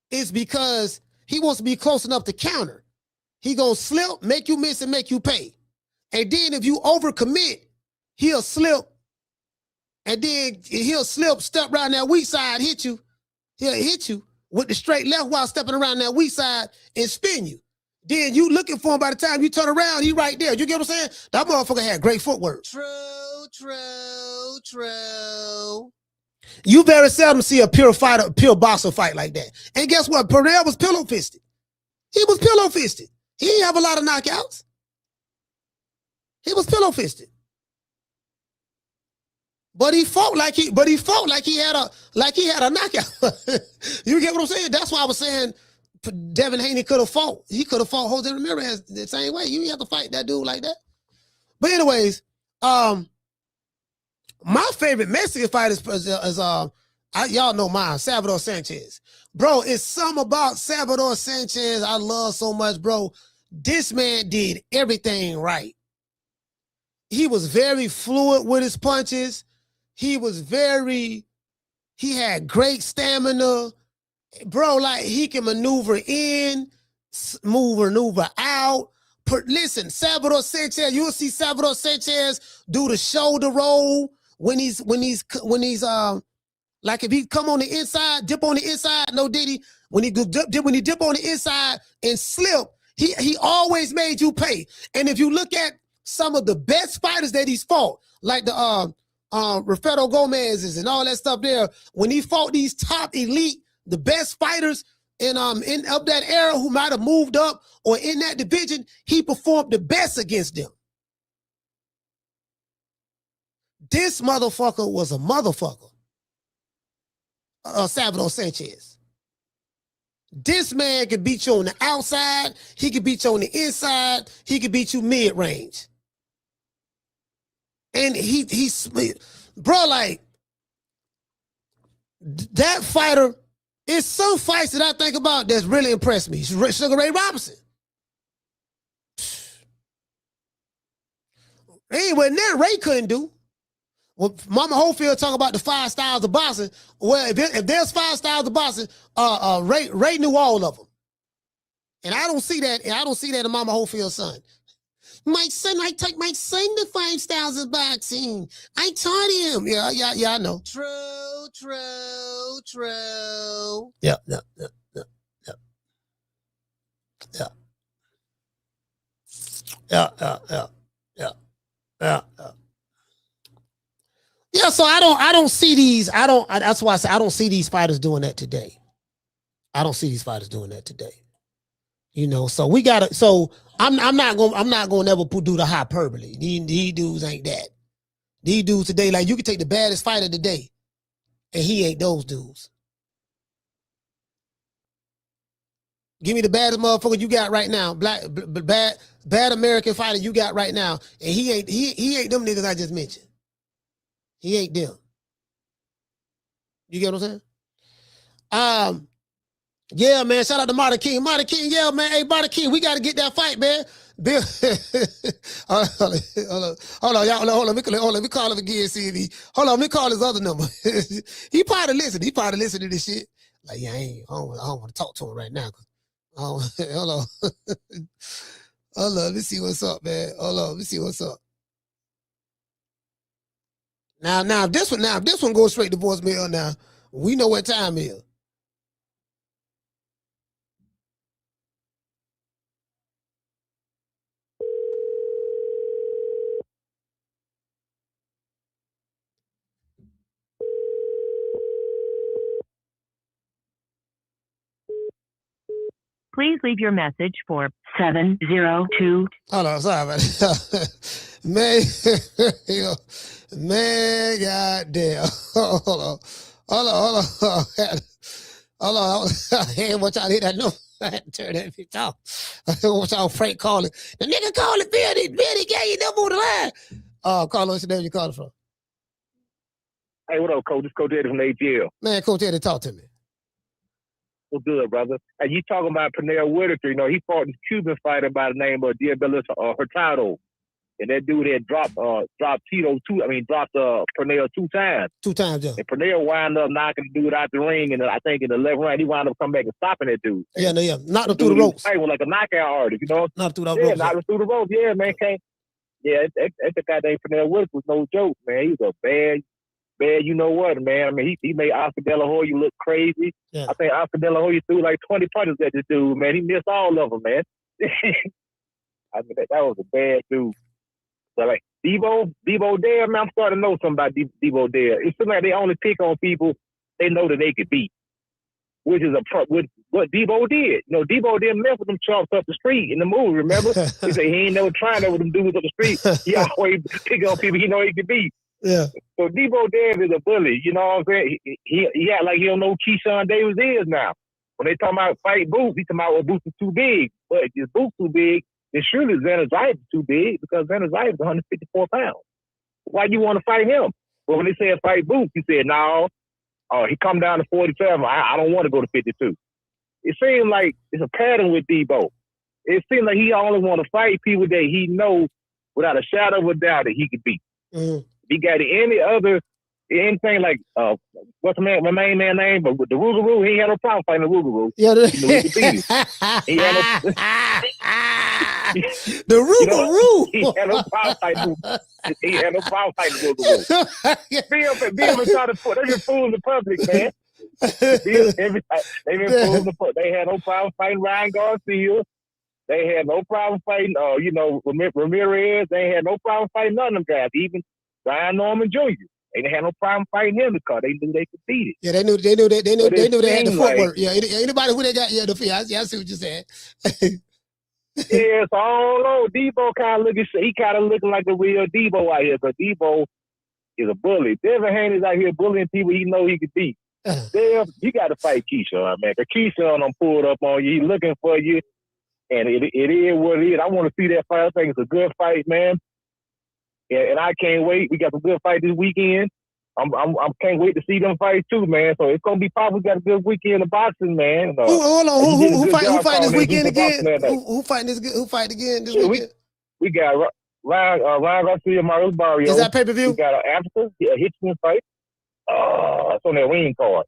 is because he wants to be close enough to counter. He gonna slip, make you miss, and make you pay. And then if you overcommit, he'll slip, and then he'll step around that weak side, hit you. He'll hit you with the straight left while stepping around that weak side and spin you. Then you looking for him, by the time you turn around, he right there. You get what I'm saying? That motherfucker had great footwork. True. You very seldom see a pure boxer fight like that. And guess what? Pernell was pillow-fisted. He was pillow-fisted. He didn't have a lot of knockouts. He was pillow-fisted. But he fought like he had a knockout. You get what I'm saying? That's why I was saying Devin Haney could have fought. He could have fought Jose Ramirez the same way. You didn't have to fight that dude like that. But anyways, my favorite Mexican fighter is Y'all know mine, Salvador Sanchez. Bro, it's something about Salvador Sanchez I love so much, bro. This man did everything right. He was very fluid with his punches. He had great stamina. Bro, like he can maneuver in, maneuver out. Listen, Salvador Sanchez, you'll see Salvador Sanchez do the shoulder roll when he's like if he come on the inside, dip on the inside, no Diddy, when he dip on the inside and slip, he always made you pay. And if you look at some of the best fighters that he's fought, like the Wilfredo Gomez and all that stuff there, when he fought these top elite, the best fighters in of that era who might have moved up or in that division, he performed the best against them. This motherfucker was a motherfucker. Salvador Sanchez. This man could beat you on the outside. He could beat you on the inside. He could beat you mid-range. And he's bro, like that fighter. It's some fights that I think about that's really impressed me. Sugar Ray Robinson. Ain't what that Ray couldn't do. Well, Mama Holyfield talking about the 5 styles of boxing. Well, if there's 5 styles of boxing, Ray knew all of them. And I don't see that. I don't see that in Mama Holifield's son. My son, I taught my son the 5 styles of boxing. I taught him. Yeah, I know. True. Yeah. Yeah, so I don't see these. That's why I say I don't see these fighters doing that today. I don't see these fighters doing that today. You know, so we gotta. So I'm not gonna never do the hyperbole. These dudes ain't that. These dudes today, like you can take the baddest fighter today, and he ain't those dudes. Give me the baddest motherfucker you got right now, bad American fighter you got right now, and he ain't them niggas I just mentioned. He ain't them. You get what I'm saying? Yeah, man. Shout out to Marty King. Marty King, yeah, man. Hey, Marty King, we got to get that fight, man. Bill, hold on, y'all. Hold on. Let me call him again. See if he. Hold on. Let me call his other number. He probably listen. He probably listen to this shit. Like, yeah, I don't want to talk to him right now. Hold on. Hold on. Let's see what's up, man. Hold on. Let's see what's up. Now, this one goes straight to voicemail. Now we know what time it is. Please leave your message for 702. Hold on, sorry about that. Man, man, goddamn. Hold on. Hey, what y'all hit that number? I had to turn that bitch off. I don't want y'all Frank calling. The nigga calling Billy. Billy gave you number on the line. Carlos, what's the name you calling from? Hey, what up, Coach? This Coach Eddie from ATL. Man, Coach Eddie, talk to me. What's good, brother? And you talking about Pernell Whitaker, you know, he fought this Cuban fighter by the name of Diabelos Hurtado. And that dude had dropped Pernell 2 times. 2 times, yeah. And Pernell wound up knocking the dude out the ring, and I think in the 11th round, he wound up coming back and stopping that dude. Yeah, knocked him through the ropes. Hey, well, like a knockout artist, you know? Knocked through the ropes. Yeah, knocked him through the ropes. Yeah, man, that goddamn Pernell Whitaker was no joke, man. He was a bad, you know what, man. I mean, he made Oscar De La Hoya look crazy. Yeah. I think Oscar De La Hoya threw like 20 punches at this dude, man. He missed all of them, man. I mean, that was a bad dude. So, like, Deebo Devin, man, I'm starting to know something about Deebo Devin. It seems like they only pick on people they know that they could beat, which is what Deebo did. You know, Deebo didn't mess with them chumps up the street in the movie, remember? He said he ain't never tried that with them dudes up the street. He always pick on people he know he could beat. Yeah. So Deebo Devin is a bully, you know what I'm saying? He act like he don't know who Keyshawnd Davis is now. When they talking about fight Boots, he talking about, well, Boots is too big. But if his Boots too big, then surely Xander Zayas is too big because Xander Zayas is 154 pounds. Why you want to fight him? Well, when they said fight Boots, he said, no, he come down to 47. I don't want to go to 52. It seems like it's a pattern with Deebo. It seems like he only want to fight people that he knows without a shadow of a doubt that he could beat. Mm-hmm. If he got anything like what's my main man name? But with the Rougarou, he ain't had no problem fighting the Rougarou. Yeah, he could beat him. He had no the Rougarou. He had no problem fighting. He had no problem fighting the Rougarou. Bill been trying to put. They been fooling the public, man. They been fooling the public. They had no problem fighting Ryan Garcia. They had no problem fighting, Ramirez. They had no problem fighting none of them guys. Even Ryan Norman Jr. They didn't have no problem fighting him because they knew they could beat it. Yeah, they knew they had the footwork. Yeah, anybody who they got, yeah, I see what you said. Yeah, so I don't know. Deebo kind of looking like the real Deebo out here, because Deebo is a bully. Devin Haney's out here bullying people he know he could beat. Dev, you got to fight Keyshawn, man. Because Keyshawn done pulled up on you. He's looking for you. And it is what it is. I want to see that fight. I think it's a good fight, man. Yeah, and I can't wait. We got some good fight this weekend. I can't wait to see them fights too, man. So it's gonna be probably got a good weekend of boxing, man. Hold on, who fighting this weekend again? Who fighting this? Who fight again this weekend? We got Ryan Garcia, Mario Barrio. Is that pay-per-view? We got Africa, Hitchman fight. It's on that wing card.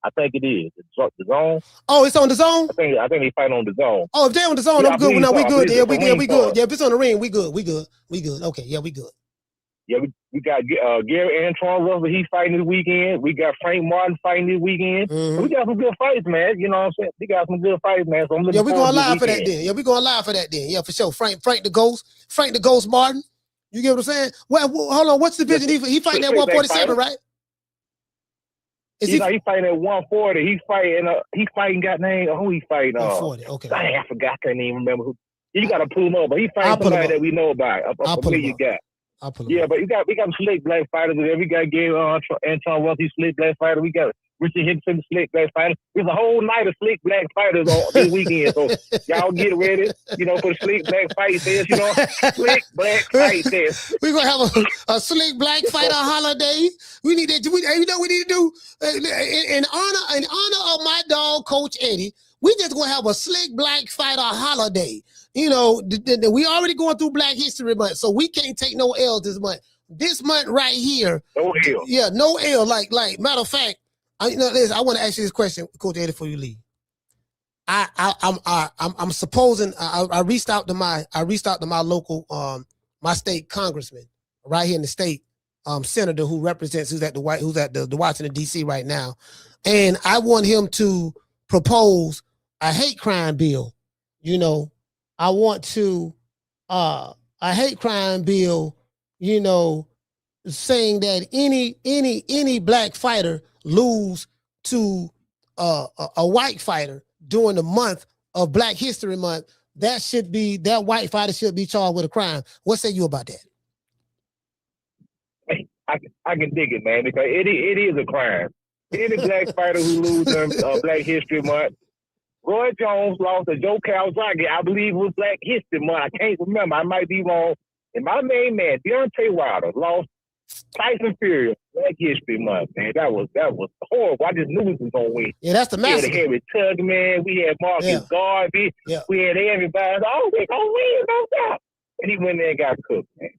I think it is. The Zone. Oh, it's on the Zone? I think they fight on the Zone. Oh, if they're on the Zone, I'm good. No, we good. Yeah, we good. Yeah, if it's on the ring, we good. Okay, yeah, we good. Yeah, we got Gary Antoine Russell. He's fighting this weekend. We got Frank Martin fighting this weekend. Mm-hmm. We got some good fights, man. You know what I'm saying? We got some good fights, man. So I'm looking we're going live for that then. Yeah, we're going live for that then. Yeah, for sure. Frank the Ghost Martin. You get what I'm saying? Well, hold on. What's the division? He fighting at 147, right? He's fighting at 140. He's fighting. Got name. Who he fighting? 140. Okay. Dang, I forgot. I can't even remember who. You got to pull him up, but he fighting somebody that we know about. I'll pull him up. Yeah, but we got some slick black fighters there. We got Gary Antoine Russell, slick black fighter. We got Richard Henderson, slick black fighter. There's a whole night of slick black fighters on this weekend. So y'all get ready, for slick black fight test. Slick black fight test. We're gonna have a slick black fighter holiday. We need that. You know what we need to do in honor of my dog, Coach Eddie. We just gonna have a slick black fighter holiday. We already going through Black History Month, so we can't take no L this month. This month right here, no L. Yeah, no L. Like matter of fact, I want to ask you this question, Coach Eddie, before you leave. I'm supposing I reached out to my local my state congressman right here in the state, senator who's at the Washington D.C. right now, and I want him to propose a hate crime bill. I want to a hate crime bill, saying that any black fighter lose to a white fighter during the month of Black History Month, that white fighter should be charged with a crime. What say you about that? I can dig it, man, because it is a crime. Any black fighter who loses Black History Month. Roy Jones lost to Joe Calzaghe. I believe it was Black History Month. I can't remember. I might be wrong. And my main man, Deontay Wilder, lost Tyson Fury, Black History Month. Man, that was horrible. I just knew we was gonna win. Yeah, that's the massacre. We had Harry Tugman. We had Marcus Garvey. Yeah. We had everybody. Oh, we gonna win, no doubt. And he went there and got cooked, man.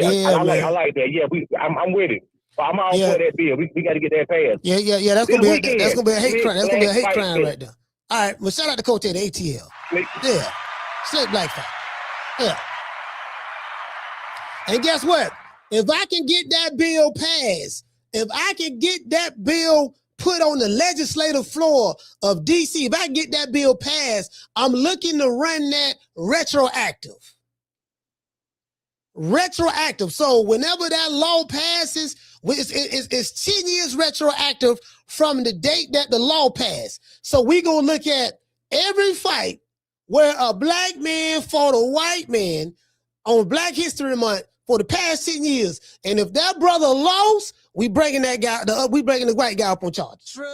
I like that. Yeah, I'm with it. I'm all for that bill. We got to get that passed. Yeah. That's gonna be a hate crime. That's gonna be a hate crime right there. All right. Well, shout out to Coach at the ATL. Yeah. Slick black fight. Yeah. And guess what? If I can get that bill passed, if I can get that bill put on the legislative floor of DC, if I get that bill passed, I'm looking to run that retroactive. So whenever that law passes, it's 10 years retroactive from the date that the law passed. So we gonna look at every fight where a black man fought a white man on Black History Month for the past 10 years. And if that brother lost, we bringing that guy, we bringing the white guy up on charges. True.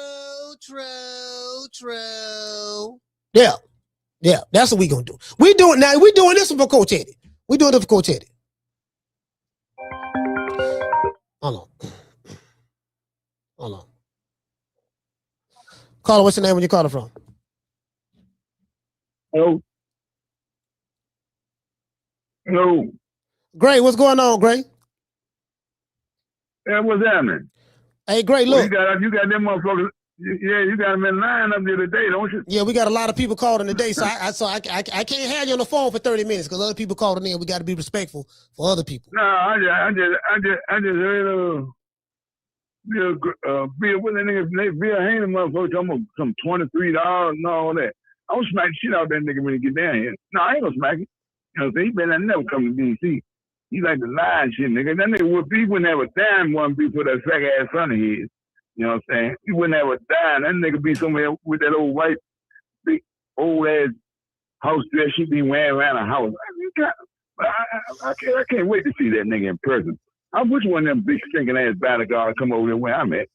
Yeah, that's what we gonna do. We doing this for Coach Eddie. We doing it for Coach Eddie. Hold on. Hold on. Caller, what's your name? Where you calling from? Hello. Hello. Gray, what's going on, Gray? Yeah, what's happening? Hey, Gray, look. Well, you got them motherfuckers. Yeah, you got them in line up there today, don't you? Yeah, we got a lot of people calling today, so I can't have you on the phone for 30 minutes because other people calling in. We got to be respectful for other people. No, I just heard Bill, what that nigga, Bill Haney motherfucker talking about some $23 and all that. I'm gonna smack the shit out of that nigga when he get down here. No, I ain't gonna smack him. You know what I'm saying? He better never come to D.C. He like to lie and shit, nigga. That nigga he wouldn't have a dime one be for that fat ass son of his. You know what I'm saying? He wouldn't have a dime. That nigga be somewhere with that old white, big, old ass house dress she be wearing around the house. I can't wait to see that nigga in person. I wish one of them big stinking ass bodyguards come over there where I'm at.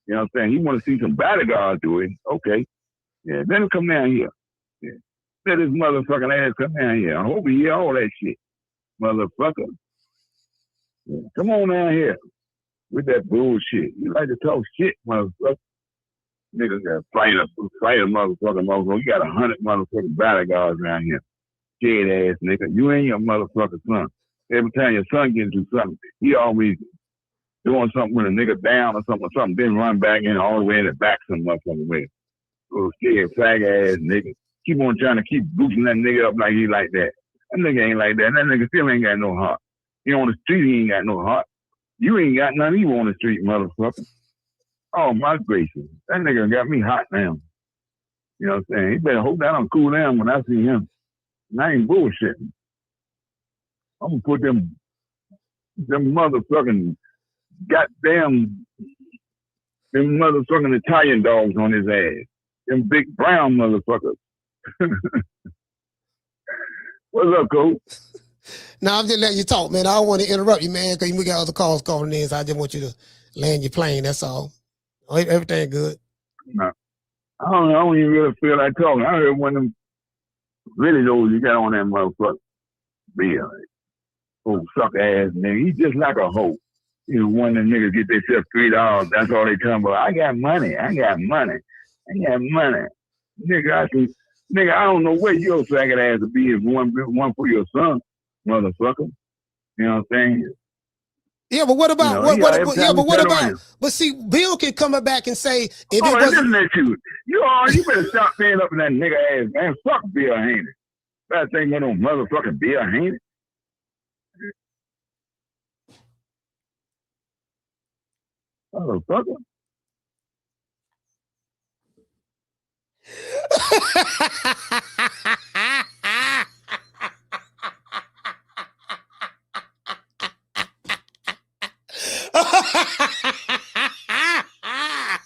You know what I'm saying? He want to see some bodyguards do it. Okay. Yeah, let him come down here. Yeah. Let his motherfucking ass come down here. I hope he hear all that shit. Motherfucker. Yeah. Come on down here with that bullshit. You like to talk shit, motherfucker. Niggas got fight a motherfucker. You got 100 motherfucking bodyguards around here. Scared ass nigga. You ain't your motherfucking son. Every time your son gets into something, he always doing something with a nigga down or something, then run back in all the way in the back some motherfucking way. Little scared fag ass nigga. Keep on trying to keep boosting that nigga up like he like that. That nigga ain't like that. That nigga still ain't got no heart. He on the street, he ain't got no heart. You ain't got nothing even on the street, motherfucker. Oh, my gracious. That nigga got me hot now. You know what I'm saying? He better hope that don't cool down when I see him. And I ain't bullshitting. I'm gonna put them motherfucking goddamn them motherfucking Italian dogs on his ass. Them big brown motherfuckers. What's up, Coach? No, I'm just letting you talk, man. I don't want to interrupt you, man, because we got other calls calling in, so I just want you to land your plane, that's all. Everything good? No. I don't even really feel like talking. I heard one of them really those you got on that motherfucker. Bill. Oh, suck ass nigga. He just like a hoe. You know, one of them niggas get themselves $3. That's all they talking about. I got money. Nigga, I don't know where your faggot ass to be if one for your son, motherfucker. You know what I'm saying? Yeah, but what about but see, Bill can come back and say if it wasn't listen at you. You better stop paying up in that nigga ass, man. Fuck Bill Haney. That thing with no motherfucking Bill Haney. Motherfucker.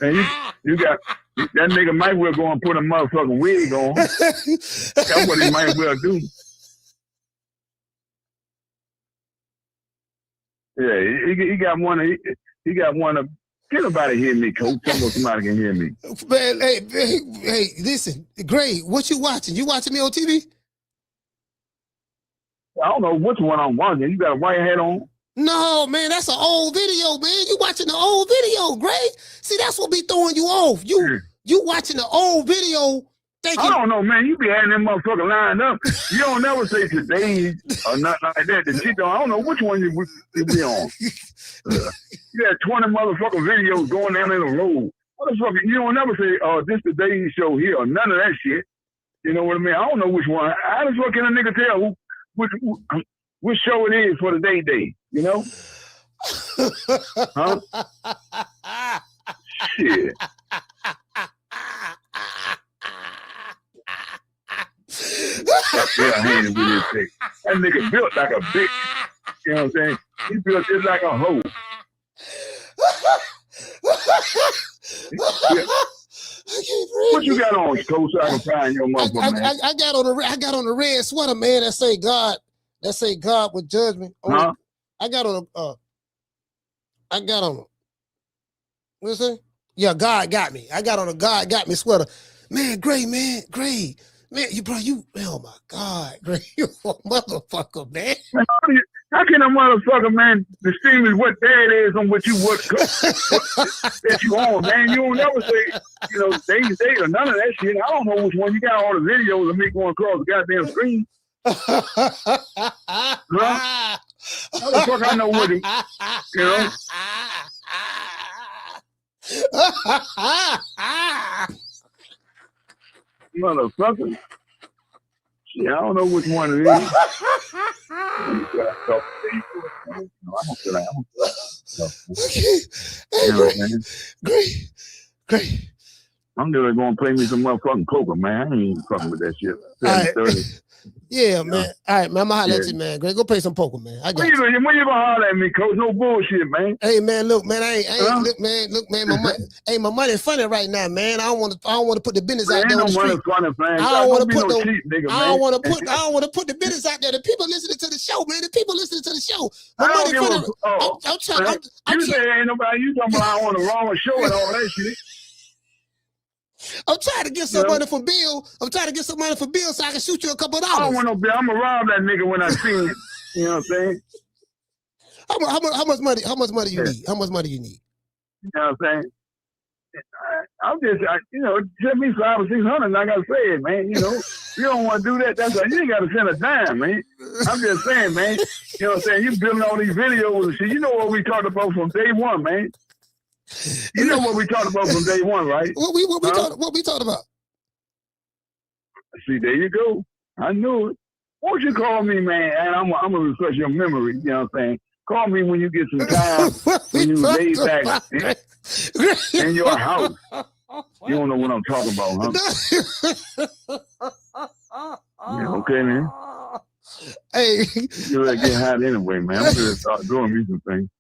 And you got that nigga might well go and put a motherfucking wig on. That's what he might well do. Yeah, he got one of. Can nobody hear me, Coach? Somebody can hear me. Man, hey, listen, Gray, what you watching? You watching me on TV? I don't know which one I'm watching. You got a white hat on? No, man, that's an old video, man. You watching the old video, Gray. See, that's what be throwing you off. You watching the old video thinking... I don't know, man. You be having them motherfuckers lined up. You don't never say today or nothing like that. I don't know which one you be on. You got 20 motherfucking videos going down in a row. Motherfucker, you don't never say, this today's show here or none of that shit. You know what I mean? I don't know which one. How the fuck can a nigga tell which show it is for the day, you know? Huh? Shit. Yeah, Haney with his thing. That nigga built like a bitch. You know what I'm saying? He built just like a hoe. Yeah. What you got on, Coach? So I can find your motherfucker. I got on a red sweater, man. That say God with judgment. Huh? I got on what is it? Yeah, God got me. I got on a God got me sweater. Man, Gray, man, oh my God, Gray, you a motherfucker, man. How can a motherfucker, man, distinguish what dad is on what that you on, man? You don't never say, Days Day or none of that shit. I don't know which one. You got all the videos of me going across the goddamn screen. Huh? How the fuck I know what it, Motherfucker. Shit, I don't know which one it is. Great. I'm just going to play me some motherfucking poker, man. I ain't even fucking with that shit. Yeah, man. All right, man. I'm gonna holler at you, man. Great, go play some poker, man. I got when you gonna holler at me, coach? No bullshit, man. Hey, man. Look, man. I ain't look, man. My money. Hey, my money funny right now, man. I don't want to put the business out there on the street. Funny, man. I don't want to put I don't want to put the business out there. The people listening to the show, man. The people listening to the show. My money funny. I'm trying. You say ain't nobody. You talking about I want a wrong show and all that shit. I'm trying to get some money for Bill. I'm trying to get some money for Bill so I can shoot you a couple of dollars. I don't want no bill. I'm gonna rob that nigga when I see him. You know what I'm saying? How much money? How much money you need? How much money you need? You know what I'm saying? I'm just, send me $500 or $600. Like I said, man. You don't want to do that. That's why you ain't got to send a dime, man. I'm just saying, man. You know what I'm saying? You building all these videos and shit. You know what we talked about from day one, man. You know what we talked about from day one, right? What we talked about? See, there you go. I knew it. Won't you call me, man? And I'm gonna refresh your memory. You know what I'm saying? Call me when you get some time. When you lay back in your house. You don't know what I'm talking about, huh? Yeah, okay, man. Hey, you better get hot anyway, man. I'm gonna start doing me some things.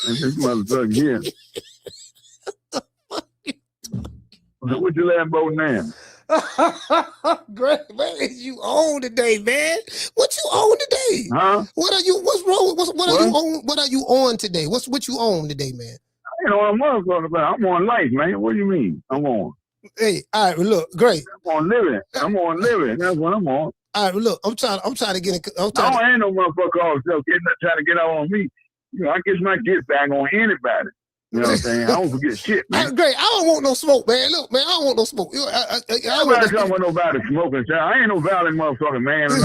And this motherfucker here. What you laughing about now? Great, man, you on today, man? What you on today? Huh? What's wrong? What are you on today? What you on today, man? I ain't on a motherfucker, but I'm on life, man. What do you mean? I'm on. Hey, all right, look, great. I'm on living. That's what I'm on. All right, look, I'm trying to get it. I ain't no motherfucker all trying to get out on me. I get my get back on anybody. You know what I'm saying? I don't forget shit, man. Great. I don't want no smoke, man. Look, man, I don't want no smoke. I'm not talking about nobody smoking. I ain't no violent motherfucker, man. I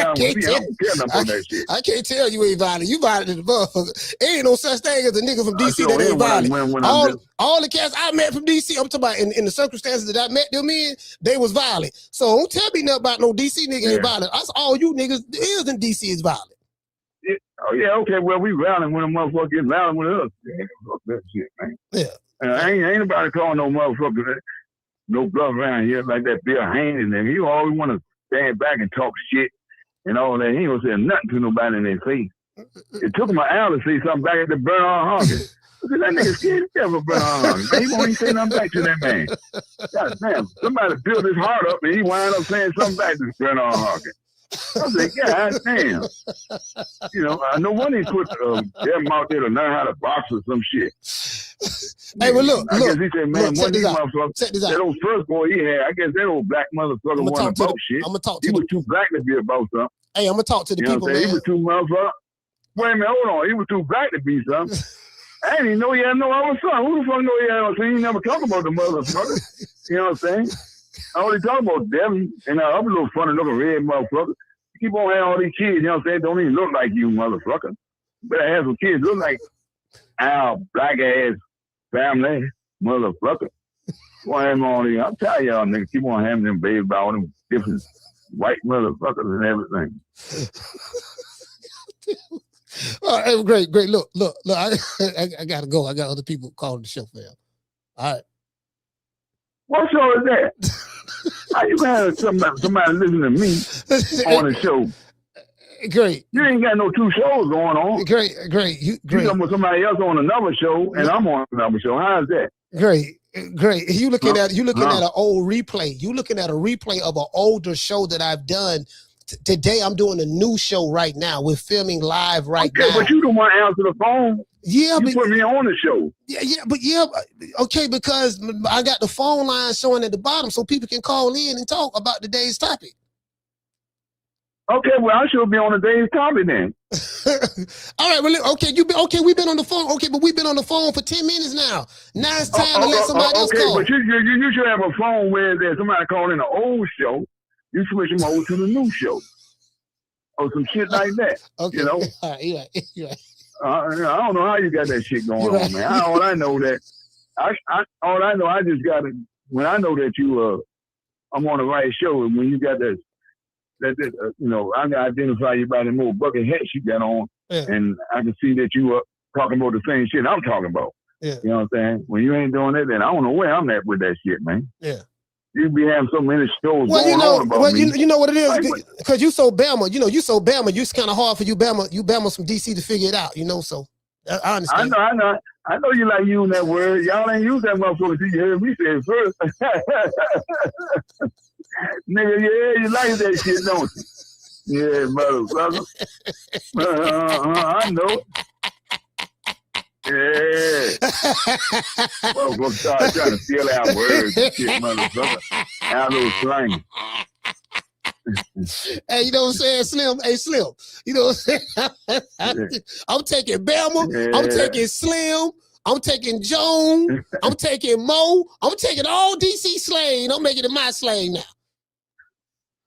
don't care nothing about that shit. I can't tell you ain't violent. You violent as a motherfucker. Ain't no such thing as a nigga from DC that ain't violent. All the cats I met from DC, I'm talking about in the circumstances that I met them in, they was violent. So don't tell me nothing about no DC nigga ain't violent. That's all you niggas is in DC is violent. Oh, yeah, okay, well, we violent when a motherfucker gets violent with us. Yeah, fuck that shit, man. Yeah. Ain't nobody calling no motherfucker no bluff around here like that Bill Haney and them. He always want to stand back and talk shit and all that. He ain't going to say nothing to nobody in their face. It took him an hour to say something back at the Bernard Hawkins. That nigga scared to death of Bernard Hawkins. Man, he won't even say nothing back to that man. God damn, somebody built his heart up and he wound up saying something back to Bernard Hawkins. I was like, God damn. I know when he put them out there to learn how to box or some shit. Hey, well, look. I guess he said, man, one of these motherfuckers, that old first boy he had, I guess that old black motherfucker wasn't about shit. I'm gonna talk to He was too black to be about something. Hey, I'm gonna talk to the people, man. He was too motherfucker. Wait a minute, hold on. He was too black to be something. I didn't even know he had no other son. Who the fuck know he had no son? He never talk about the motherfucker. You know what I'm saying? I only talk about Devin and other little funny looking red motherfucker. You keep on having all these kids, you know what I'm saying? Don't even look like you, motherfucker. Better have some kids look like our black ass family, motherfucker. I'm telling y'all niggas, keep on having them babies by all them different white motherfuckers and everything. All right, great. Look. I gotta go. I got other people calling the show, fam. All right. What show is that? How you gonna have somebody listen to me on the show? Great. You ain't got no two shows going on. Great. You talking with somebody else on another show, and I'm on another show. How is that? Great. You looking at an old replay. You looking at a replay of an older show that I've done. Today I'm doing a new show right now. We're filming live now. But you don't want to answer the phone. Yeah, you put me on the show. Okay, because I got the phone line showing at the bottom so people can call in and talk about today's topic. Okay, well, I should be on the day's topic then. All right, well, okay, we've been on the phone. Okay, but we've been on the phone for 10 minutes now. Now it's time to let somebody else call. Okay, but you should have a phone where there's somebody calling an old show. You switch them over to the new show. Or some shit like that. Okay. You know? All right, you're right. I don't know how you got that shit going on, man. All I know that I just got it. When I know that I'm on the right show, and when you got that you know, I can identify you by the more bucket hats you got on, and I can see that you are talking about the same shit I'm talking about. Yeah. You know what I'm saying? When you ain't doing that, then I don't know where I'm at with that shit, man. Yeah. You be having so many shows going on about me. You know what it is? Because you so Bama, it's kind of hard for you Bama from DC to figure it out, you know, so I understand. I know you like using that word. Y'all ain't use that motherfucker till you heard me say it first. Nigga, yeah, you like that shit, don't you? Yeah, motherfucker. I know. Yeah. Motherfucker start trying to steal our words and shit, motherfucker. Our little slang. Hey, you know what I'm saying, Slim? Hey, Slim. You know what I'm saying? I'm taking Bama. I'm taking Slim. I'm taking Joan. I'm taking Mo. I'm taking all DC slang. I'm making it my slang now.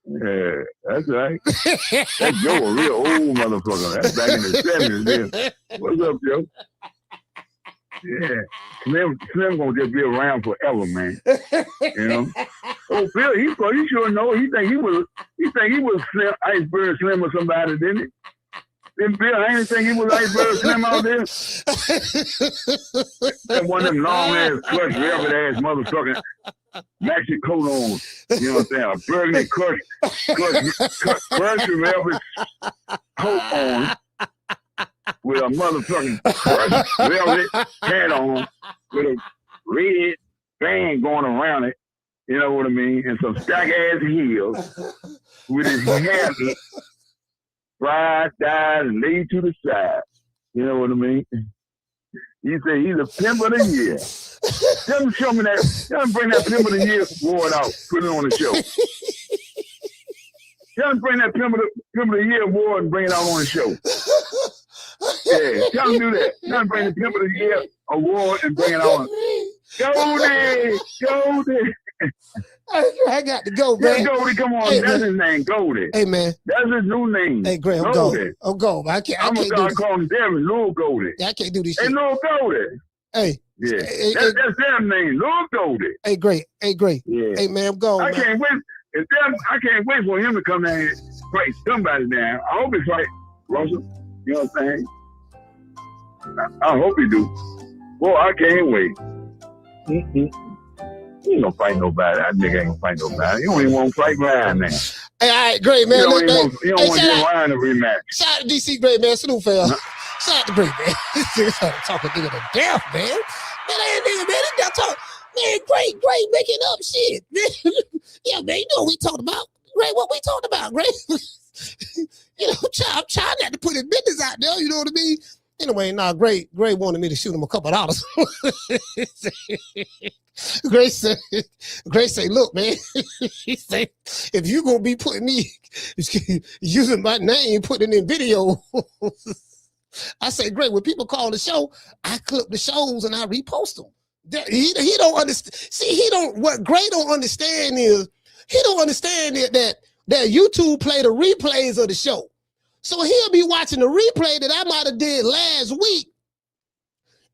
Yeah, that's right. That Joe a real old motherfucker. That's back in the 70s. Then. What's up, Joe? Yeah, Slim gonna just be around forever, man. You know. Oh, Bill, he sure know. He think he was Slim, Iceberg Slim or somebody, didn't he? Then Bill Haney think he was Iceberg Slim out there. That one of them long ass, crushed, velvet ass motherfucking maxi coat on. You know what I'm saying? A burgundy crushed velvet coat on. With a motherfucking velvet hat on, with a red band going around it, you know what I mean, and some stack-ass heels, with his hair fried, dyed, and laid to the side. You know what I mean? He said he's a pimp of the year. Show me that. Tell him bring that pimp of the year award out. Put it on the show. Tell him bring that pimp of the year award and bring it out on the show. Yeah, tell him do that. Tell him bring the Pimp of the Year award and bring it on. Goldie. I got to go, man. Yeah, Goldie, come on. Hey, that's his name, Goldie. Hey, man. That's his new name. Hey, Graham, I'm Goldie. I'm Goldie. I'm going to start calling Devin Lil Goldie. Yeah, I can't do this shit. Hey, Lil Goldie. Hey. Yeah, that's their name, Lil Goldie. Hey, great. Yeah. Hey, man, I'm Goldie. I can't wait for him to come down here and fight somebody down. I hope it's like Russell. You know what I'm saying? I hope he do. Boy, I can't wait. He ain't gonna fight nobody. That nigga ain't gonna fight nobody. You don't even want to fight Ryan now. Hey, all right, great, man. You don't want to give Ryan a rematch. Shout out to DC, great, man. Salute, fam. Shout out to great, man. This talking nigga to death, man. Man, that nigga, man, this guy talk. Man, great, making up shit. Yeah, man, you know what we talking about. Great, what we talking about, great? You know, I'm trying not to put his business out there, you know what I mean? Anyway, Great wanted me to shoot him a couple of dollars. Great say, look, man, he say, if you gonna be putting me, using my name, putting in video, I say, Great, when people call the show, I clip the shows and I repost them. He don't understand. See, what Great don't understand is, he don't understand that YouTube play the replays of the show. So he'll be watching the replay that I might have did last week.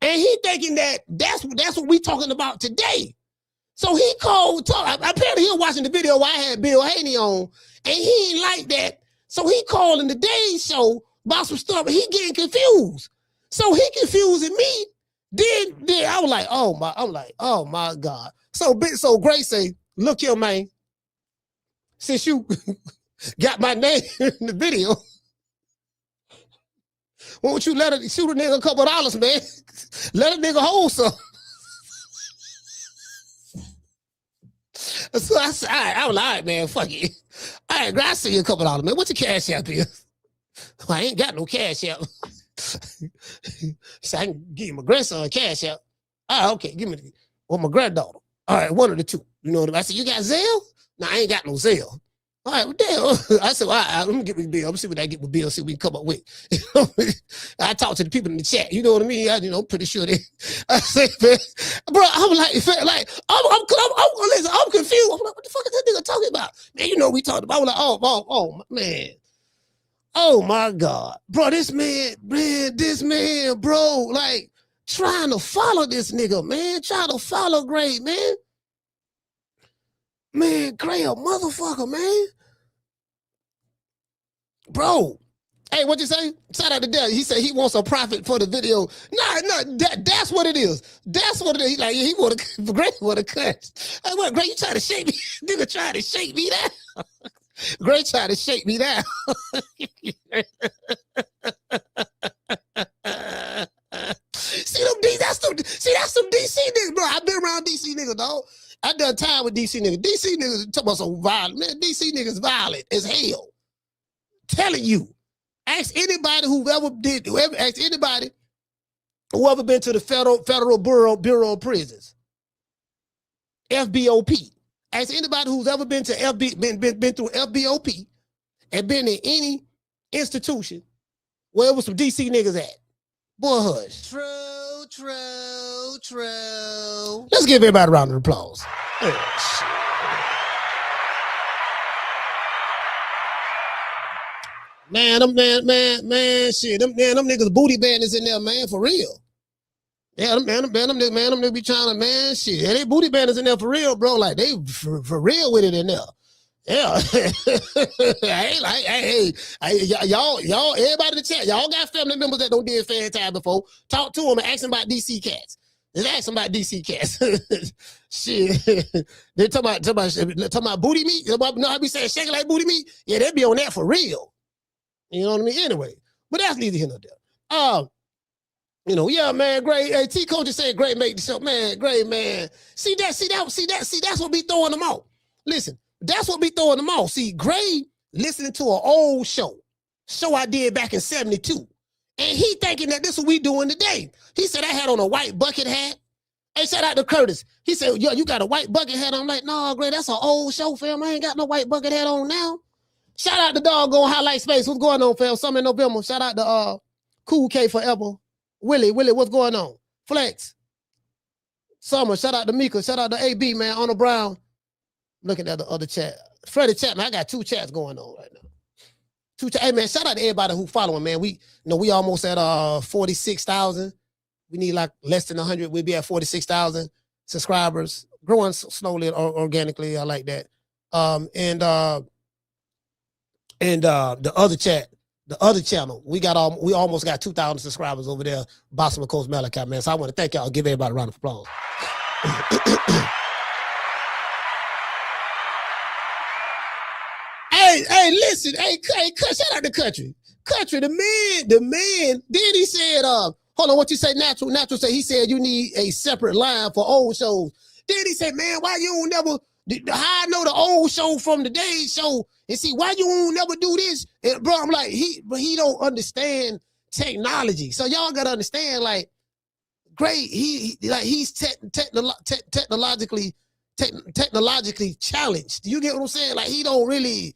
And he thinking that's what we talking about today. So he called, apparently he was watching the video where I had Bill Haney on, and he ain't like that. So he called in the day show about some stuff, and he getting confused. So he confusing me. Then I was like, oh my God. So Grace say, look here, man, since you got my name in the video, why don't you let it shoot a nigga a couple of dollars, man? Let a nigga hold some. So I said, I was like, all right, man, fuck it. All right, I see you a couple of dollars, man. What's your cash app here? I ain't got no cash app. So I can give my grandson a cash app. All right, okay, give me my granddaughter. All right, one of the two. You know what I mean? I said, you got Zelle? No, I ain't got no Zelle. All right, well, damn. I said, well, let me get with Bill. Let me see what I get with Bill, see what we come up with. I talked to the people in the chat. You know what I mean? I'm pretty sure they. I said, man, bro, I'm like, listen, I'm confused. I'm like, what the fuck is that nigga talking about? Man, we talked about. I was like, oh, man. Oh my God, bro, this man, bro, like trying to follow this nigga, man, trying to follow Gray, man. Man, Gray a motherfucker, man. Bro, hey, what'd you say? Shout out to Dell. He said he wants a profit for the video. No, that's what it is. That's what it is. Like, he Gray want to cut. Hey, what, Gray, you trying to shake me? Nigga trying to shake me down. Gray trying to shake me down. That's some DC niggas, bro. I've been around DC niggas, dog. I done time with DC niggas. DC niggas talking about some violent. Man, DC niggas violent as hell. Telling you. Ask anybody ask anybody who ever been to the Federal Bureau of Prisons. FBOP. Ask anybody who's ever been to been through FBOP and been in any institution where it was some DC niggas at. Boy, hush. True. Let's give everybody a round of applause. Man, shit. Them niggas booty bandits in there, man, for real. Yeah, them niggas be trying to, man, shit. Yeah, they booty bandits in there for real, bro. Like, they for real with it in there. Yeah. Y'all, everybody in the chat, y'all got family members that don't did fan time before. Talk to them and ask them about DC cats. Just ask them about DC cats. Shit. They talking about booty meat. You know how I be saying shaking like booty meat? Yeah, they be on that for real. You know what I mean? Anyway, but that's neither here nor there. Yeah, man, Gray. Hey, T Coach just said Gray make the show. Man, Gray, man. See, that's what be throwing them off. Listen, that's what be throwing them off. See, Gray listening to an old show I did back in 72. And he thinking that this is what we doing today. He said I had on a white bucket hat. Hey, shout out to Curtis. He said, yo, you got a white bucket hat on? I'm like, no, Gray, that's an old show, fam. I ain't got no white bucket hat on now. Shout out to Doggone Highlight Space. What's going on, fam? Summer in November. Shout out to Cool K Forever. Willie, what's going on? Flex. Summer. Shout out to Mika. Shout out to AB, man. Arnold Brown. Looking at the other chat. Freddie Chapman. I got 2 chats going on right now. 2 chats. Hey, man, shout out to everybody who following, man. We almost at 46,000. We need like less than 100. We'll be at 46,000 subscribers. Growing slowly, organically. I like that. And the other channel, we almost got 2,000 subscribers over there, Boston Coast Malachi, man. So I want to thank y'all. Give everybody a round of applause. Hey, listen, hey, shout out to Country, the man. Then he said, hold on, what you say? Natural said he said you need a separate line for old shows. Then he said, man, why you don't never? How I know the old show from the day show, and see why you won't never do this, and bro. I'm like, he don't understand technology. So y'all gotta understand, like, great. He's technologically challenged. You get what I'm saying? Like, he don't really,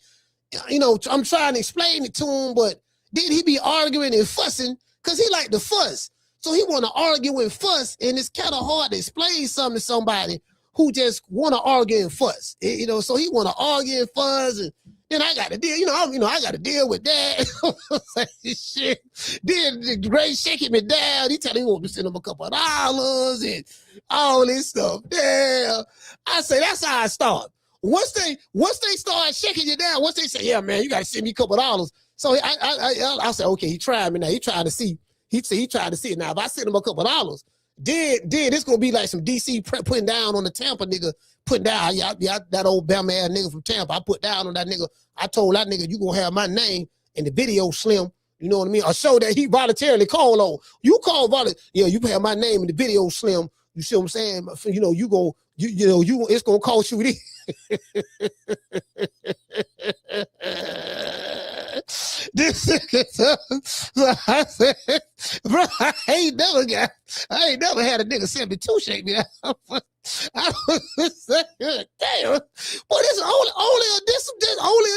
I'm trying to explain it to him, but then he be arguing and fussing because he like to fuss. So he want to argue and fuss, and it's kind of hard to explain something to somebody who just want to argue and fuss, so he want to argue and fuss, and then I got to deal, I got to deal with that. Shit. Then the Gray shaking me down. He tell me he want to send him a couple of dollars and all this stuff. Damn. I say, that's how I start. Once they start shaking you down, once they say, yeah, man, you got to send me a couple of dollars. So I say, okay, he tried me now. He trying to see. He tried to see it. Now, if I send him a couple of dollars, then it's gonna be like some DC putting down on the Tampa nigga, putting down that old Bama ass nigga from Tampa. I put down on that nigga. I told that nigga, you gonna have my name in the video, Slim. You know what I mean? A show that he voluntarily called on. You call you have my name in the video, Slim. You see what I'm saying? It's gonna cost you this. I said, bro, I ain't never had a nigga 72 shake me out. I was saying, damn. Boy, this is only a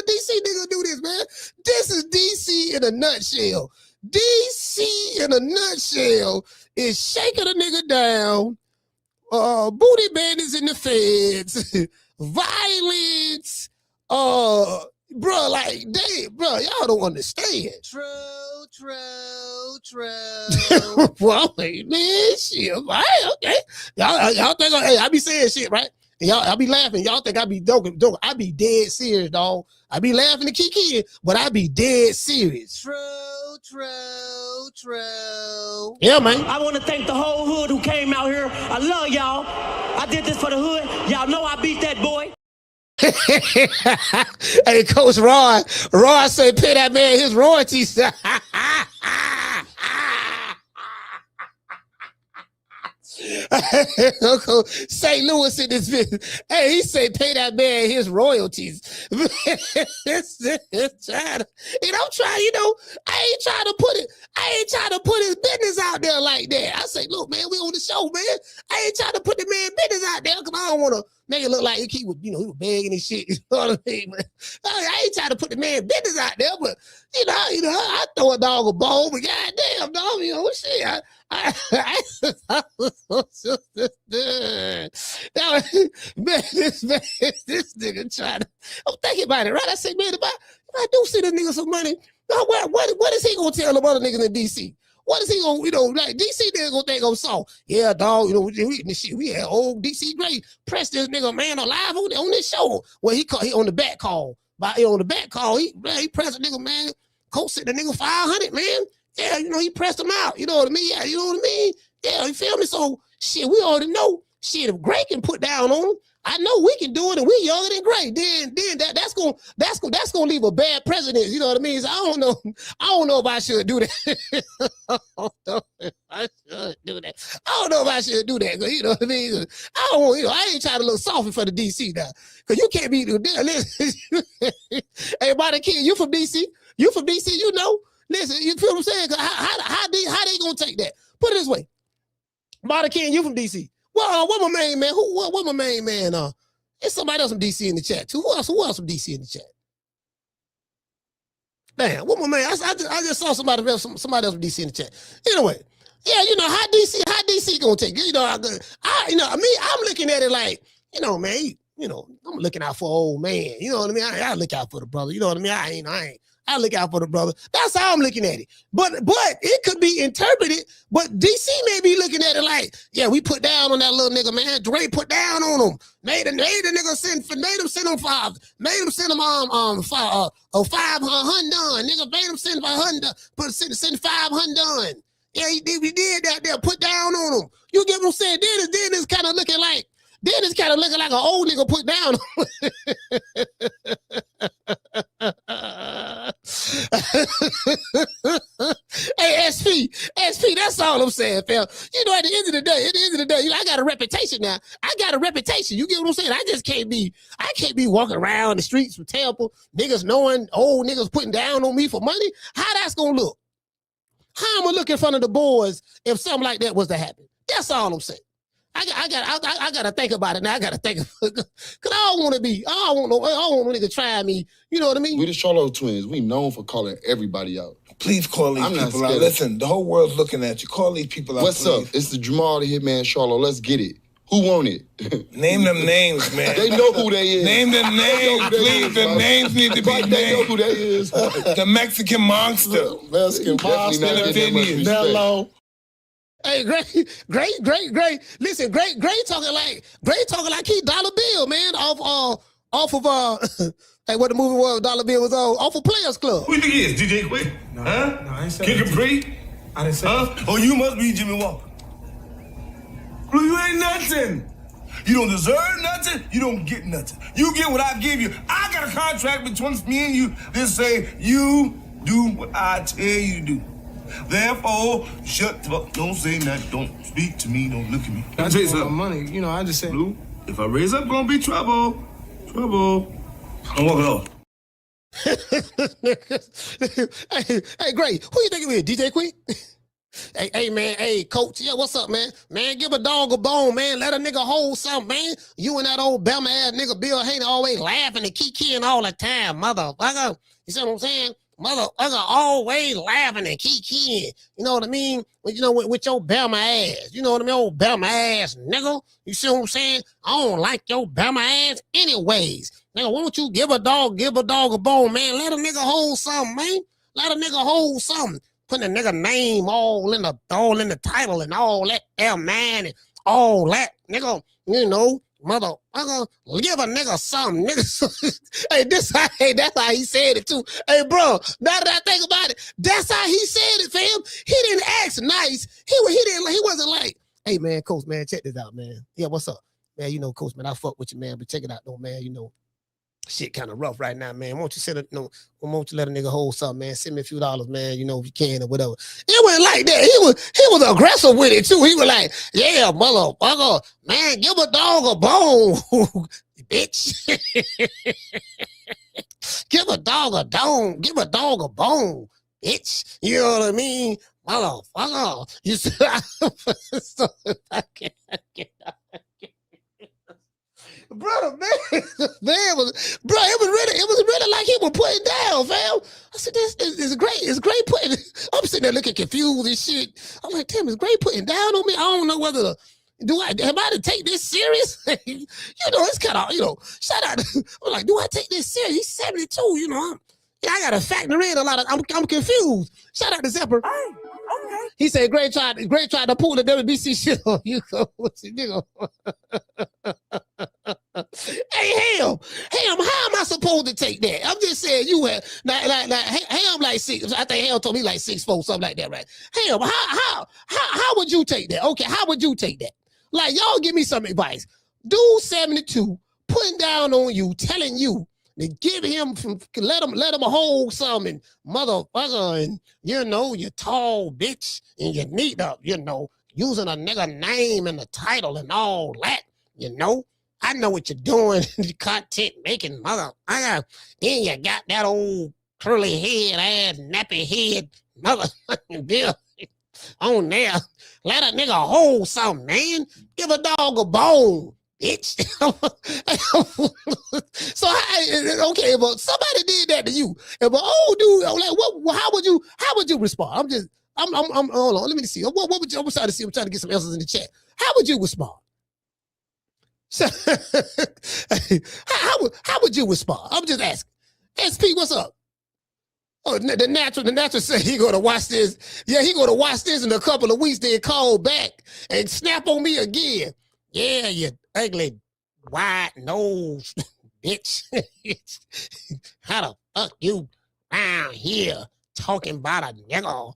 DC nigga do this, man. This is DC in a nutshell. DC in a nutshell is shaking a nigga down, booty bandits in the feds, violence, bro, like, bro, y'all don't understand. True. Well, man, shit, right? Okay. Y'all think, hey, I be saying shit, right? And I be laughing. Y'all think I be joking. I be dead serious, dog. I be laughing to Kiki, but I be dead serious. True. Yeah, man. I want to thank the whole hood who came out here. I love y'all. I did this for the hood. Y'all know I beat that boy. Hey, Coach Rod said pay that man his royalties. St. Louis in this video. Hey, he said pay that man his royalties. And I'm trying, I ain't trying to put his business out there like that. I say, look, man, we on the show, man. I ain't trying to put the man business out there because I don't want to make it look like he was, he was begging and shit. You know what I mean? But I ain't trying to put the man business out there, but I throw a dog a bone, but goddamn, dog, shit. Man, this nigga trying to. I'm thinking about it, right? I say, man, if I do see this nigga some money, what is he gonna tell them other niggas in DC? What is he gonna, like DC nigga gonna think I'm soft? Yeah, dog, we had old DC Great press this nigga man alive on this show. Well, he on the back call. On the back call, he pressed a nigga, man. Coach said the nigga 500, man. Yeah, he pressed him out. You know what I mean? Yeah, you know what I mean? Yeah, you feel me? So shit, we already know. Shit, if Gray can put down on him, I know we can do it, and we younger than Gray. Then that's gonna leave a bad precedent. You know what I mean? So I don't know if I should do that. I don't know if I should do that. You know what I mean? I ain't trying to look soft for the DC now, because you can't be. Listen, hey, Marty King, you from DC? Listen, you feel what I'm saying? How they gonna take that? Put it this way, Marty King, you from DC? Well, what my main man? What my main man? There's somebody else from DC in the chat too. Who else from DC in the chat? Damn, what my man? I just saw somebody else from DC in the chat. Anyway, yeah, how DC gonna take it? I'm looking at it like, man, I'm looking out for old man. You know what I mean? I look out for the brother. You know what I mean? I look out for the brother. That's how I'm looking at it. But it could be interpreted. But DC may be looking at it like, yeah, we put down on that little nigga, man. Dre put down on him. Made the nigga send him five. Made him send him 500. Nigga made him send 500. Send 500. Yeah, we did that there. Put down on him. You get what I'm saying? Then it's kind of looking like. Then it's kind of looking like an old nigga put down. Hey, SP, that's all I'm saying, fam. At the end of the day, I got a reputation now. I got a reputation. You get what I'm saying? I can't be walking around the streets with Tampa, niggas knowing old niggas putting down on me for money. How that's gonna look? How I'm gonna look in front of the boys if something like that was to happen? That's all I'm saying. I gotta think about it now. I gotta think because I don't want no nigga trying me. You know what I mean? We the Charlo twins. We known for calling everybody out. Please call these people out. Listen, the whole world's looking at you. Call these people out. What's up? It's the Jamal the Hitman Charlo. Let's get it. Who want it? Name them names, man. They know who they is. Name them names, please. The names need to be named. They know who they is. The Mexican monster. Mexican monster. Nello. Hey, great. Listen, great talking like he Dollar Bill, man, off of hey, what the movie was Dollar Bill was on, off of Players Club. Who you think he is? DJ Quick? No, I ain't saying Kick Capri? I didn't say that. Oh, you must be Jimmy Walker. Blue, you ain't nothing. You don't deserve nothing. You don't get nothing. You get what I give you. I got a contract between me and you that say you do what I tell you to do. Therefore, shut the fuck. Don't say nothing. Don't speak to me. Don't look at me. I tell you something. Money, I just said. Blue, if I raise up, gonna be trouble. Trouble. I'm walking off. Hey, great. Who you think it is? DJ Quick? Hey, man, hey, coach, yeah, what's up, man? Man, give a dog a bone, man. Let a nigga hold something, man. You and that old Bama ass nigga Bill Haney always laughing and kikiing all the time, motherfucker. You see what I'm saying? Motherfucker always laughing and kikiing. You know what I mean? You know, with your Bama ass. You know what I mean? Old Bama ass nigga. You see what I'm saying? I don't like your Bama ass anyways. Nigga, why don't you give a dog a bone, man? Let a nigga hold something, man. Let a nigga hold something. Putting a nigga name all in the title and all that, man, and all that, nigga, you know, motherfucker, give a nigga something, nigga. Hey, that's how he said it too. Hey, bro, now that I think about it, that's how he said it, fam. He didn't act nice. He wasn't like, hey, man, coach, man, check this out, man. Yeah, what's up? Man, you know, coach, man, I fuck with you, man, but check it out, though, man, you know. Shit kind of rough right now, man. Won't you won't you let a nigga hold something, man? Send me a few dollars, man, you know, if you can or whatever. It wasn't like that. He was aggressive with it too. He was like, yeah, motherfucker, man, give a dog a bone, bitch. Give a dog a bone, bitch. You know what I mean? Motherfucker. You see, I can't. Brother, man, it was really like he was putting down, fam. I said, this is great. It's great putting. I'm sitting there looking confused and shit. I'm like, damn, it's great putting down on me. I don't know whether am I to take this serious? You know, it's kind of, you know, shout out. I'm like, do I take this serious? He's 72, you know. I got to factor in a lot of, I'm confused. Shout out to Zephyr. Hey, okay. He said, Great tried to pull the WBC shit on you. What's it, nigga? Hey, Ham, how am I supposed to take that? I'm just saying you had Ham like 6. I think Ham told me like 6'4", something like that, right? Ham, how would you take that? Okay, how would you take that? Like, y'all give me some advice. Dude 72 putting down on you, telling you to give him let him hold something, motherfucker, and you know, you tall bitch and you neat up, you know, using a nigga name and the title and all that, you know. I know what you're doing, content making, motherfucker. Then you got that old curly head ass, nappy head, motherfucking Bill on there. Let a nigga hold something, man. Give a dog a bone, bitch. So, okay, but somebody did that to you. If an old dude, like, how would you respond? I'm hold on, let me see. What would you, I'm trying to get some answers in the chat. How would you respond? How would you respond? I'm just asking. SP, what's up? Oh, the natural said he gonna watch this. Yeah, he gonna watch this in a couple of weeks. Then call back and snap on me again. Yeah, you ugly wide nose bitch. How the fuck you around here talking about a nigga?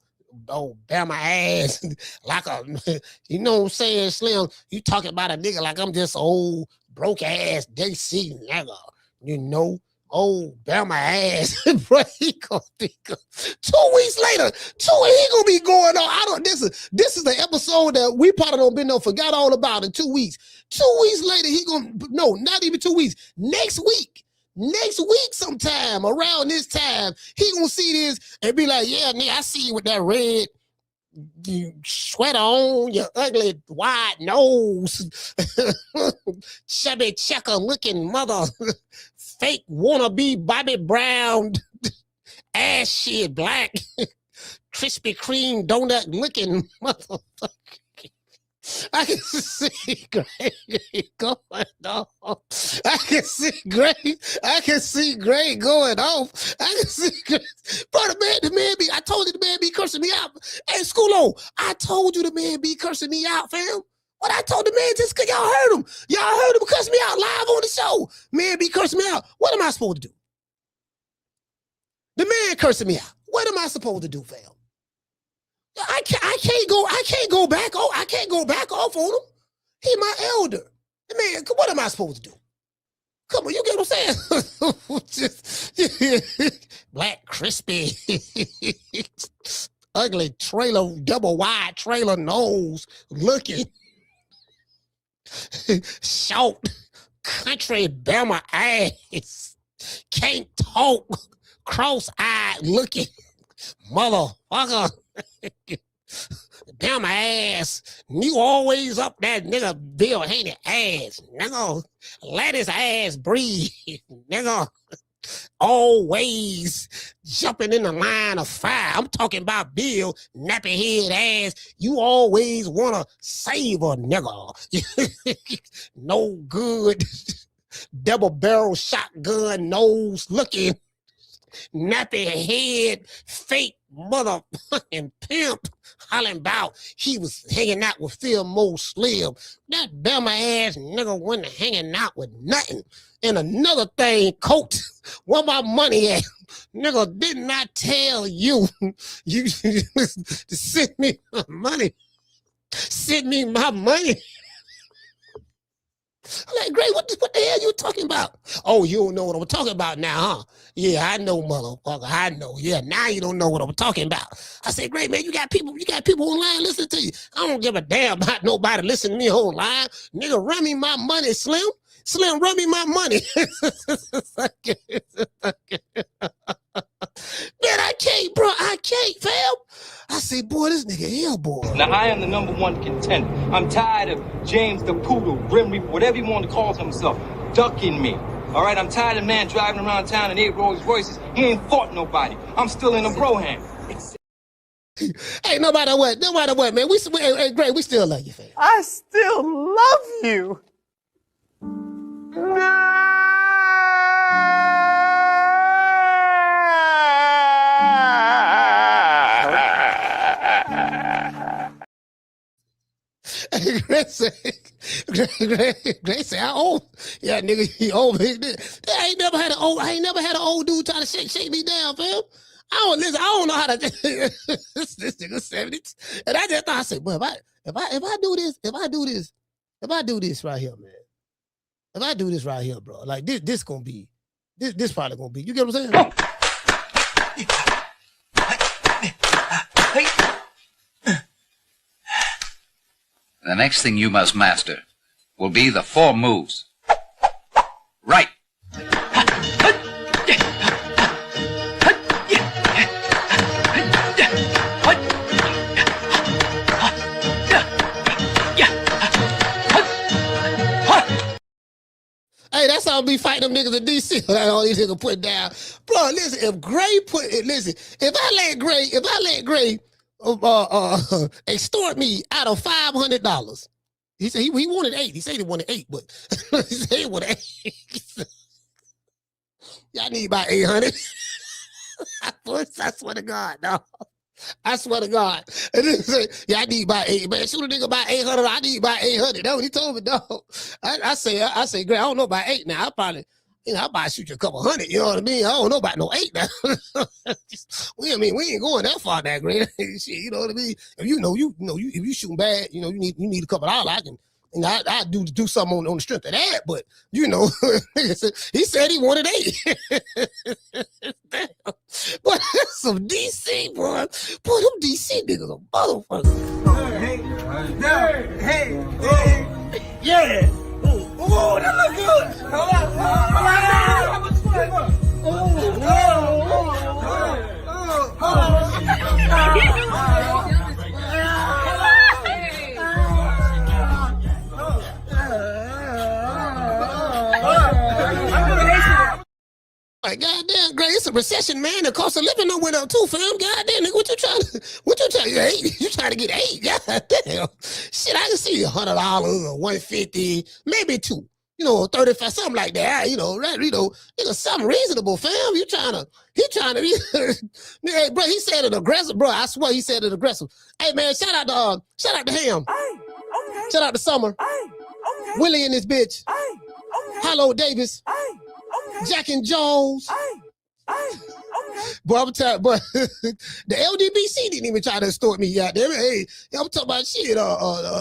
Oh, Bama ass, like a, you know what I'm saying, Slim? You talking about a nigga like I'm just old, broke ass, DC nigga, you know? Old Bama ass, bro, he gonna be good. 2 weeks later, he gonna be going on. This is the episode that we probably don't been no forgot all about in 2 weeks. 2 weeks later, he gonna, no, not even 2 weeks. Next week sometime, around this time, he gonna see this and be like, yeah, nigga, I see you with that red sweater on, your ugly wide nose, chubby checker looking mother, fake wannabe Bobby Brown, ass shit, black, Krispy Kreme donut looking motherfucker. I can see Gray going off. I can see Gray going off. I can see Gray. Bro, the man be, I told you the man be cursing me out. Hey, Schoolo, I told you the man be cursing me out, fam. What I told the man just because y'all heard him. Y'all heard him cuss me out live on the show. Man be cursing me out. What am I supposed to do? The man cursing me out. What am I supposed to do, fam? I can't go back off on him. He my elder. Man, what am I supposed to do? Come on, you get what I'm saying? Black, crispy, ugly trailer, double wide trailer nose looking. Short, country Bama ass. Can't talk, cross-eyed looking motherfucker. Bama ass. You always up that nigga Bill Haney ass. Nigga, let his ass breathe. Nigga, always jumping in the line of fire. I'm talking about Bill, nappy head ass. You always want to save a nigga. No good. Double barrel shotgun nose looking. Nappy head, fake motherfucking pimp, hollering about he was hanging out with Phil Mo Slim. That Bama ass nigga wasn't hanging out with nothing. And another thing, Coach, where my money at? Nigga, didn't I tell you to send me my money? Send me my money. I'm like, Gray, what the hell you talking about? Oh, you don't know what I'm talking about now, huh? Yeah, I know, motherfucker. I know. Yeah, now you don't know what I'm talking about. I said, Gray, man, you got people online listening to you. I don't give a damn about nobody listening to me online. Nigga, run me my money, Slim. Slim, run me my money. Man, I can't, bro. I can't, fam. I say, boy, this nigga here, boy. Now, I am the #1 contender. I'm tired of James the Poodle, Grim Reaper, whatever you want to call himself, ducking me. All right, I'm tired of man driving around town in 8 Rolls Royces. He ain't fought nobody. I'm still in a bro-hand. Hey, no matter what, man. Hey, Gray, we still love you, fam. I still love you. Gray say, how old? Yeah, nigga, he old. I ain't never had an old dude try to shake me down, fam. I don't know how to. This nigga 70. And I just thought, I said, boy, if I do this right here, man. If I do this right here, bro, like this gonna be, this probably gonna be. You get what I'm saying? The next thing you must master will be the 4 moves. Right. Hey, that's how I be fighting them niggas in DC. All these niggas put down. Bro, listen, if Gray put it, listen, if I let Gray extort me out of $500. He said he wanted 8. He said he wanted 8, but he said he wanted 8. Y'all need about 800. I swear to God, no. I swear to God. And then say, yeah, I need about 8. Man, shoot a nigga about 800. I need about 800. That's what he told me, dog. I say, Gray, I don't know about 8 now. I probably, I might shoot you a couple hundred. You know what I mean? I don't know about no 8 now. we ain't going that far now, Gray. Shit, you know what I mean? If if you shooting bad, you need a couple $. I can. I do something on the strength of that, but he said he wanted 8. But some DC, boy. Boy, them DC niggas are motherfuckers. Yeah. Oh, that look good. Like, goddamn, Gray, it's a recession, man. The cost of living done went up too, fam. Goddamn, nigga, what you trying you trying to get 8? Goddamn. Shit, I can see $100 or $150, maybe 2. 35, something like that. Nigga, something reasonable, fam. He trying to hey, bro, he said it aggressive, bro. I swear he said it aggressive. Hey, man, shout out to Ham. Okay. Shout out to Summer. Okay. Willie and his bitch. Okay. Hello, Davis. Okay. Jack and Jones. Okay. But I'm telling, but the LDBC didn't even try to extort me out there. Hey, I'm talking about shit. The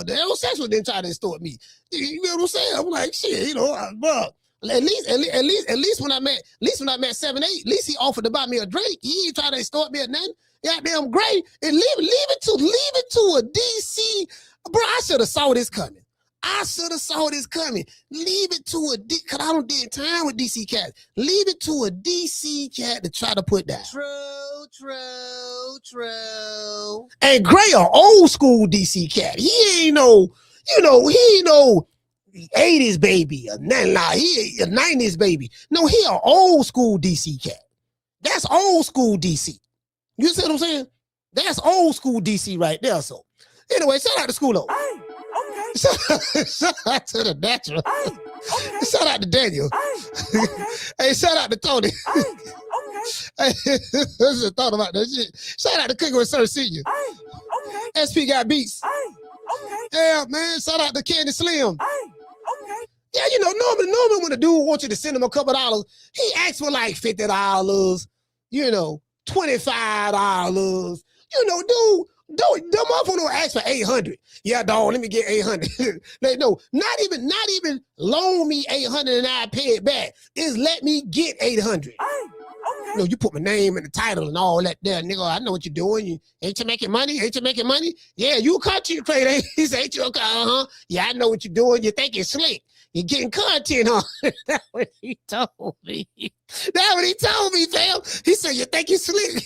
heterosexual didn't try to extort me. You know what I'm saying? I'm like, shit, bro. At least when I met 7-8, at least he offered to buy me a drink. He ain't try to extort me or nothing. Goddamn Gray, and leave it to a DC. Bro, I should have saw this coming. I should have saw this coming. Leave it to because I don't did time with DC cats. Leave it to a DC cat to try to put down. True. And Gray, an old school DC cat. He ain't no, he ain't no 80s baby or nothing. Nah, he a 90s baby. No, he an old school DC cat. That's old school DC. You see what I'm saying? That's old school DC right there. So anyway, shout out to Schoolo. Hey, okay. Shout out to the natural. Hey, okay. Shout out to Daniel. Hey, okay. Hey, shout out to Tony. Hey, okay. Hey, I just thought about that shit. Shout out to Cooking with Sir Senior. Hey, okay. SP got beats. Hey, okay. Yeah, man. Shout out to Candy Slim. Hey, okay. Yeah, normally when a dude wants you to send him a couple dollars, he asks for like $50, $25. The motherfucker don't ask for 800. Yeah, dog, let me get 800. No, not even loan me 800 and I pay it back. It's let me get 800. Okay. You put my name in the title and all that there, nigga. I know what you're doing. Ain't you making money? Yeah, you a content creator. He said, ain't you okay? Yeah, I know what you're doing. You think it's slick. You're getting content, huh? That's what he told me. That's what he told me, fam. He said, you think it's slick?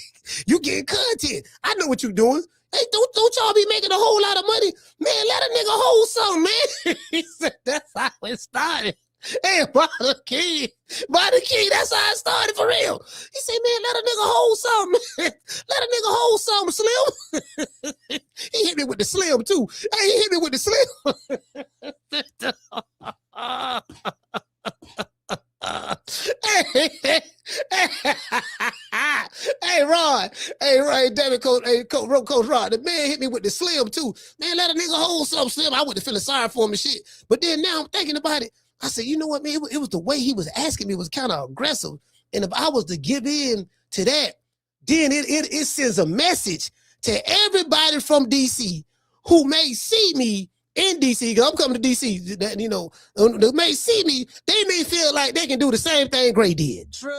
You getting content. I know what you're doing. Hey, don't y'all be making a whole lot of money? Man, let a nigga hold something, man. He said, that's how it started. Hey, by the key, that's how it started for real. He said, man, let a nigga hold something. Let a nigga hold something, Slim. He hit me with the Slim, too. Hey, he hit me with the Slim. Hey, Rod. Hey, David, Coach Rod. The man hit me with the Slim, too. Man, let a nigga hold something, Slim. I wasn't feeling sorry for him and shit. But then now I'm thinking about it. I said, you know what, man? It was the way he was asking me was kind of aggressive. And if I was to give in to that, then it sends a message to everybody from DC who may see me in DC, because I'm coming to DC, that, they may see me, they may feel like they can do the same thing Gray did. True.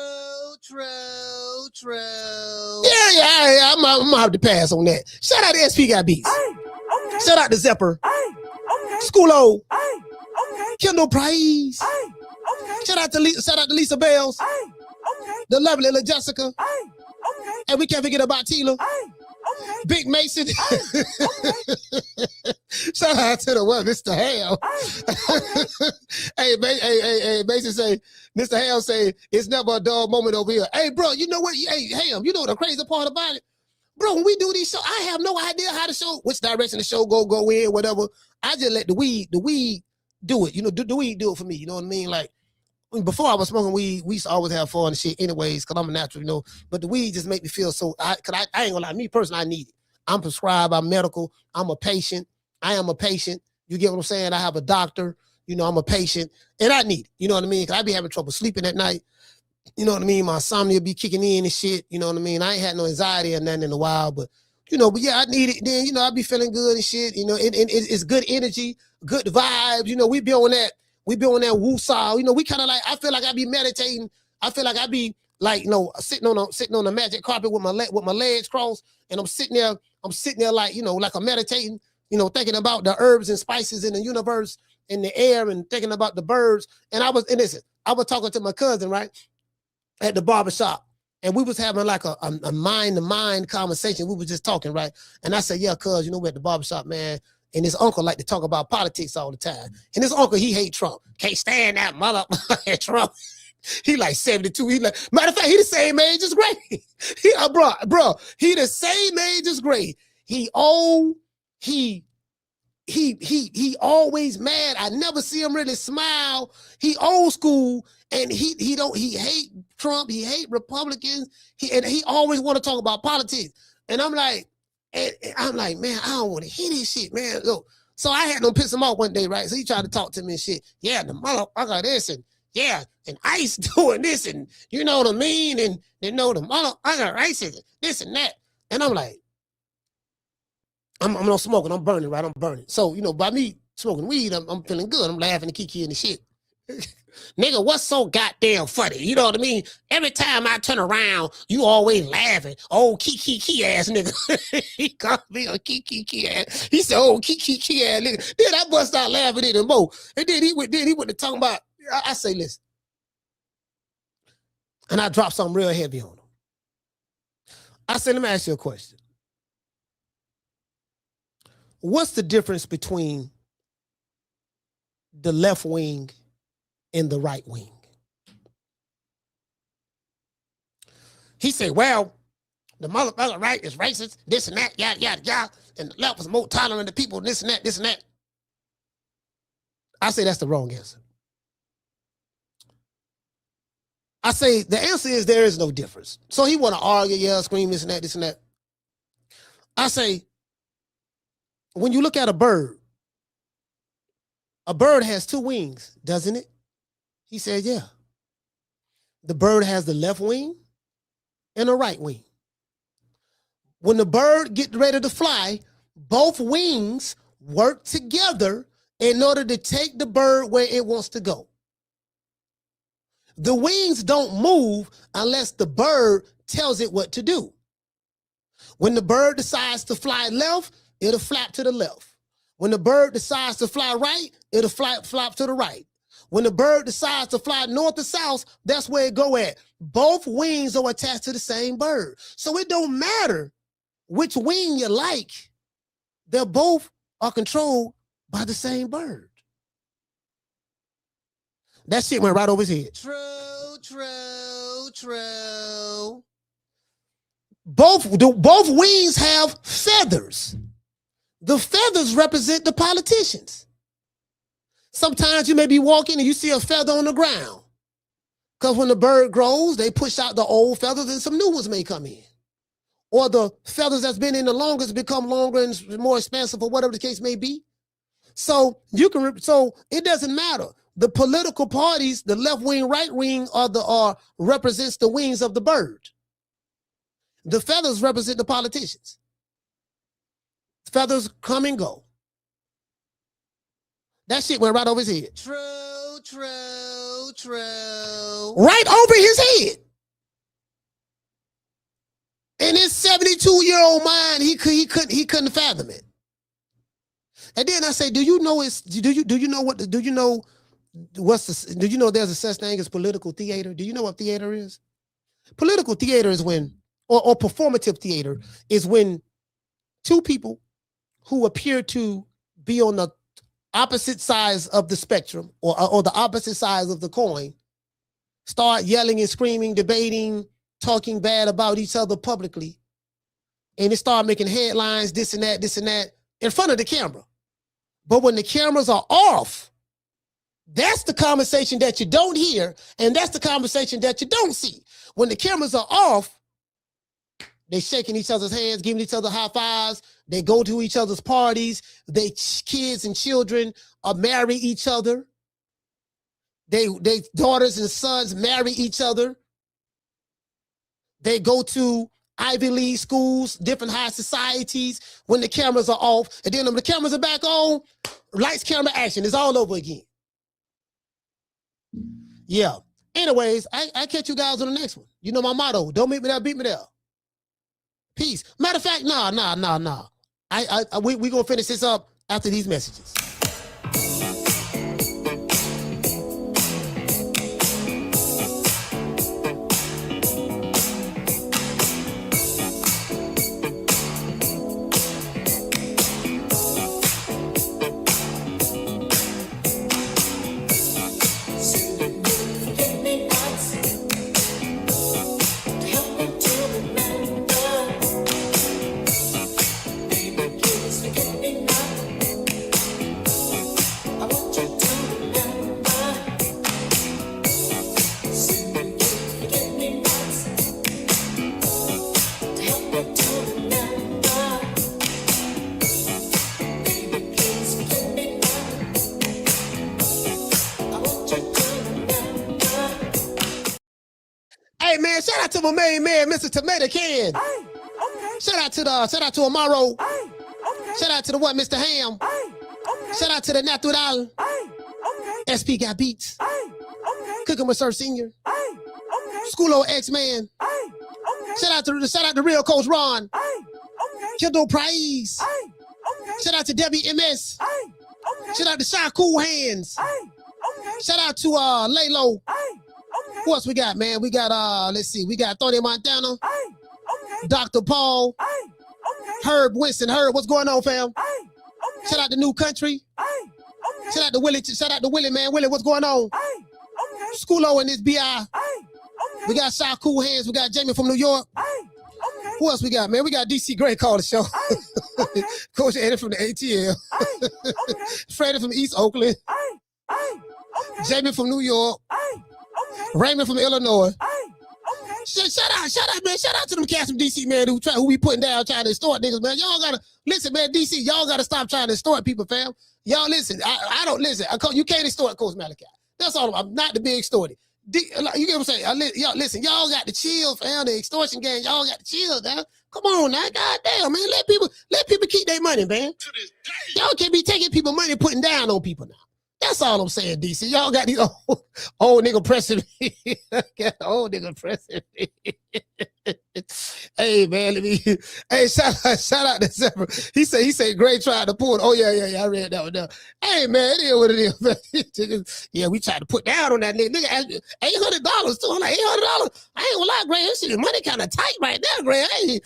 Yeah, I'm gonna have to pass on that. Shout out to SP Got Beats. Hey, okay. Shout out to Zepper. Hey, okay. Schoolo. Hey, okay. Kendall Price. Hey, okay. Shout out to Lisa Bells. Hey, okay. The lovely little Jessica. Hey, okay. And we can't forget about Tila. Hey, okay. Big Mason. Hey, okay. Shout out to the one, Mr. Hale. Hey, Mason say, Mr. Hale say, it's never a dull moment over here. Hey, bro, you know what? Hey, Ham, you know the crazy part about it? Bro, when we do these shows, I have no idea how the show, which direction the show go in, whatever. I just let the weed do it. The weed do it for me. You know what I mean? Like, before I was smoking weed, we used to always have fun and shit anyways, because I'm a natural, but the weed just make me feel so, I ain't gonna lie, me personally, I need it. I'm prescribed, I'm medical, I'm a patient. I am a patient. You get what I'm saying? I have a doctor, I'm a patient, and I need it. You know what I mean? Because I be having trouble sleeping at night. You know what I mean? My insomnia be kicking in and shit. You know what I mean? I ain't had no anxiety or nothing in a while, but yeah, I need it. Then, I be feeling good and shit. It's good energy, good vibes. We be on that woo-saw. We kind of like, I feel like I be meditating. I feel like I be like, sitting on a magic carpet with my legs crossed, and I'm sitting there like, like I'm meditating, thinking about the herbs and spices in the universe, in the air, and thinking about the birds. And I was talking to my cousin, right, at the barbershop, and we was having like a mind-to-mind conversation. We were just talking, right? And I said, yeah, cuz, we're at the barbershop, man. And his uncle like to talk about politics all the time. And his uncle, he hate Trump. Can't stand that mother Trump. He like 72. He like, matter of fact, he the same age as Gray. Bro, he the same age as Gray. He old. He always mad. I never see him really smile. He old school, and he hate Trump. He hate Republicans. He always want to talk about politics. And I'm like, man, I don't want to hear this shit, man. Look, so I had to piss him off one day, right? So he tried to talk to me and shit. Yeah, the motherfucker this, and yeah, and ICE doing this, and you know what I mean? And the motherfucker ICE is this and that. And I'm like, I'm not smoking, I'm burning, right? I'm burning. So, by me smoking weed, I'm feeling good. I'm laughing and kiki and the shit. Nigga, what's so goddamn funny? You know what I mean? Every time I turn around, you always laughing. Oh, key ass nigga. He called me a key ass. He said, oh, key ass nigga. Then I bust out laughing even more. And then he went to talking about, I say, listen. And I dropped something real heavy on him. I said, let me ask you a question. What's the difference between the left wing and the right wing? He said, well, the motherfucker right is racist, this and that, yada, yada, yada, and the left was more tolerant of people, this and that, this and that. I say that's the wrong answer. I say the answer is there is no difference. So he want to argue, yell, scream, this and that, this and that. I say, when you look at a bird has two wings, doesn't it? He said, yeah. The bird has the left wing and the right wing. When the bird gets ready to fly, both wings work together in order to take the bird where it wants to go. The wings don't move unless the bird tells it what to do. When the bird decides to fly left, it'll flap to the left. When the bird decides to fly right, it'll flap to the right. When the bird decides to fly north or south, that's where it go at. Both wings are attached to the same bird. So it don't matter which wing you like. They both are controlled by the same bird. That shit went right over his head. True. Both wings have feathers. The feathers represent the politicians. Sometimes you may be walking and you see a feather on the ground. Because when the bird grows, they push out the old feathers and some new ones may come in. Or the feathers that's been in the longest become longer and more expansive or whatever the case may be. So it doesn't matter. The political parties, the left wing, right wing, represents the wings of the bird. The feathers represent the politicians. Feathers come and go. That shit went right over his head. True. Right over his head. In his 72-year-old mind, he couldn't fathom it. And then I say, do you know there's a such thing as political theater? Do you know what theater is? Political theater is when, or performative theater is when two people who appear to be on the opposite sides of the spectrum or the opposite sides of the coin start yelling and screaming, debating, talking bad about each other publicly. And they start making headlines, this and that, in front of the camera. But when the cameras are off, that's the conversation that you don't hear, and that's the conversation that you don't see. When the cameras are off, they shaking each other's hands, giving each other high fives. They go to each other's parties. They kids and children marry each other. They daughters and sons marry each other. They go to Ivy League schools, different high societies when the cameras are off. And then when the cameras are back on, lights, camera, action. It's all over again. Yeah. Anyways, I catch you guys on the next one. You know my motto. Don't meet me there, beat me there. Peace. Matter of fact, nah. We gonna finish this up after these messages. Hey man, shout out to my main man, Mr. Tomato Can. Hey, okay. Shout out to Amaro. Hey, okay. Shout out to the what, Mr. Ham. Hey, okay. Shout out to the Natural. Hey, okay. SP got beats. Hey, Cooking with Sir Senior. Schoolo X-Man. Shout out to real Coach Ron. Kendall Price. Shout out to WMS. Shout out to Shy Cool Hands. Shout out to Laylo. Who else we got, man? We got let's see, we got Tony Montana. Dr. Paul. Herb Winston. Herb, what's going on, fam? Shout out to New Country. Shout out to Willie. Shout out to Willie, man. Willie, what's going on? Schoolo and this BI. We got Shy Cool Hands. We got Jamie from New York. Who else we got, man? We got DC Gray call the show. Coach Eddie from the ATL. Freddie from East Oakland. Jamie from New York. Raymond from Illinois. Shout out, man. Shout out to them cats from DC, man, who we putting down trying to extort niggas, man. Y'all gotta listen, man. DC, y'all gotta stop trying to extort people, fam. Y'all listen. I don't listen. You can't extort Coach Malachi. That's all. I'm not the big extorted. You get what I'm saying? Y'all listen. Y'all got to chill, fam. The extortion game. Y'all got to chill, man. Come on, now. Goddamn, man. Let people keep their money, man. Y'all can't be taking people money, putting down on people now. That's all I'm saying, DC. Y'all got these old nigga pressing me. Old nigga pressing me. Hey, man, hey, shout out to Zephyr. He said, Gray tried to pull it. Oh, yeah, I read that one down. Hey, man, it is what it is, man. Yeah, we tried to put down on that nigga. Nigga asked me $800 too. I'm like, $800? I ain't gonna lie, Gray. This shit, money kind of tight right there, Gray. I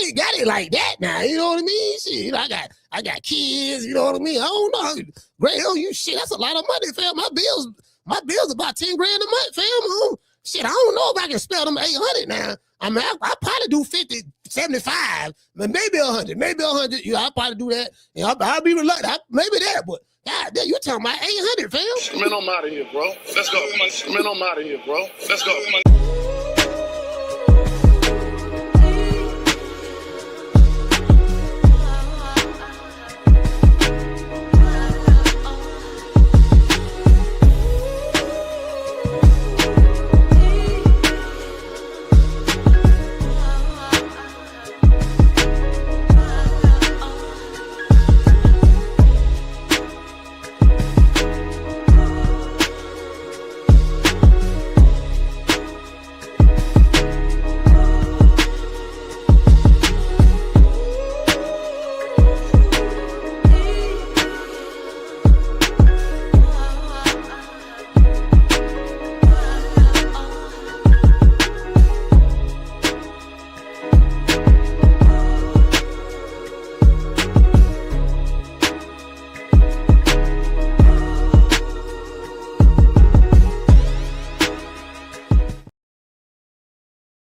ain't got it like that now. You know what I mean? Shit, you know, I got kids, you know what I mean? I don't know. Gray, shit, that's a lot of money, fam. My bills about 10 grand a month, fam. Shit, I don't know if I can spell them 800 now. I mean, I probably do 50, 75, but maybe 100. Maybe 100. Yeah, I'll probably do that. And I'll be reluctant. Maybe that, but God damn, you're talking about 800, fam. Man, I'm out of here, bro. Let's go. Man, I'm out of here, bro. Let's go.